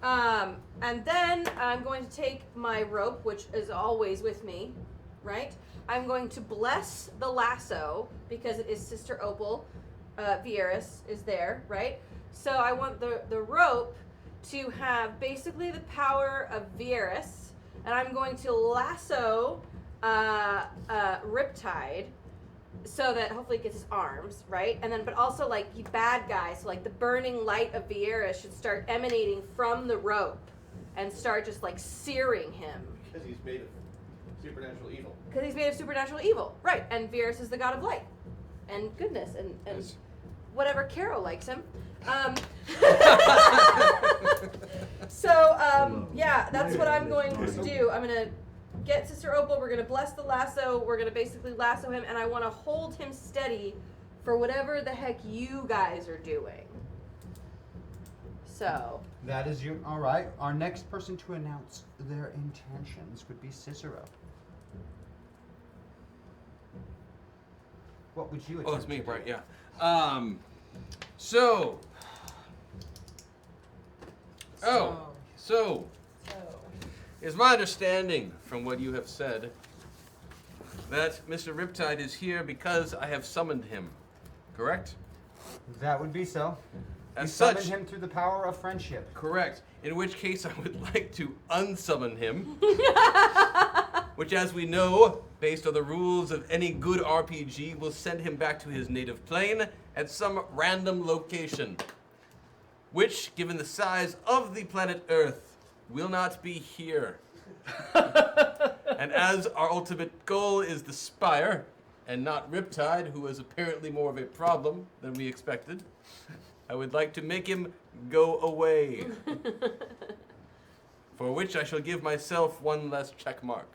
And then I'm going to take my rope, which is always with me, right? I'm going to bless the lasso because it is Sister Opal. Vieras is there, right? So I want the rope to have basically the power of Vieras, and I'm going to lasso Riptide so that hopefully it gets his arms, right? And then, but also like you bad guys, so like the burning light of Vieras should start emanating from the rope and start just like searing him. Because he's made of supernatural evil. Because he's made of supernatural evil, right? And Vieras is the god of light and goodness and Yes. whatever Carol likes him. Yeah, that's what I'm going to do. I'm gonna get Sister Opal. We're gonna bless the lasso. We're gonna basically lasso him, and I want to hold him steady for whatever the heck you guys are doing. So. That is you. All right. Our next person to announce their intentions would be Cicero. What would you? Oh, it's attempt me, to do? right? Yeah. So. So. It's my understanding from what you have said that Mr. Riptide is here because I have summoned him. Correct? That would be so. You As summoned such, him through the power of friendship. correct. In which case, I would like to unsummon him. Which, as we know, based on the rules of any good RPG, will send him back to his native plane at some random location. Which, given the size of the planet Earth, will not be here. And as our ultimate goal is the Spire, and not Riptide, who is apparently more of a problem than we expected, I would like to make him go away. For which I shall give myself one less check mark.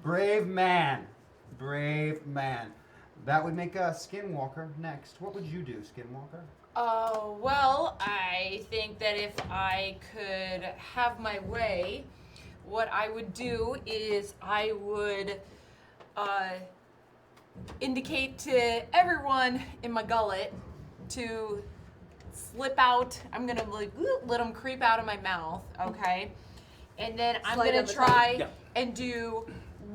Brave man. Brave man. That would make a Skinwalker next. What would you do, Skinwalker? Oh, well, I think that if I could have my way, what I would do is I would indicate to everyone in my gullet to slip out. I'm gonna like let them creep out of my mouth, okay? And then I'm Slide gonna up the try tongue. and do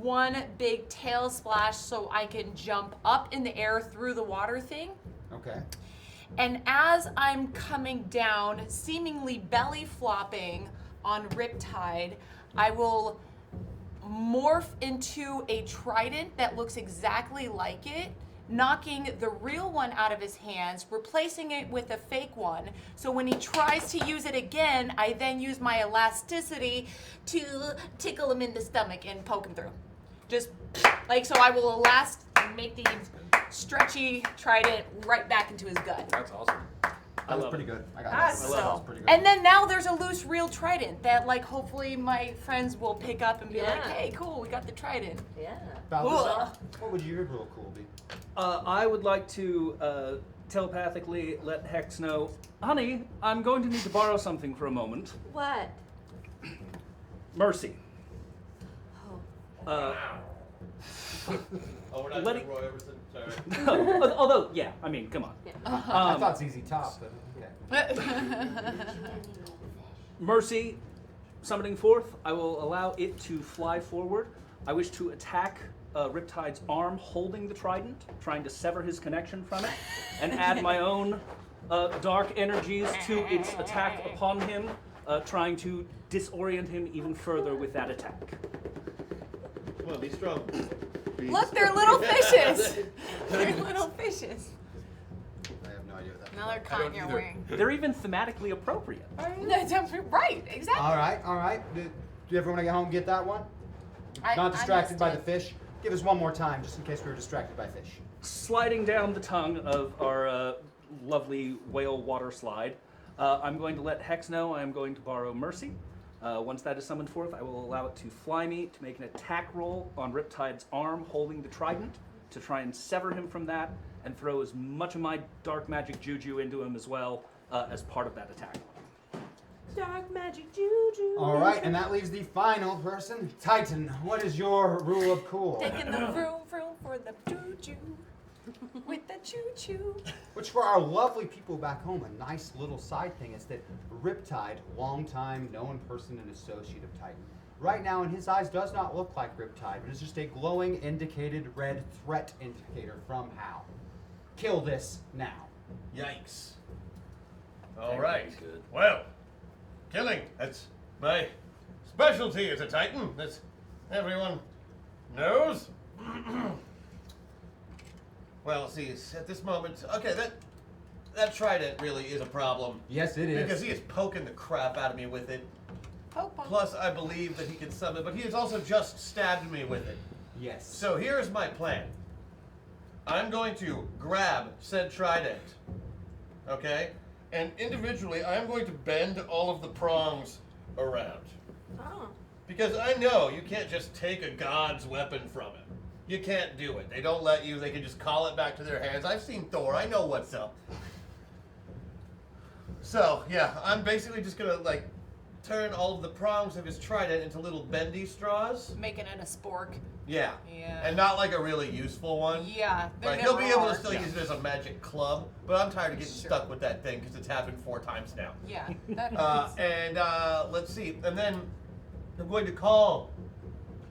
one big tail splash so I can jump up in the air through the water thing. Okay. And as I'm coming down, seemingly belly flopping on Riptide, I will morph into a trident that looks exactly like it knocking the real one out of his hands, replacing it with a fake one. So when he tries to use it again, I then use my elasticity to tickle him in the stomach and poke him through. Just like, so I will make the stretchy trident right back into his gut. That's awesome. That was pretty good. I got that. So, That was pretty good. and then now there's a loose real trident that like hopefully my friends will pick up and be like, Yeah. hey, cool, we got the trident. Yeah. Balthazar, what would your rule cool be? I would like to telepathically let Hex know, honey, I'm going to need to borrow something for a moment. What? Mercy. Oh, we're not Let doing it- Roy Orbison. Sorry. Although, yeah, I mean, come on. I thought it's easy top, but okay. Mercy, summoning forth, I will allow it to fly forward. I wish to attack Riptide's arm holding the trident, trying to sever his connection from it, and add my own dark energies to its attack upon him, trying to disorient him even further with that attack. Come on, be strong. Look, they're little fishes. They're little fishes. I have no idea what that Another caught in your wing. They're even thematically appropriate. Right, exactly. All right. Do everyone want to get home and get that one? Not distracted by the fish. Give us one more time, just in case we were distracted by fish. Sliding down the tongue of our lovely whale water slide, I'm going to let Hex know I am going to borrow Mercy. Once that is summoned forth, I will allow it to fly me to make an attack roll on Riptide's arm holding the trident to try and sever him from that and throw as much of my dark magic juju into him as well as part of that attack. Dark magic juju. All right, and that leaves the final person. Titan, what is your rule of cool? Taking the vroom for the choo-choo. With the choo-choo. Which for our lovely people back home, a nice little side thing is that Riptide, longtime known person and associate of Titan, right now in his eyes does not look like Riptide, but is just a glowing indicated red threat indicator from Hal. Kill this now. Yikes. All right. Well, killing. That's my specialty as a Titan. That's everyone knows. Well, see, it's at this moment, okay, that trident really is a problem. Yes, it is. Because he is poking the crap out of me with it. Poke, poke. Plus, I believe that he can summon, but he has also just stabbed me with it. Yes. So here's my plan. I'm going to grab said trident, okay? And individually, I'm going to bend all of the prongs around. Oh. Because I know you can't just take a god's weapon from him. You can't do it. They don't let you. They can just call it back to their hands. I've seen Thor. I know what's up. So, yeah, I'm basically just going to, like, turn all of the prongs of his trident into little bendy straws. Making it a spork. Yeah. Yeah. And not like a really useful one. Yeah. Like, he'll be able to still use it as a magic club, but I'm tired of getting stuck with that thing because it's happened 4 times now. Yeah. That hurts. Let's see. And then I'm going to call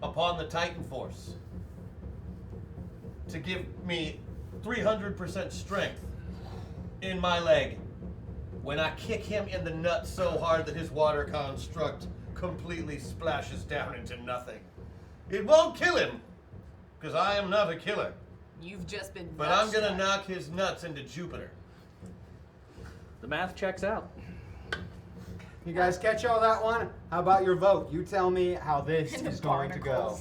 upon the Titan Force to give me 300% strength in my leg when I kick him in the nuts so hard that his water construct completely splashes down into nothing. It won't kill him, because I am not a killer. You've just been. But I'm going to knock his nuts into Jupiter. The math checks out. You guys catch all that one? How about your vote? You tell me how this is going to go.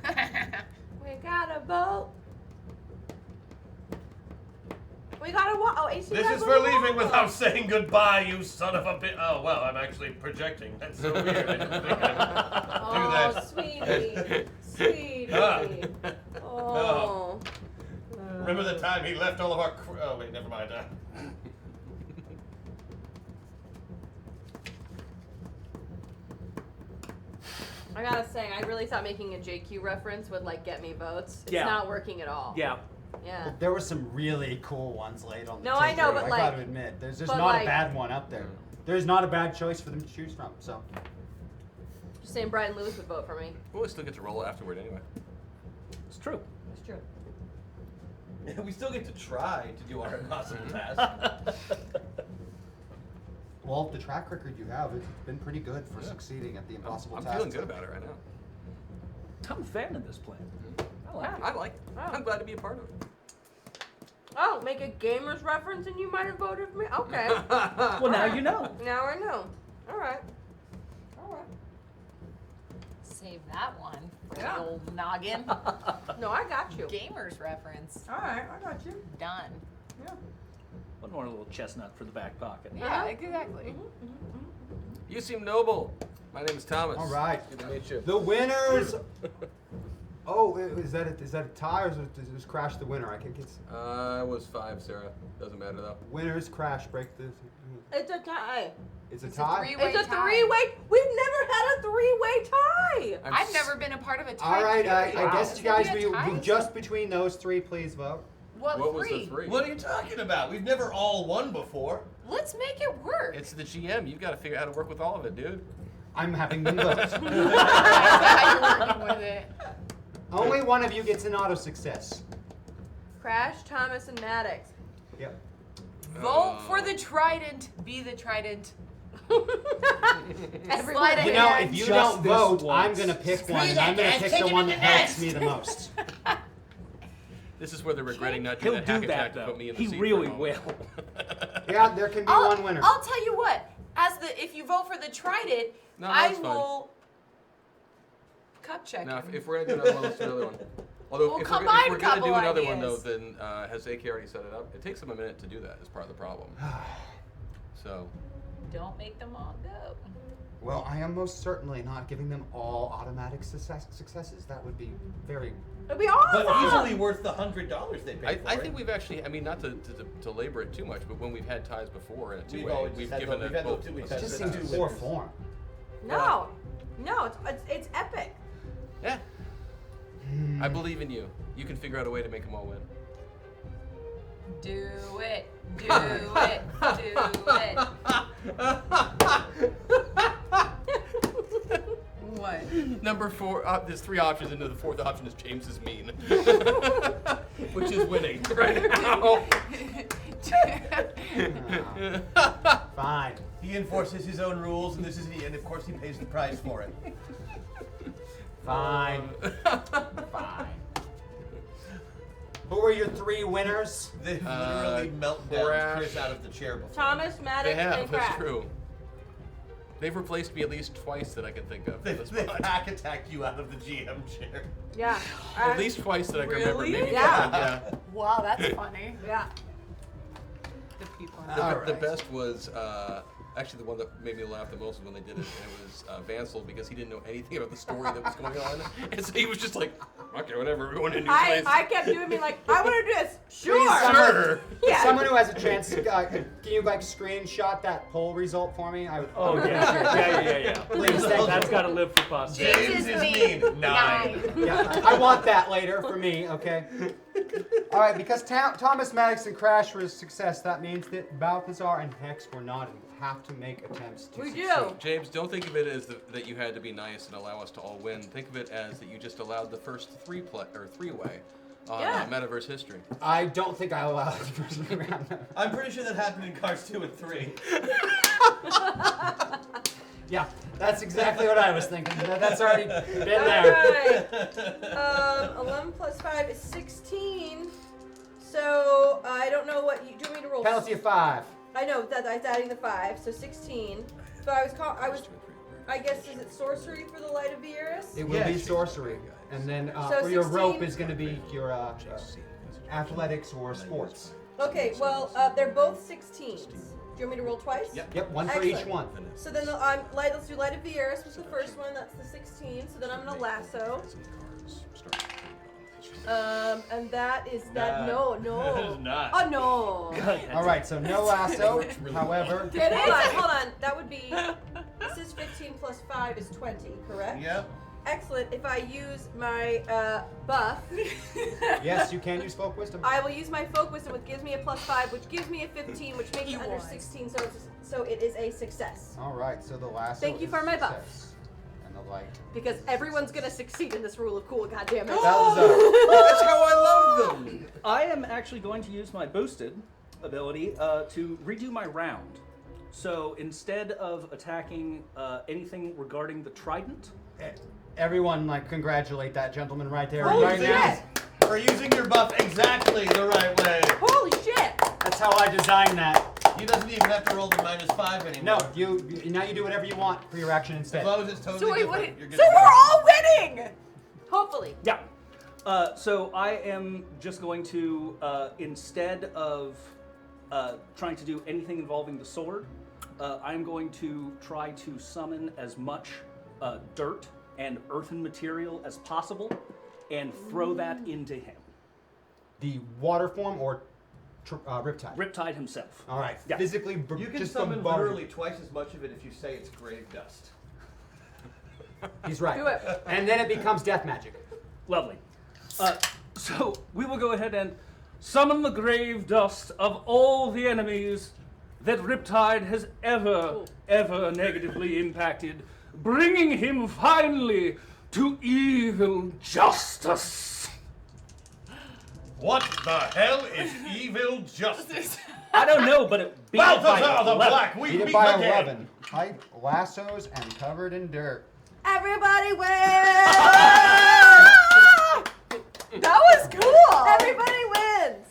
We got a vote. We got a what? Oh, AC. This is for leaving without saying goodbye, you son of a bitch. Oh, well, I'm actually projecting. That's so weird. I didn't think I'd do that. Oh, sweetie. Sweetie. Oh. Remember the time he left all of our... Oh, wait, never mind. I gotta say, I really thought making a JQ reference would like get me votes. It's Yeah. not working at all. Yeah. Yeah. There were some really cool ones laid on the No, table. I know, but I like- gotta admit, there's just but not like- a bad one up there. There's not a bad choice for them to choose from. So, Just saying, Brian Lewis would vote for me. We'll still get to roll afterward anyway. It's true. It's true. We still get to try to do our impossible task. well, the track record you have, it's been pretty good for succeeding at the impossible I'm task. feeling good about it right now. I'm a fan of this plan. I like it. I like it. I'm glad to be a part of it. Oh, make a gamer's reference and you might have voted for me? Okay. Well, now you know. Now I know. Alright. Save that one for Yeah. the old noggin. No, I got you. Gamers reference. Alright, I got you. Done. Yeah. One more little chestnut for the back pocket. Yeah, exactly. You seem noble. My name is Thomas. All right. Good to meet you. The winners. Oh, is that a tie or does it Crash the winner? I can't get. It was 5, Sarah. Doesn't matter though. Winners Crash break the. It's a tie. It's a tie. It's a three-way. We've never had a three-way tie. I've never been a part of a tie. All right, I period. guess you guys, Is it a tie? just between those three, please vote. What was the 3? What are you talking about? We've never all won before. Let's make it work. It's the GM. You've got to figure out how to work with all of it, dude. I'm having them vote. That's how you're working with it. Only one of you gets an auto success. Crash, Thomas, and Maddox. Yep. Vote for the trident. Be the trident. Everyone. Slide You a know, hand. if you Just don't this vote, once. I'm gonna pick one, and I'm gonna pick the one that helps me the most. This is where they're regretting not doing He'll that hack do attack that, to though. put me in the He seat really for a will. moment. Yeah, there can be one winner. I'll tell you what. If you vote for the trident, No, I that's fine. will cup check. Now, him. if we're gonna do another one, let's do another one. Although, We'll if we're combine gonna do couple another one, though, ideas. then has AK already set it up? It takes them a minute to do that. Is part of the problem. So, Don't make them all go. Well, I am most certainly not giving them all automatic successes. That would be very. It'd be awesome. But easily worth the $100 they paid for I it. think we've actually, I mean, not to labor it too much, but when we've had ties before in a We've two-way, always we've had given those- it we've had those both. two-way It ties. just That's seems two poor winners. form. No, it's epic. Yeah. I believe in you. You can figure out a way to make them all win. Do it. Do it. Do it. What? Number 4, there's 3 options, and the 4th option is James is mean. Which is winning right now. Fine. He enforces his own rules, and and of course he pays the price for it. Fine. Fine. Who are your 3 winners? They literally melt down Crash. Chris out of the chair before. Thomas, Maddox, They have, and that's Crash. true. They've replaced me at least twice that I can think of. They in this they pod. hack attack you out of the GM chair. Yeah. At least twice that I can remember. Really? Maybe Yeah. yeah. Wow, that's funny. Yeah. The people. The best was actually the one that made me laugh the most was when they did it. And it was Vansel because he didn't know anything about the story that was going on, and so he was just like, "Okay, whatever, we're going to a new place." I kept doing me like, I want to do this. Sure. Sure. Yeah. Someone who has a chance, can you screenshot that poll result for me? Oh, yeah. Please, thank That's you. got to live for posterity. James is mean. 9. Yeah, I want that later for me, okay? All right, because Thomas, Maddox, and Crash were a success, that means that Balthazar and Hex were not, and have to make attempts to We succeed. do. James, don't think of it as that you had to be nice and allow us to all win. Think of it as that you just allowed the first three-way on Metaverse history. I don't think I allowed the person around. I'm pretty sure that happened in Cars 2 and 3. Yeah, that's exactly what I was thinking. That's already been All there. right. 11 plus 5 is 16. So I don't know what you do. You want me to roll? Penalty of 5. I know that I'm adding the 5, so 16. So I guess is it sorcery for the Light of the Iris? It will be sorcery, and then So for your 16 rope is going to be your athletics or sports. Okay, well they're both 16s. Do you want me to roll twice? Yep, one for each one. So then let's do Light of the Iris was the first one. That's the 16. So then I'm gonna lasso. And that is that. No. That is not. Oh no. All right, so no lasso. However, Hold on. That would be. This is 15 plus 5 is 20, correct? Yep. Excellent. If I use my buff, yes, you can use folk wisdom. I will use my folk wisdom, which gives me a plus 5, which gives me a 15, which makes it under 16. So it is a success. All right, so the lasso. Thank you is for my success. buff. And the light. Because everyone's gonna succeed in this rule of cool. God damn it. That's how I love them. I am actually going to use my boosted ability to redo my round. So instead of attacking anything regarding the trident, Everyone, congratulate that gentleman right there, Holy right now. shit. for using your buff exactly the right way. Holy shit! That's how I designed that. You doesn't even have to roll the -5 anymore. No, now you do whatever you want for your action instead. As long as it's totally So wait, different, you're good so to go. we're all winning! Hopefully. Yeah. So I am just going to, instead of trying to do anything involving the sword, I'm going to try to summon as much dirt and earthen material as possible and throw that into him. The water form or Riptide? Riptide himself. All right. Yeah. Physically, You can just summon bombard. literally twice as much of it if you say it's grave dust. He's right. Do it. And then it becomes death magic. Lovely. So we will go ahead and summon the grave dust of all the enemies that Riptide has ever negatively impacted, bringing him finally to evil justice. What the hell is evil justice? I don't know, but it beat it by Balthazar the 11. Black, we Beat it meet by again. 11. Tight lassos and covered in dirt. Everybody wins! That was cool! Everybody wins!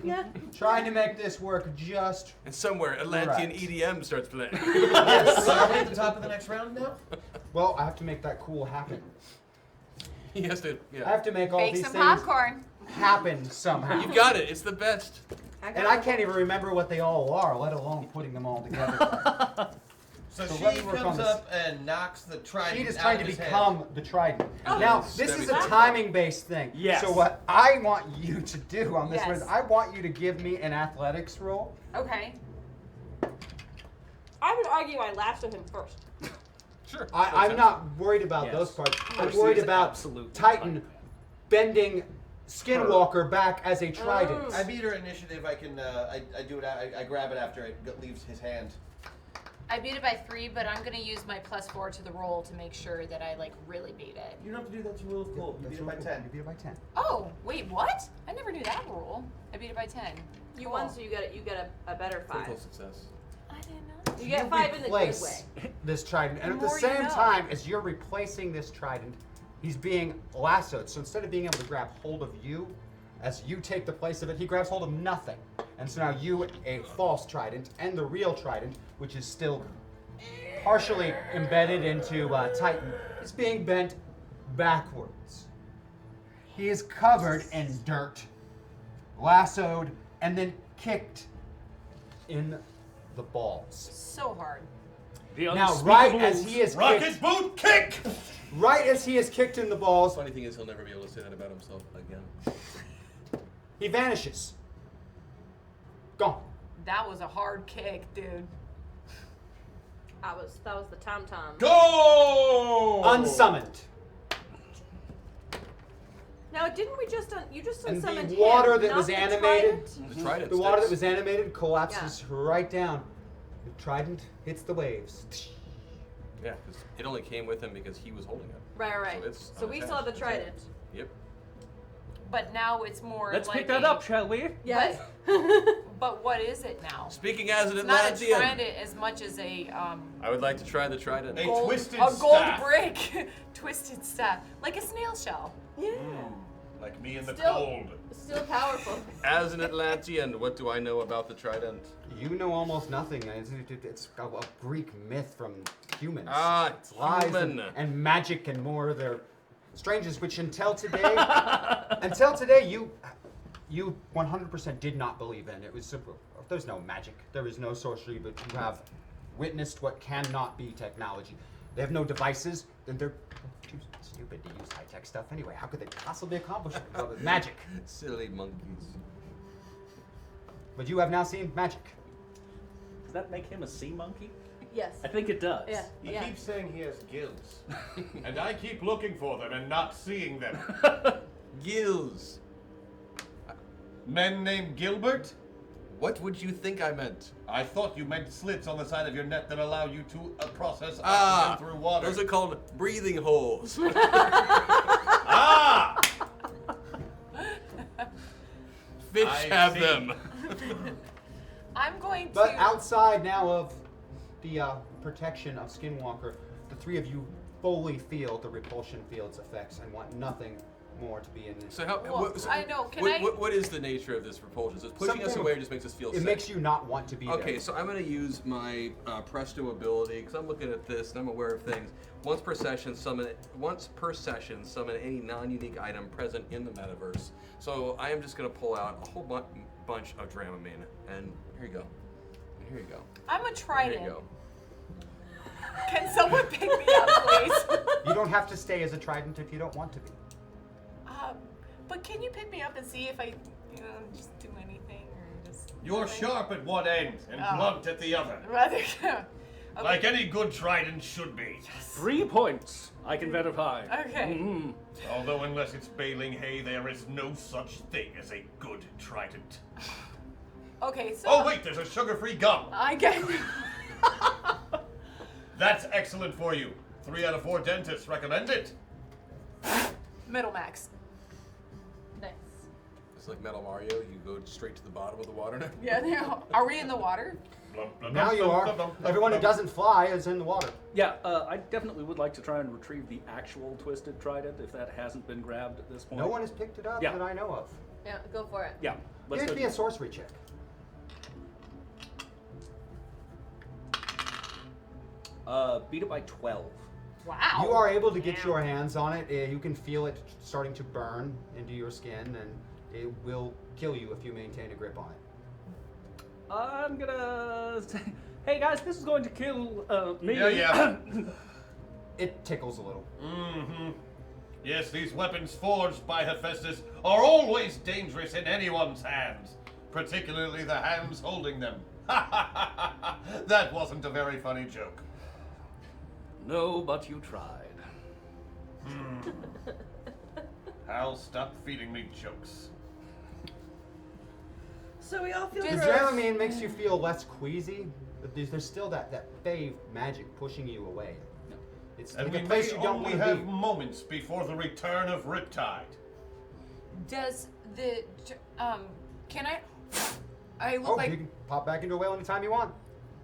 Yeah. Trying to make this work just. And somewhere, Atlantean Right. EDM starts playing. So are we at the top of the next round now? Well, I have to make that cool happen. He has to, I have to make all Bake these some things popcorn. happen somehow. You got it. It's the best. And I can't even remember what they all are, let alone putting them all together. So So she let me work on comes this. up and knocks the trident She is out trying of to his hand. become the trident. Oh. Now, this is a timing-based thing. Yes. So what I want you to do on this Yes. one is I want you to give me an athletics roll. Okay. I would argue I lashed at him first. Sure. I'm not worried about Yes. those parts. I'm Mercy worried is about absolute Titan bending Skinwalker back as a trident. I beat her initiative. I can. I do it. I grab it after it leaves his hand. I beat it by 3, but I'm gonna use my +4 to the roll to make sure that I like really beat it. You don't have to do that. It's a rule of cool. You beat it by 10. You beat it by 10. Oh, wait, what? I never knew that rule. I beat it by 10. You won, so you get a better 5. Critical success. I didn't know. You get 5 in the good way. Replace this trident, and The at the more you same know. time as you're replacing this trident, he's being lassoed. So instead of being able to grab hold of you, as you take the place of it, he grabs hold of nothing. And so now you, a false trident, and the real trident, which is still partially embedded into Titan, is being bent backwards. He is covered in dirt, lassoed, and then kicked in the balls. So hard. Now, right as he is Rocket kicked, boot kick! right as he is kicked in the balls, Funny thing is, he'll never be able to say that about himself again. he vanishes. Gone. That was a hard kick, dude. That was the tom tom. Go! Unsummoned. Now, didn't we just you just And unsummoned the him, water that not was the animated, trident? The trident the water that sticks. was animated collapses right down. The trident hits the waves. Yeah, because it only came with him because he was holding it. Right. So it's So we still have the unattached. trident. Yep. But now it's more Let's like pick that up, shall we? Yes. But what is it now? Speaking as an It's not a Atlantean, trident as much as a I would like to try the trident. A gold, twisted a gold staff. brick, twisted staff, like a snail shell. Yeah. Like me in the Still- cold. Still powerful. As an Atlantean, what do I know about the trident? You know almost nothing. It's a Greek myth from humans. Ah, it's lies human. and magic and more. They're strangers, which until today, you 100% did not believe in. It was simple. There's no magic. There is no sorcery, but you have witnessed what cannot be technology. They have no devices, and they're too stupid to use high-tech stuff anyway. How could they possibly accomplish it with magic? Silly monkeys. But you have now seen magic. Does that make him a sea monkey? Yes. I think it does. Yeah. He Yeah. keeps saying he has gills. And I keep looking for them and not seeing them. Gills. Men named Gilbert? What would you think I meant? I thought you meant slits on the side of your net that allow you to process Ah, oxygen through water. those are called breathing holes. Ah! Fish I have see. them. I'm going to. But outside now of the protection of Skinwalker, the three of you fully feel the repulsion field's effects and want nothing more to be in this. So how? I know. Can what is the nature of this repulsion? Is it pushing us away or just makes us feel sick? It makes you not want to be there. Okay, so I'm going to use my Presto ability because I'm looking at this and I'm aware of things. Once per session, summon any non-unique item present in the metaverse. So I am just going to pull out a whole bunch of Dramamine, and here you go. Here you go. I'm a trident. Here you go. Can someone pick me up, please? You don't have to stay as a trident if you don't want to be. But can you pick me up and see if I, just do anything or just? You're sharp at one end and blunt at the other. Rather. Okay. Like any good trident should be. 3 points, I can verify. Okay. Mm-hmm. Although unless it's baling hay, there is no such thing as a good trident. Okay, so. Oh wait, there's a sugar-free gum. I get. That's excellent for you. 3 out of 4 dentists recommend it. Middle max. Nice. It's like Metal Mario. You go straight to the bottom of the water now. Yeah. Are we in the water? Now you are. Everyone who doesn't fly is in the water. Yeah, I definitely would like to try and retrieve the actual twisted trident if that hasn't been grabbed at this point. No one has picked it up that I know of. Yeah, go for it. Yeah. Let's Give go me a sorcery check. Beat it by 12. Wow. You are able to get your hands on it. You can feel it starting to burn into your skin, and it will kill you if you maintain a grip on it. I'm gonna say, hey guys, this is going to kill me. Yeah. It tickles a little. Mm-hmm. Yes, these weapons forged by Hephaestus are always dangerous in anyone's hands, particularly the hands holding them. That wasn't a very funny joke. No, but you tried. Hal, stop feeding me jokes. So we all feel The gross. Dramamine makes you feel less queasy, but there's still that fey magic pushing you away. It's And like we a place may you don't only want to have be. moments before the return of Riptide. Does the can I look Oh, like you can pop back into a whale anytime you want.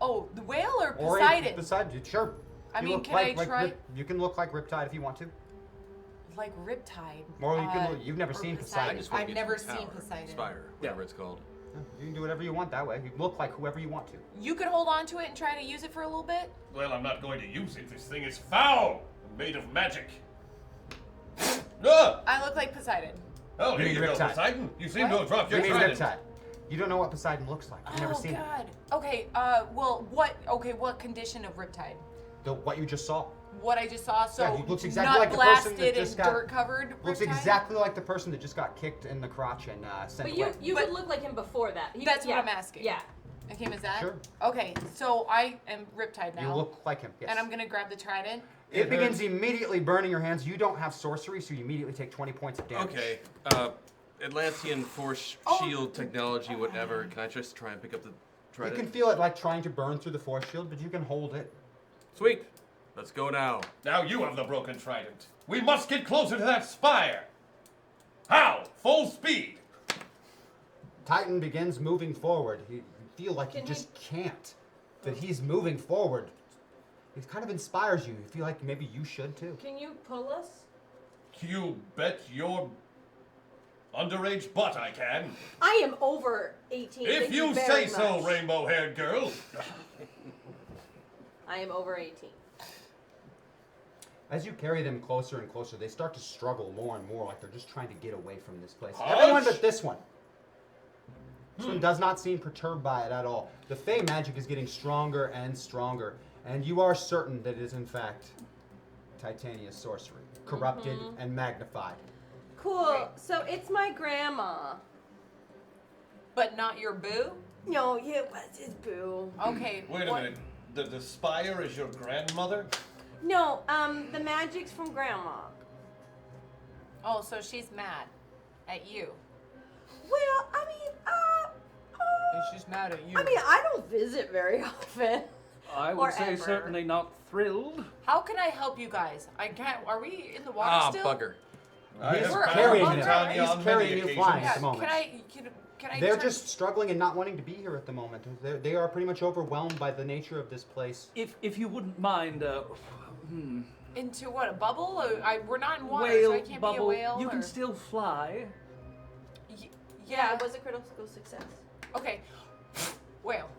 the whale or Or Poseidon? Poseidon, sure. I You mean, look can I like try you can look like Riptide if you want to. like Riptide? Or you can. You've never seen Poseidon. I've never seen Poseidon. Spire, whatever it's called. You can do whatever you want that way. You can look like whoever you want to. You could hold on to it and try to use it for a little bit. Well, I'm not going to use it. This thing is foul and made of magic. Ah! I look like Poseidon. Oh, You here mean you go, Riptide. Poseidon. You seem to What? have dropped You your mean trident. Riptide. You don't know what Poseidon looks like. You've never seen God. Okay. Well, what condition of Riptide? what you just saw. What I just saw. So Yeah, he looks exactly nut like the person that blasted just and got dirt covered. Looks Riptide? exactly like the person that just got kicked in the crotch and sent But away. you could look like him before that. That's what I'm asking. Yeah. Okay, is that? Sure. Okay, so I am Riptide now. You look like him. Yes. And I'm gonna grab the trident. It begins immediately burning your hands. You don't have sorcery, so you immediately take 20 points of damage. Okay. Atlantean force shield technology, whatever. Can I just try and pick up the You trident? can feel it like trying to burn through the force shield, but you can hold it. Sweet. Let's go now. Now you have the broken trident. We must get closer to that spire. How? Full speed. Titan begins moving forward. You feel like you just can't. But he's moving forward. It kind of inspires you. You feel like maybe you should too. Can you pull us? You bet your underage butt I can. I am over 18. If Thank you very say so, much. rainbow-haired girl. I am over 18. As you carry them closer and closer, they start to struggle more and more, like they're just trying to get away from this place. Hush! Everyone but this one. This one does not seem perturbed by it at all. The Fey magic is getting stronger and stronger, and you are certain that it is in fact Titania's sorcery, corrupted and magnified. Cool. So it's my grandma. But not your boo? No, yeah, what's his boo? Okay. Wait a minute. The spire is your grandmother? No, the magic's from grandma. Oh, so she's mad at you. Well, I mean, She's mad at you. I mean, I don't visit very often. I would say Forever. certainly not thrilled. How can I help you guys? I can't. Are we in the water Ah, still? bugger. I He's have We're carrying found you. Tanya He's on carrying many you flying occasions. at the moment. Can I? They're turn- just struggling and not wanting to be here at the moment. They are pretty much overwhelmed by the nature of this place. If you wouldn't mind, Into what, a bubble? We're not in water, Whale so I can't bubble. be a whale. You can or- still fly. Yeah, it was a critical success. Okay. Whale.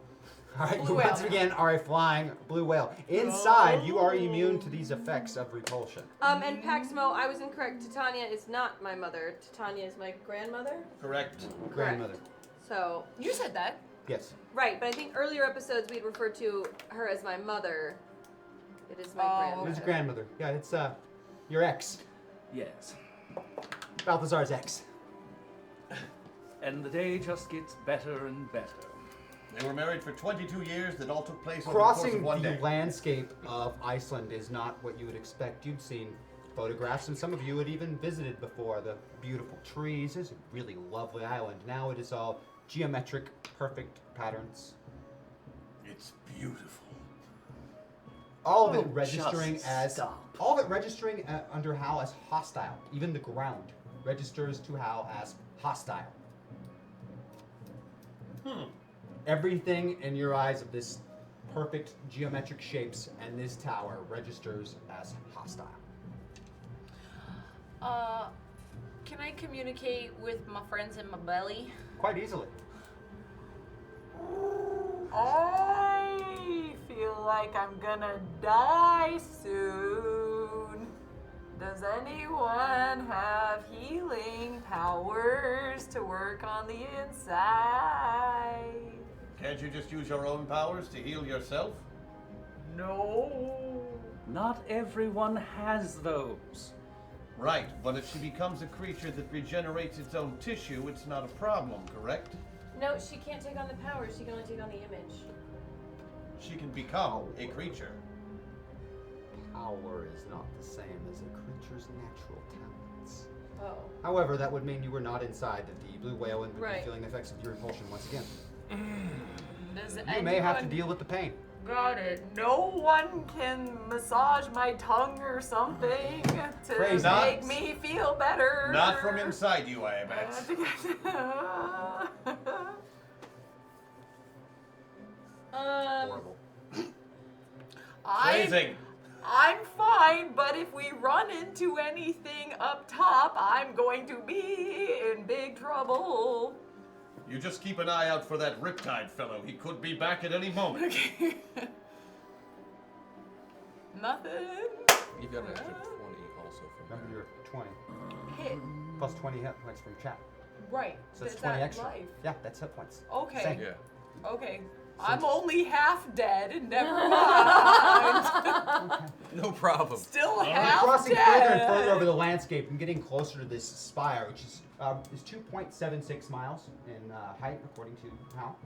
All right, Blue you once whale. again are a flying blue whale. Inside, you are immune to these effects of repulsion. And Paxmo, I was incorrect. Titania is not my mother. Titania is my grandmother. Correct. Grandmother. So. You said that. Yes. Right, but I think earlier episodes we'd referred to her as my mother. It is my It grandmother. is grandmother. Yeah, it's your ex. Yes. Balthazar's ex. And the day just gets better and better. They were married for 22 years. That all took place over the Crossing course of one the day. landscape of Iceland is not what you would expect. You'd seen photographs, and some of you had even visited before. The beautiful trees. It's a really lovely island. Now it is all geometric, perfect patterns. It's beautiful. All of it Oh, registering just as stop. all of it registering under Hal as hostile. Even the ground registers to Hal as hostile. Everything in your eyes of this perfect geometric shapes and this tower registers as hostile. Can I communicate with my friends in my belly? Quite easily. I feel like I'm gonna die soon. Does anyone have healing powers to work on the inside? Can't you just use your own powers to heal yourself? No. Not everyone has those. Right, but if she becomes a creature that regenerates its own tissue, it's not a problem, correct? No, she can't take on the power. She can only take on the image. She can become a creature. Power is not the same as a creature's natural talents. Oh. However, that would mean you were not inside the blue whale and would be Right. feeling the effects of your repulsion once again. Does You may have to deal with the pain. Got it. No one can massage my tongue or something to Crazy. make me feel better. Not from inside you, I bet. Horrible. Phrasing. I'm fine, but if we run into anything up top, I'm going to be in big trouble. You just keep an eye out for that Riptide fellow. He could be back at any moment. Nothing. You've got an extra 20 also from Remember your 20. Hit. Plus 20 hit points from chat. Right. So that's Is 20 that extra. life? Yeah, that's hit points. Okay. Same. Yeah. Okay. I'm only half dead, and never mind. No problem. Still You're half crossing dead. further and further over the landscape and getting closer to this spire, which is 2.76 miles in height, according to Hal.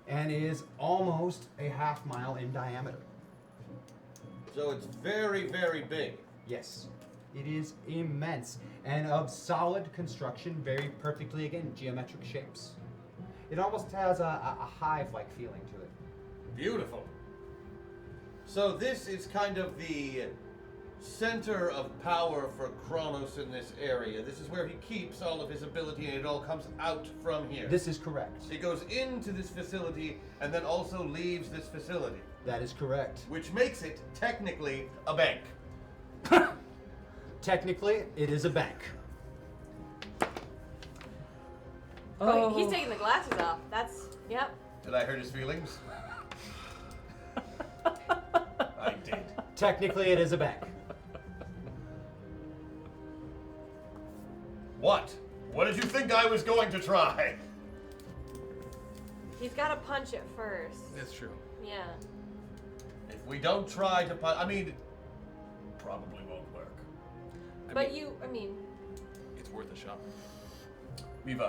And is almost a half mile in diameter. So it's very, very big. Yes. It is immense and of solid construction, very perfectly, again, geometric shapes. It almost has a hive-like feeling to it. Beautiful. So this is kind of the center of power for Kronos in this area. This is where he keeps all of his ability, and it all comes out from here. This is correct. It goes into this facility and then also leaves this facility, That is correct. which makes it technically a bank. Technically, it is a bank. Oh, he's taking the glasses off. That's, yep. Did I hurt his feelings? I did. Technically, it is a bank. What? What did you think I was going to try? He's got to punch it first. That's true. Yeah. If we don't try to punch, probably won't work. But you, I mean, It's worth a shot. We've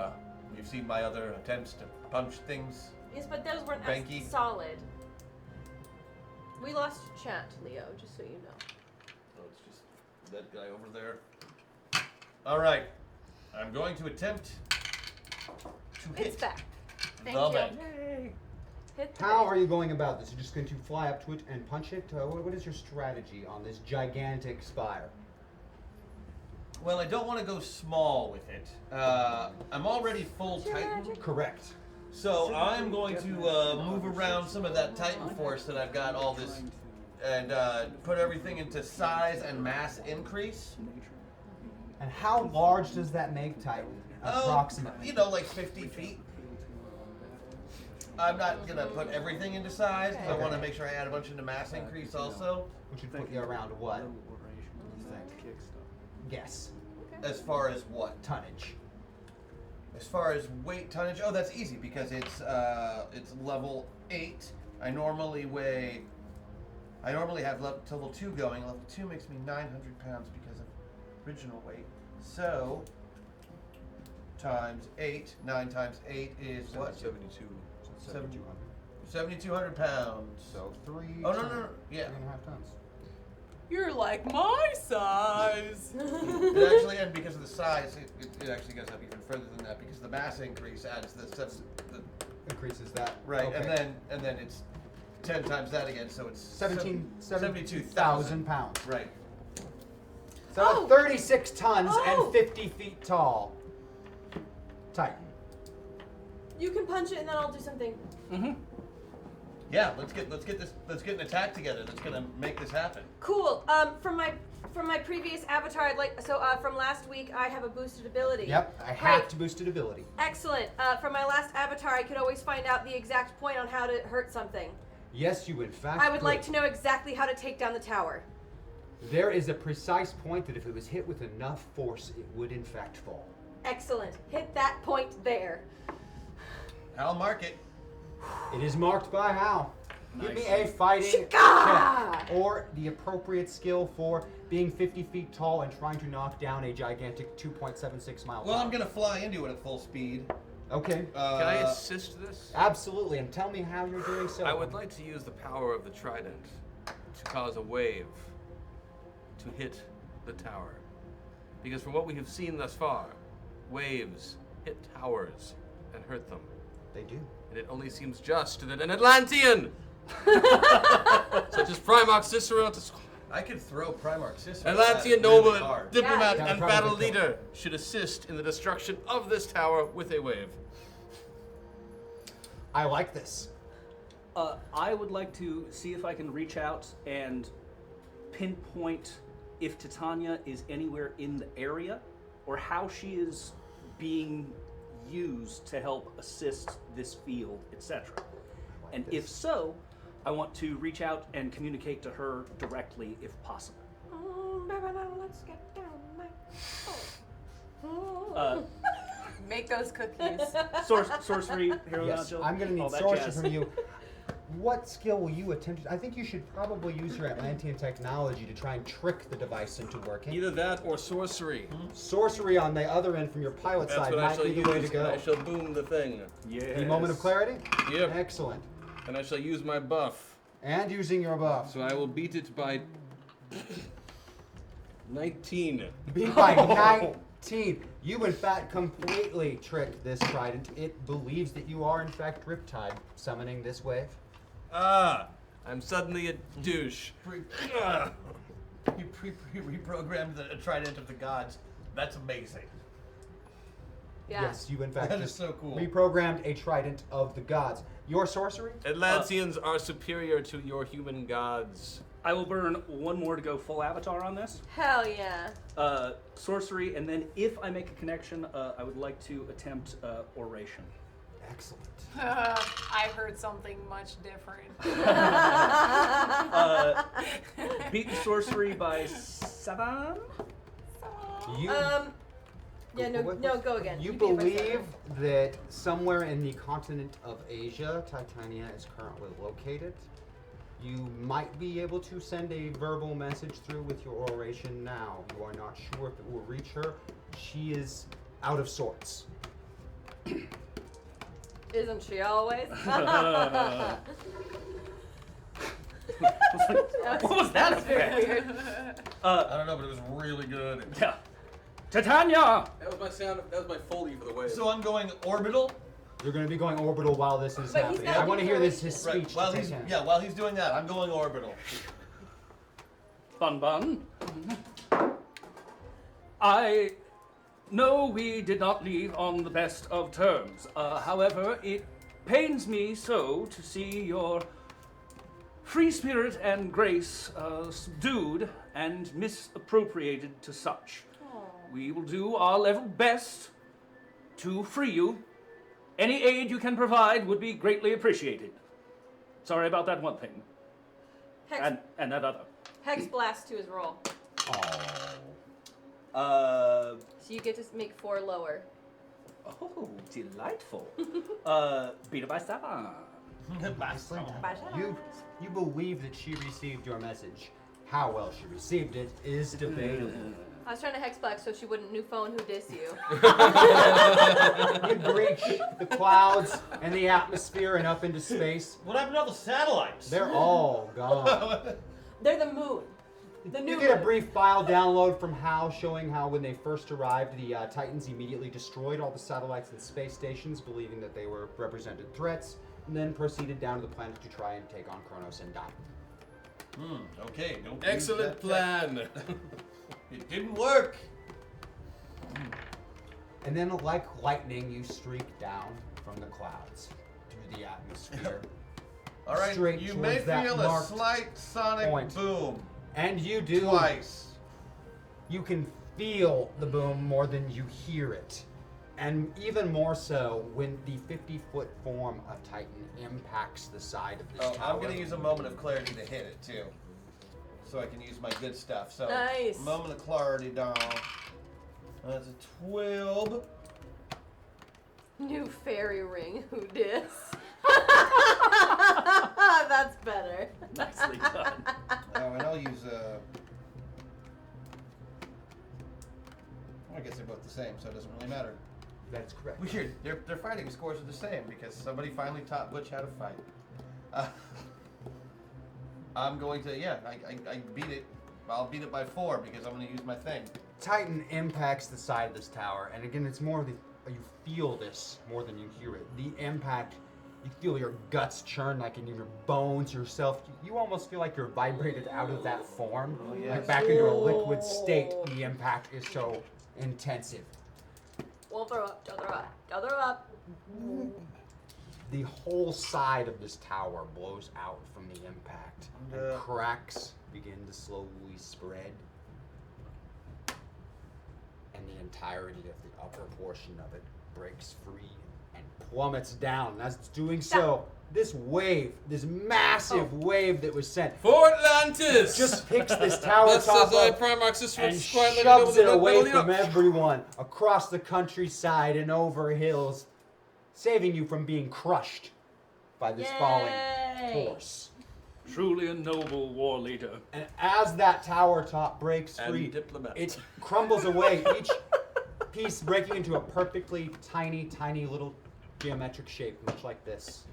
seen my other attempts to punch things. yes, but those weren't Banky. as solid. We lost chat, Leo, just so you know. Oh, it's just that guy over there. All right, I'm going to attempt to hit It's back. Thank the you. bank. Hit the How are you going about this? You're just going to fly up to it and punch it? What is your strategy on this gigantic spire? Well, I don't want to go small with it. I'm already full Titan, Correct. so I'm going to move around some of that Titan force that I've got all this put everything into size and mass increase. And how large does that make Titan? Approximately. Like 50 feet. I'm not gonna put everything into size because I want to make sure I add a bunch into mass increase also. Which would put you around what? You think? Guess. As far as what? Tonnage. As far as weight tonnage, that's easy because it's level 8. I normally have level 2 going. Level 2 makes me 900 pounds because of original weight. So times 8, 9 times 8 is what? 72. 7,200 pounds. So 3. Oh no, yeah. 3.5 tons. You're like my size. It actually, and because of the size, it actually goes up even further than that because the mass increase adds the increases that. Right, Okay. and then it's 10 times that again, so it's 72,000 pounds. Right. So 36 tons and 50 feet tall. Titan. You can punch it and then I'll do something. Mm-hmm. Yeah, let's get an attack together. That's gonna make this happen. Cool. From my previous avatar, I'd like from last week, I have a boosted ability. Yep, I hacked boosted ability. Excellent. From my last avatar, I could always find out the exact point on how to hurt something. Yes, you in fact I would could. like to know exactly how to take down the tower. There is a precise point that if it was hit with enough force, it would in fact fall. Excellent. Hit that point there. I'll mark it. It is marked by Hal. Give me a fighting check or the appropriate skill for being 50 feet tall and trying to knock down a gigantic 2.76 mile. Well, I'm gonna fly into it at full speed. Okay. Can I assist this? Absolutely, and tell me how you're doing so. I would like to use the power of the trident to cause a wave to hit the tower. Because from what we have seen thus far, waves hit towers and hurt them. They do. And it only seems just that an Atlantean, such as Primarch Cicero, I could throw Primarch Cicero. Atlantean really nobleman, hard. diplomat, Yeah, and probably battle could. leader should assist in the destruction of this tower with a wave. I like this. I would like to see if I can reach out and pinpoint if Titania is anywhere in the area or how she is being used to help assist this field, etc. And if so, I want to reach out and communicate to her directly if possible. Let's get down Make those cookies. Sorcery, hero Yes, nodule, I'm going to all need that sorcery jazz. from you. What skill will you attempt to... I think you should probably use your Atlantean technology to try and trick the device into working. Either that or sorcery. Sorcery on the other end from your pilot That's side what I might shall be use. the way to go. And I shall boom the thing. The moment of clarity? Yep. Excellent. And I shall use my buff. And using your buff. So I will beat it by 19. Beat by 19. You, in fact, completely trick this trident. It believes that you are, in fact, Riptide summoning this wave. I'm suddenly a douche. You reprogrammed the trident of the gods. That's amazing. Yeah. Yes, you, in fact, That is just so cool. reprogrammed a trident of the gods. Your sorcery? Atlanteans are superior to your human gods. I will burn one more to go full avatar on this. Hell yeah. Sorcery, and then if I make a connection, I would like to attempt oration. Excellent. I heard something much different. Beat the sorcery by 7. You, Yeah, no, go again. you beat it by believe 7. that somewhere in the continent of Asia, Titania is currently located. You might be able to send a verbal message through with your oration now. You are not sure if it will reach her. She is out of sorts. Isn't she always? What was that That's very effect? weird. I don't know, but it was really good. Yeah. Titania! That was my sound. That was my Foley for the wave. So I'm going orbital. You're going to be going orbital while this is But he's happening. got I want to hear his declaration. speech. While to he's Titania. while he's doing that, I'm going orbital. Bun bun. I know we did not leave on the best of terms. However, it pains me so to see your free spirit and grace subdued and misappropriated to such. We will do our level best to free you. Any aid you can provide would be greatly appreciated. Sorry about that one thing. Hex, And that other. Hex blast to his roll. Oh. So you get to make 4 lower. Oh, delightful. Beat it by 7. You believe that she received your message. How well she received it is debatable. I was trying to hex blast so she wouldn't new phone who diss you. You breach the clouds and the atmosphere and up into space. What happened to all the satellites? They're all gone. They're the moon. The new You get a moon. brief file download from Hal showing how when they first arrived, the Titans immediately destroyed all the satellites and space stations, believing that they were represented threats, and then proceeded down to the planet to try and take on Kronos and die. Okay. Don't use Excellent that plan. It didn't work. And then, like lightning, you streak down from the clouds through the atmosphere. All right, straight you may towards that feel a marked slight sonic point. boom. And you do. Twice. You can feel the boom more than you hear it. And even more so when the 50-foot form of Titan impacts the side of this tower. I'm going to use a moment of clarity to hit it, too. So I can use my good stuff. So, Nice. moment of clarity, doll. That's a 12. New fairy ring who diss. That's better. Nicely done. And I'll use I guess they're both the same, so it doesn't really matter. That's correct. Weird. Their fighting scores are the same because somebody finally taught Butch how to fight. I'm going to, I beat it. I'll beat it by 4 because I'm going to use my thing. Titan impacts the side of this tower, and again, it's more you feel this more than you hear it. The impact, you feel your guts churn, like in your bones, yourself. You almost feel like you're vibrated out of that form, like back into a liquid state. The impact is so intensive. Won't throw up, don't throw up, don't throw up. The whole side of this tower blows out from the impact, and cracks begin to slowly spread, and the entirety of the upper portion of it breaks free and plummets down. And as it's doing so, this wave, this massive wave that was sent For Atlantis! just picks this tower top up and shoves shoves it away from everyone across the countryside and over hills, saving you from being crushed by this falling force. Truly a noble war leader. And as that tower top breaks free, it crumbles away, each piece breaking into a perfectly tiny, tiny little geometric shape, much like this.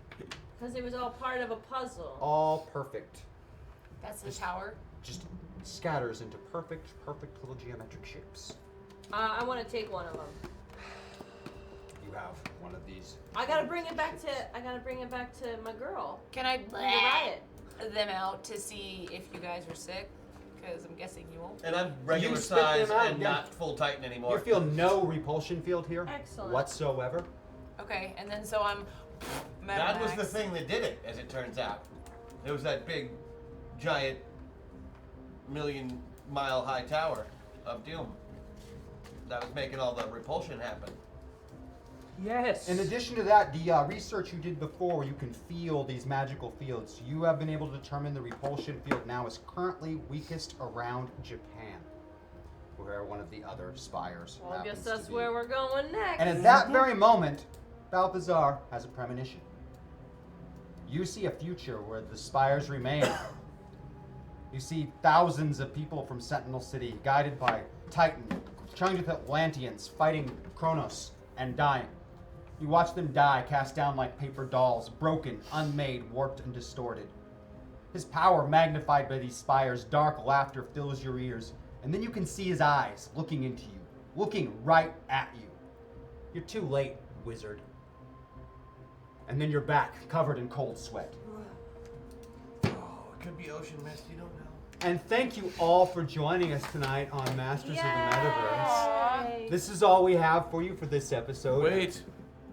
Because it was all part of a puzzle. All perfect. That's the tower? Just scatters into perfect, perfect little geometric shapes. I want to take one of them. You have one of these. I gotta bring it back to my girl. Can I riot them out to see if you guys are sick? Because I'm guessing you won't. And I'm regular You spit them size out, and yeah. not full Titan anymore. You feel no repulsion field here Excellent. whatsoever. Okay, and then so I'm That was Maddox. the thing that did it, as it turns out. It was that big, giant, million-mile-high tower of doom that was making all the repulsion happen. Yes. In addition to that, the research you did before, where you can feel these magical fields, you have been able to determine the repulsion field now is currently weakest around Japan, where one of the other spires Well, I guess happens that's to be. where we're going next. And at that very moment, Balthazar has a premonition. You see a future where the spires remain. You see thousands of people from Sentinel City, guided by Titan, trying with Atlanteans, fighting Kronos and dying. You watch them die, cast down like paper dolls, broken, unmade, warped, and distorted. His power magnified by these spires, dark laughter fills your ears, and then you can see his eyes looking into you, looking right at you. You're too late, wizard. And then you're back, covered in cold sweat. Oh, it could be ocean mist, you don't know. And thank you all for joining us tonight on Masters of the Metaverse. Yay. This is all we have for you for this episode. Wait.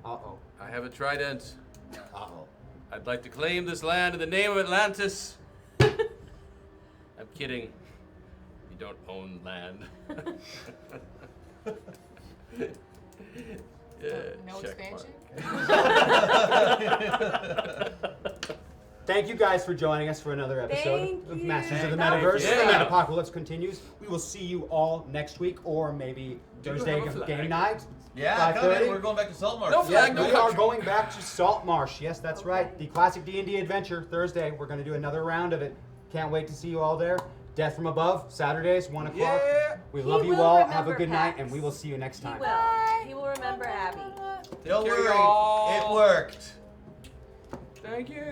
Uh-oh. I have a trident. Uh-oh. I'd like to claim this land in the name of Atlantis. Kidding. You don't own land. Yeah, No check expansion? Thank you guys for joining us for another episode Thank of you. Masters of the That Metaverse. was The Yeah. Metapocalypse continues. We will see you all next week, or maybe Do you Thursday have a flag? game night. Yeah, 5:30. come in. We're going back to Saltmarsh. No Yes, flag, no we are country. going back to Salt Marsh. Yes, that's right. The classic D&D adventure Thursday. We're going to do another round of it. Can't wait to see you all there. Death from Above, Saturdays, 1 o'clock. Yeah. We He love you will all. Have a remember good night, Pax. and we will see you next He time. will. He will remember Abby. Don't Take care, worry, y'all. it worked. Thank you.